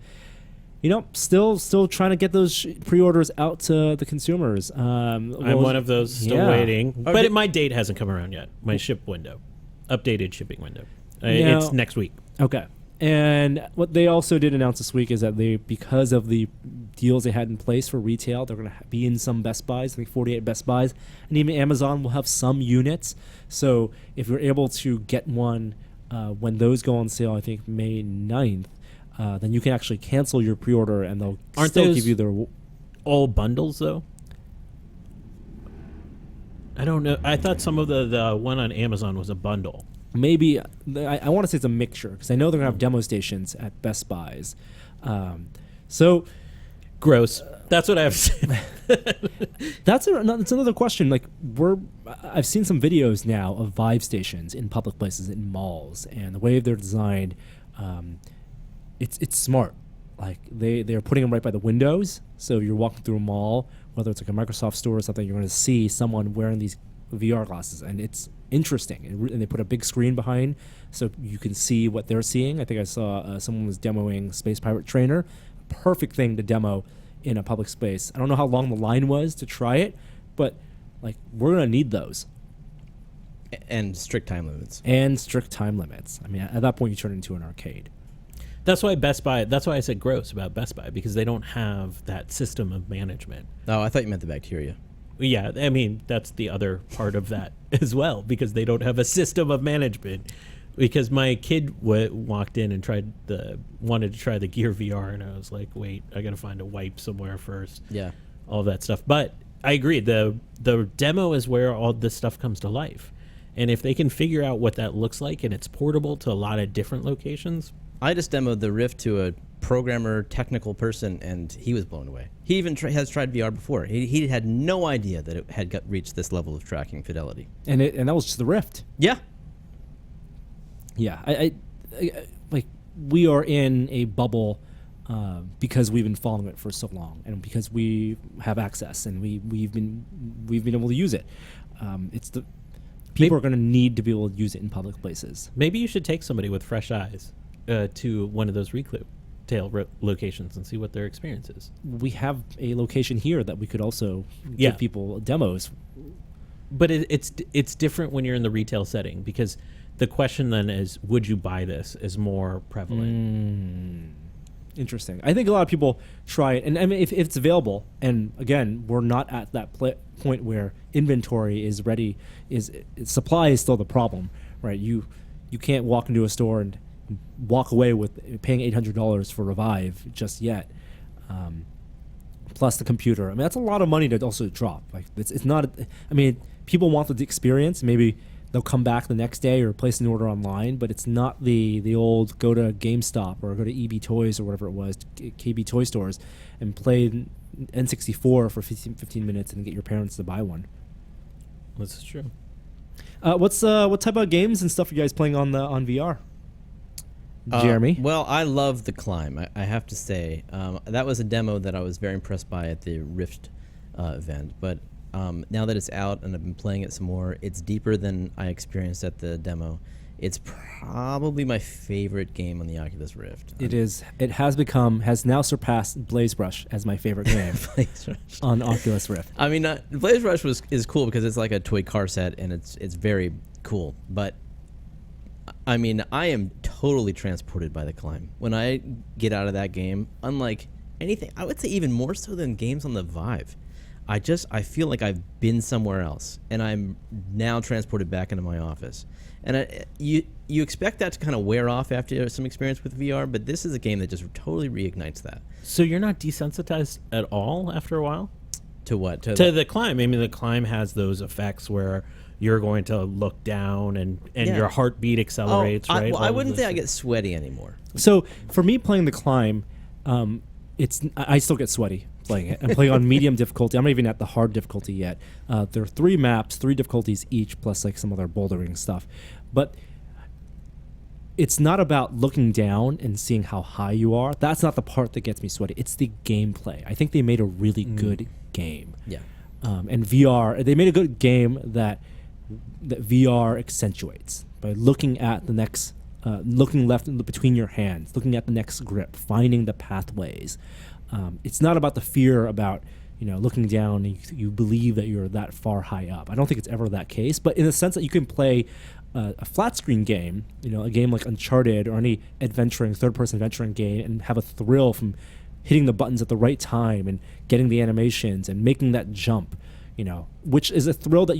still trying to get those pre-orders out to the consumers. I'm one of those still waiting. But my date hasn't come around yet. My updated shipping window. It's next week. Okay. And what they also did announce this week is that because of the deals they had in place for retail, they're going to be in some Best Buys, I think 48 Best Buys, and even Amazon will have some units. So if you're able to get one when those go on sale, I think May 9th, then you can actually cancel your pre-order and they'll Aren't still those give you their. all bundles though? I don't know. I thought some of the one on Amazon was a bundle. Maybe I want to say it's a mixture because I know they're gonna have demo stations at Best Buys. So Gross. That's what I have to say. that's another question. Like I've seen some videos now of Vive stations in public places in malls, and the way they're designed, it's smart. Like they're putting them right by the windows, so you're walking through a mall, whether it's like a Microsoft store or something, you're going to see someone wearing these VR glasses, and it's interesting. And they put a big screen behind, so you can see what they're seeing. I think I saw someone was demoing Space Pirate Trainer, perfect thing to demo in a public space. I don't know how long the line was to try it, but like we're going to need those. And strict time limits. I mean, at that point, you turn it into an arcade. That's why Best Buy. That's why I said gross about Best Buy, because they don't have that system of management. Oh, I thought you meant the bacteria. Yeah, I mean that's the other part of that as well, because they don't have a system of management. Because my kid walked in and wanted to try the Gear VR, and I was like, wait, I got to find a wipe somewhere first. Yeah. All of that stuff. But I agree. The demo is where all this stuff comes to life. And if they can figure out what that looks like and it's portable to a lot of different locations. I just demoed the Rift to a programmer, technical person, and he was blown away. He even has tried VR before. He had no idea that it had reached this level of tracking fidelity. And that was just the Rift. Yeah. Yeah, I like we are in a bubble because we've been following it for so long, and because we have access, and we've been able to use it. People are going to need to be able to use it in public places. Maybe you should take somebody with fresh eyes to one of those retail locations and see what their experience is. We have a location here that we could also give people demos. But it's different when you're in the retail setting, because the question then is, would you buy this, is more prevalent. Interesting. I think a lot of people try it, and I mean, if it's available, and again, we're not at that point where inventory is ready. Supply is still the problem, right? You can't walk into a store and walk away with paying $800 for Revive just yet. Plus the computer. I mean, that's a lot of money to also drop. Like it's not. I mean, people want the experience. Maybe they'll come back the next day or place an order online, but it's not the old go to GameStop or go to EB Toys or whatever it was, KB Toy Stores, and play N64 for 15 minutes and get your parents to buy one. This is true. What type of games and stuff are you guys playing on VR? Jeremy? Well, I love the climb. I have to say, that was a demo that I was very impressed by at the Rift event. But now that it's out and I've been playing it some more, it's deeper than I experienced at the demo. It's probably my favorite game on the Oculus Rift. It is. It has now surpassed Blaze Rush as my favorite game on Oculus Rift. I mean, Blaze Rush is cool because it's like a toy car set and it's very cool. But I mean, I am totally transported by the climb. When I get out of that game, unlike anything, I would say even more so than games on the Vive, I feel like I've been somewhere else, and I'm now transported back into my office. And you expect that to kind of wear off after some experience with VR, but this is a game that just totally reignites that. So you're not desensitized at all after a while? To what? To the climb. I mean, the climb has those effects where you're going to look down and your heartbeat accelerates, right? I wouldn't say I get sweaty anymore. So for me, playing the climb, I still get sweaty playing it. I'm playing on medium difficulty. I'm not even at the hard difficulty yet. There are 3 maps, 3 difficulties each, plus like some other bouldering stuff. But it's not about looking down and seeing how high you are. That's not the part that gets me sweaty. It's the gameplay. I think they made a really good game. Yeah. And VR, they made a good game that VR accentuates by looking at the next, looking left between your hands, looking at the next grip, finding the pathways. It's not about the fear about looking down and you believe that you're that far high up. I don't think it's ever that case, but in the sense that you can play a flat screen game, a game like Uncharted or any third-person adventuring game, and have a thrill from hitting the buttons at the right time and getting the animations and making that jump, which is a thrill that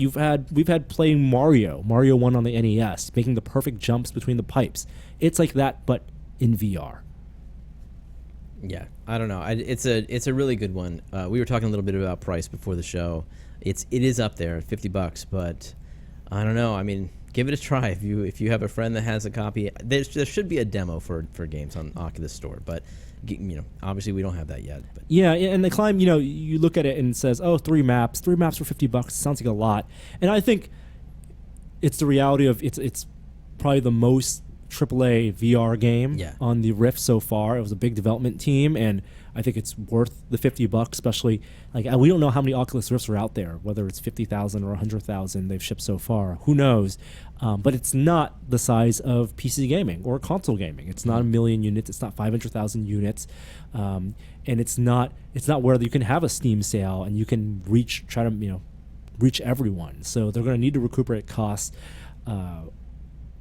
we've had playing Mario 1 on the NES, making the perfect jumps between the pipes. It's like that, but in VR. Yeah, I don't know. It's a really good one. We were talking a little bit about price before the show. It is up there, $50, but I don't know. I mean, give it a try if you have a friend that has a copy. There should be a demo for games on Oculus Store, but obviously we don't have that yet. But. Yeah, and the climb, you look at it and it says, oh, 3 maps for $50 sounds like a lot, and I think it's the reality of it's probably the most AAA VR game on the Rift so far. It was a big development team, and I think it's worth the $50, especially we don't know how many Oculus Rifts are out there, whether it's 50,000 or 100,000 they've shipped so far. Who knows? But it's not the size of PC gaming or console gaming. It's not 1 million units. It's not 500,000 units, and it's not where you can have a Steam sale and you can reach everyone. So they're going to need to recuperate costs.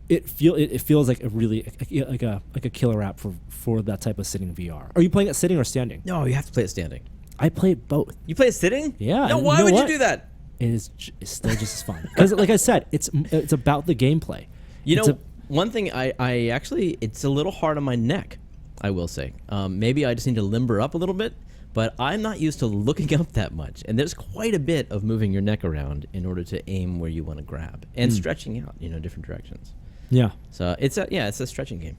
It feels like a really like a killer app for that type of sitting VR. Are you playing it sitting or standing? No, you have to play it standing. I play it both. You play it sitting? Yeah. No, why would you do that? It's still just as fun because, like I said, it's about the gameplay. One thing I actually, it's a little hard on my neck, I will say. Maybe I just need to limber up a little bit, but I'm not used to looking up that much, and there's quite a bit of moving your neck around in order to aim where you want to grab and stretching out, different directions. Yeah. So it's a stretching game.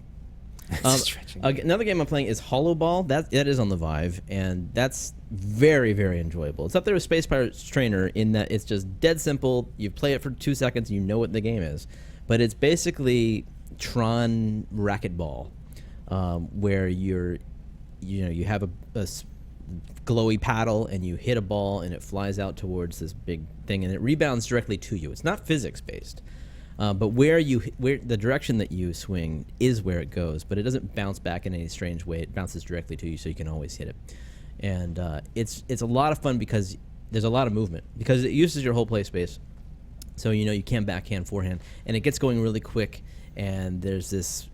Another game I'm playing is Hollow Ball. That is on the Vive, and that's very, very enjoyable. It's up there with Space Pirates Trainer in that it's just dead simple. You play it for 2 seconds, you know what the game is. But it's basically Tron Racquetball, where you have a glowy paddle and you hit a ball and it flies out towards this big thing and it rebounds directly to you. It's not physics based. But where the direction that you swing is where it goes, but it doesn't bounce back in any strange way. It bounces directly to you, so you can always hit it. And it's a lot of fun because there's a lot of movement because it uses your whole play space. So you can backhand, forehand, and it gets going really quick. And there's this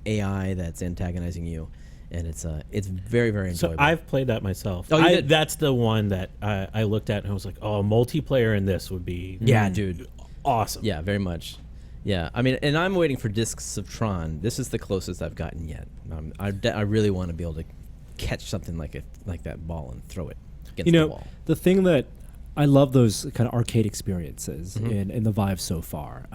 AI that's antagonizing you, and it's very, very enjoyable. So I've played that myself. Oh, you did? That's the one that I looked at and I was like, oh, multiplayer in this would be dude. Awesome. Yeah, very much. Yeah, I mean, and I'm waiting for Discs of Tron. This is the closest I've gotten yet. I really want to be able to catch something like that ball and throw it against the wall. The thing that I love those kind of arcade experiences in the Vive so far.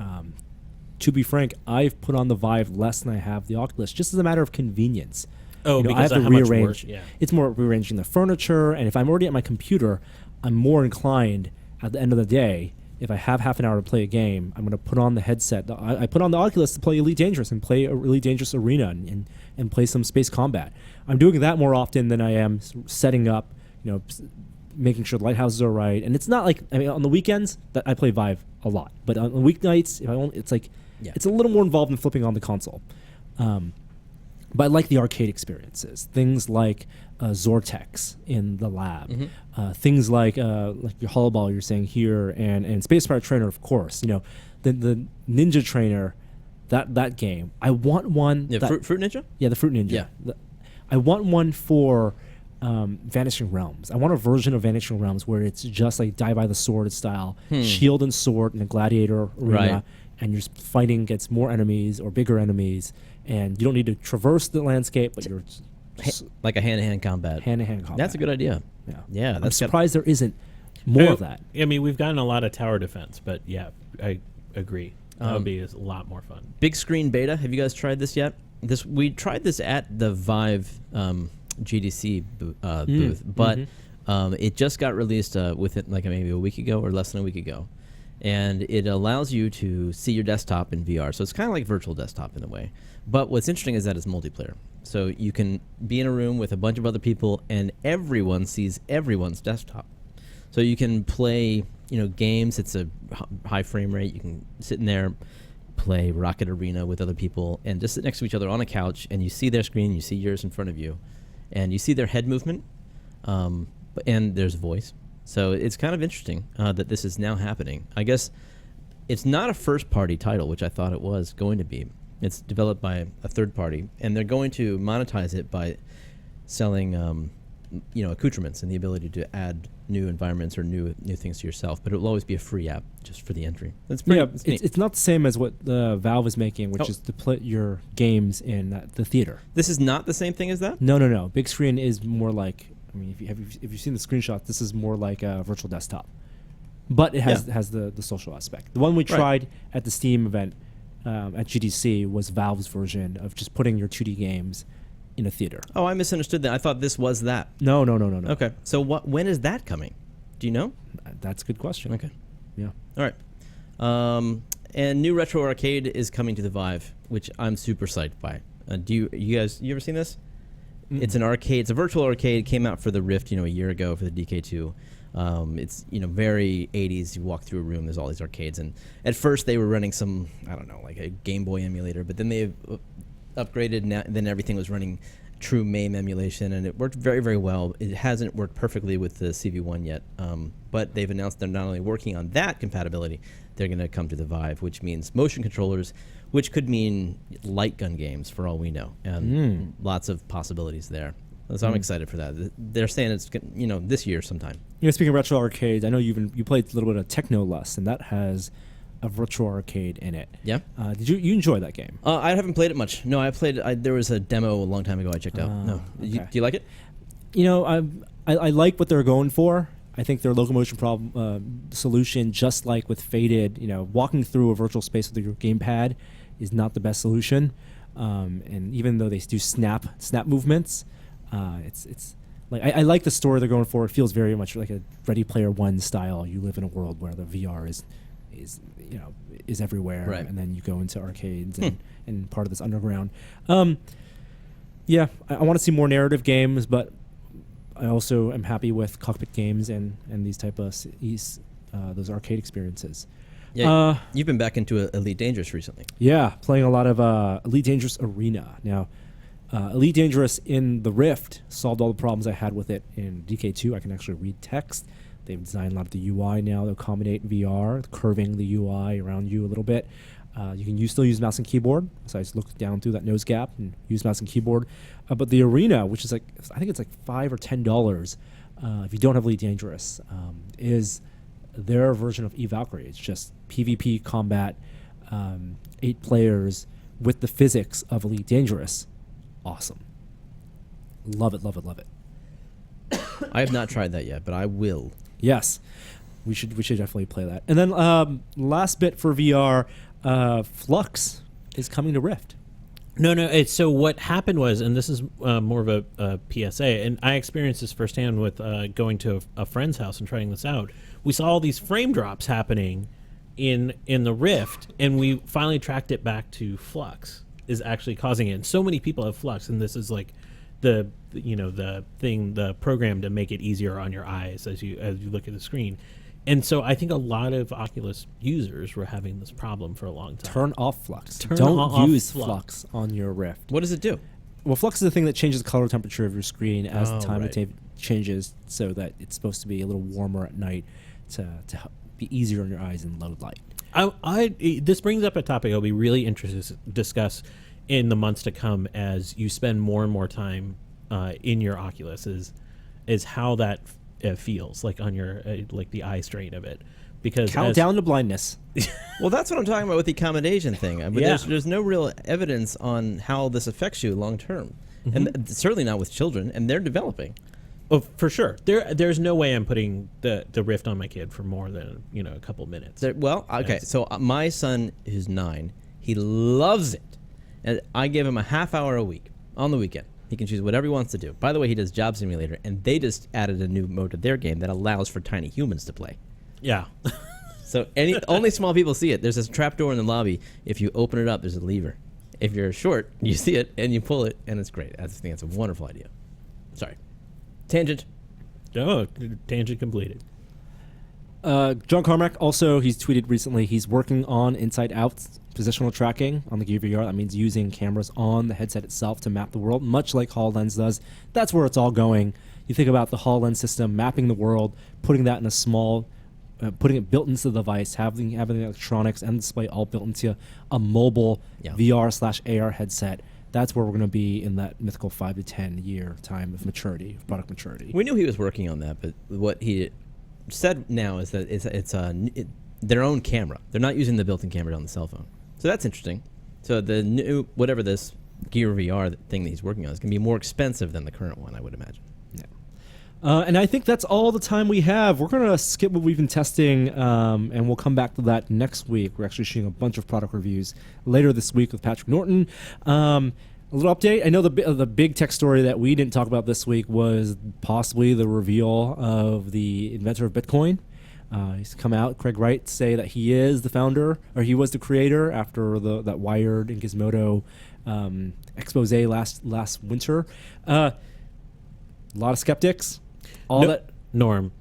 To be frank, I've put on the Vive less than I have the Oculus, just as a matter of convenience. Oh, because I have of to how much rearrange. work, yeah. It's more rearranging the furniture, and if I'm already at my computer, I'm more inclined at the end of the day. If I have half an hour to play a game, I'm going to put on the headset. I put on the Oculus to play Elite Dangerous and play a really dangerous arena and play some space combat. I'm doing that more often than I am setting up, making sure the lighthouses are right. And it's not like, on the weekends that I play Vive a lot, but on the weeknights, it's a little more involved in flipping on the console. But I like the arcade experiences, things like Zortex in the lab, things like your Hollow Ball you're saying here, and Space Pirate Trainer, of course. The Ninja Trainer, that game. I want one. Yeah, Fruit Ninja. Yeah, the Fruit Ninja. Yeah. I want one for Vanishing Realms. I want a version of Vanishing Realms where it's just like Die by the Sword style, shield and sword in a gladiator arena, and you're fighting against more enemies or bigger enemies. And you don't need to traverse the landscape, but you're like a hand-to-hand combat. Hand-to-hand combat. That's a good idea. Yeah. I'm surprised there isn't more of that. I mean, we've gotten a lot of tower defense, but yeah, I agree. That would be a lot more fun. Big screen beta. Have you guys tried this yet? We tried this at the Vive GDC booth, but it just got released within maybe a week ago or less than a week ago. And it allows you to see your desktop in VR. So it's kind of like virtual desktop in a way. But what's interesting is that it's multiplayer. So you can be in a room with a bunch of other people and everyone sees everyone's desktop. So you can play, games. It's a high frame rate. You can sit in there, play Rocket Arena with other people and just sit next to each other on a couch and you see their screen, you see yours in front of you, and you see their head movement, and there's voice. So it's kind of interesting that this is now happening. I guess it's not a first-party title, which I thought it was going to be. It's developed by a third party, and they're going to monetize it by selling, accoutrements and the ability to add new environments or new things to yourself, but it will always be a free app just for the entry. That's pretty. Yeah, it's not the same as what Valve is making, which is to put your games in the theater. This is not the same thing as that? No. Big screen is more like, I mean, if you've seen the screenshot, this is more like a virtual desktop, but it has the social aspect. The one we tried at the Steam event at GDC was Valve's version of just putting your 2D games in a theater. Oh, I misunderstood that. I thought this was that. No. Okay, so when is that coming? Do you know? That's a good question. Okay. Yeah. All right. And new retro arcade is coming to the Vive, which I'm super psyched by. You ever seen this? Mm-hmm. It's an arcade. It's a virtual arcade. Came out for the Rift, a year ago for the DK2. It's very 80s. You walk through a room. There's all these arcades, and at first they were running some, I don't know, like a Game Boy emulator, but then they upgraded. And then everything was running true MAME emulation, and it worked very, very well. It hasn't worked perfectly with the CV1 yet, but they've announced they're not only working on that compatibility, they're going to come to the Vive, which means motion controllers, which could mean light gun games for all we know, and lots of possibilities there. So I'm excited for that. They're saying it's this year sometime. Speaking of retro arcades, I know you played a little bit of Techno Lust, and that has a virtual arcade in it. Yeah. Did you enjoy that game? I haven't played it much. No, I played. There was a demo a long time ago I checked out. No. Okay. Do you like it? I like what they're going for. I think their locomotion problem solution, just like with Faded, walking through a virtual space with your gamepad is not the best solution. And even though they do snap movements, it's like I like the story they're going for. It feels very much like a Ready Player One style. You live in a world where the VR is everywhere, right. And then you go into arcades and part of this underground. I want to see more narrative games, but I also am happy with cockpit games and these type of those arcade experiences. Yeah, you've been back into Elite Dangerous recently. Yeah, playing a lot of Elite Dangerous Arena. Now, Elite Dangerous in the Rift solved all the problems I had with it in DK2. I can actually read text. They've designed a lot of the UI now to accommodate VR, curving the UI around you a little bit. You can still use mouse and keyboard. So I just look down through that nose gap and use mouse and keyboard. But the Arena, which is I think it's like $5 or $10 if you don't have Elite Dangerous, is their version of eValkyrie. It's just PvP combat, 8 players with the physics of Elite Dangerous. Awesome. Love it. I have not tried that yet, but I will. Yes, we should definitely play that. And then last bit for VR, Flux is coming to Rift. No. So what happened was, and this is more of a PSA, and I experienced this firsthand with going to a friend's house and trying this out. We saw all these frame drops happening in the Rift, and we finally tracked it back to Flux is actually causing it. And so many people have Flux, and this is like the program to make it easier on your eyes as you look at the screen. And so I think a lot of Oculus users were having this problem for a long time. Turn off Flux. Don't Don't use Flux on your Rift. What does it do? Well, Flux is the thing that changes the color temperature of your screen as the time changes, so that it's supposed to be a little warmer at night to be easier on your eyes in low light. This brings up a topic I'll be really interested to discuss in the months to come as you spend more and more time in your Oculus is how that feels like on your like the eye strain of it, because count down to blindness. Well, that's what I'm talking about with the accommodation thing. But there's no real evidence on how this affects you long term, and certainly not with children, and they're developing. Oh, for sure. There's no way I'm putting the Rift on my kid for more than a couple minutes. So my son who's 9, he loves it, and I give him a half hour a week on the weekend. He can choose whatever he wants to do. By the way, he does Job Simulator, and they just added a new mode to their game that allows for tiny humans to play. Yeah. So only small people see it. There's this trapdoor in the lobby. If you open it up, there's a lever. If you're short, you see it, and you pull it, and it's great. I just think it's a wonderful idea. Sorry. Tangent. Oh, tangent completed. John Carmack also, he's tweeted recently he's working on Inside Out's positional tracking on the Gear VR. That means using cameras on the headset itself to map the world, much like HoloLens does. That's where it's all going. You think about the HoloLens system mapping the world, putting that in a small, putting it built into the device, having the electronics and display all built into a mobile VR/AR headset. That's where we're going to be in that mythical 5 to 10 year time of maturity, product maturity. We knew he was working on that, but what he said now is that it's their own camera. They're not using the built-in camera on the cell phone. So that's interesting. So the new whatever this Gear VR thing that he's working on is going to be more expensive than the current one, I would imagine. And I think that's all the time we have. We're going to skip what we've been testing, and we'll come back to that next week. We're actually shooting a bunch of product reviews later this week with Patrick Norton. A little update. I know the big tech story that we didn't talk about this week was possibly the reveal of the inventor of Bitcoin. He's come out, Craig Wright, to say that he is the founder, or he was the creator after that Wired and Gizmodo expose last winter. A lot of skeptics. Norm,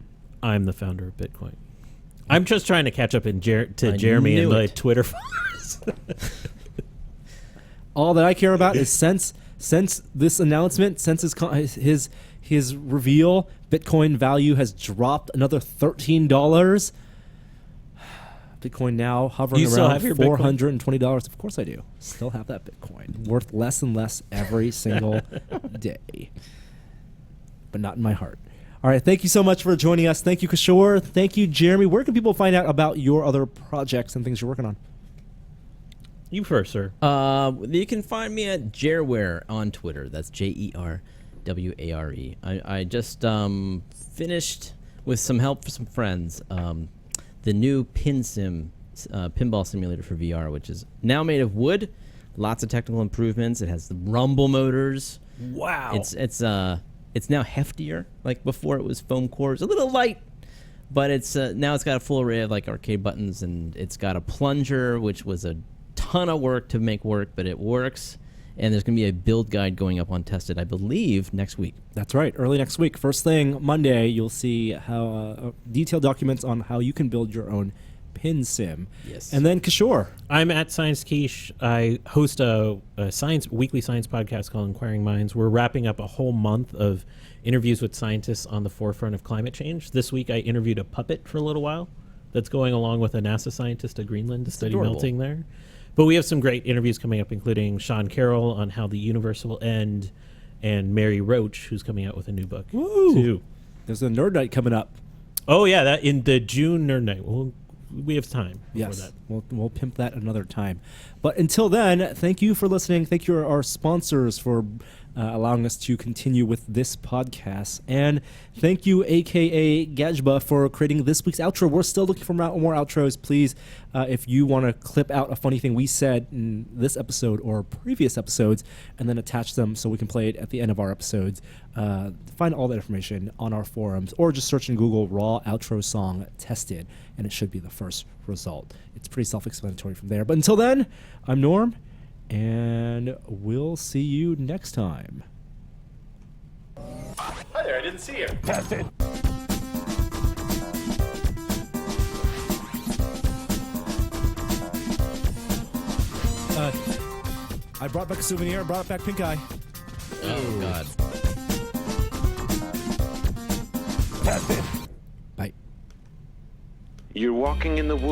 I'm the founder of Bitcoin. I'm just trying to catch up to Jeremy and the Twitter followers. All that I care about is since this announcement, since his reveal, Bitcoin value has dropped another $13. Bitcoin now hovering around $420. Of course I do. Still have that Bitcoin. Worth less and less every single day. But not in my heart. All right, thank you so much for joining us. Thank you, Kishore. Thank you, Jeremy. Where can people find out about your other projects and things you're working on? You first, sir. You can find me at Jerware on Twitter. That's JERWARE. I just finished, with some help from some friends, the new pinball simulator for VR, which is now made of wood. Lots of technical improvements. It has the rumble motors. Wow. It's now heftier. Like before, it was foam cores, a little light, but it's now it's got a full array of like arcade buttons, and it's got a plunger, which was a ton of work to make work, but it works. And there's going to be a build guide going up on Tested, I believe, next week. That's right, early next week. First thing, Monday, you'll see how detailed documents on how you can build your own pin sim. Yes. And then Kishore. I'm at Science Quiche. I host a weekly science podcast called Inquiring Minds. We're wrapping up a whole month of interviews with scientists on the forefront of climate change. This week, I interviewed a puppet for a little while that's going along with a NASA scientist to Greenland to study melting there. But we have some great interviews coming up, including Sean Carroll on how the universe will end, and Mary Roach, who's coming out with a new book. Woo! Too. There's a Nerd Night coming up. Oh yeah, that in the June Nerd Night. We have time. Yes, that. We'll pimp that another time. But until then, thank you for listening. Thank you our sponsors for allowing us to continue with this podcast. And thank you, a.k.a. Gajba, for creating this week's outro. We're still looking for more outros. Please, if you want to clip out a funny thing we said in this episode or previous episodes and then attach them so we can play it at the end of our episodes, find all that information on our forums or just search in Google raw outro song tested, and it should be the first result. It's pretty self-explanatory from there. But until then, I'm Norm, and we'll see you next time. Hi there, I didn't see you. Tested. I brought back a souvenir. I brought back pink eye. Oh, God. Tested. Bye. You're walking in the woods.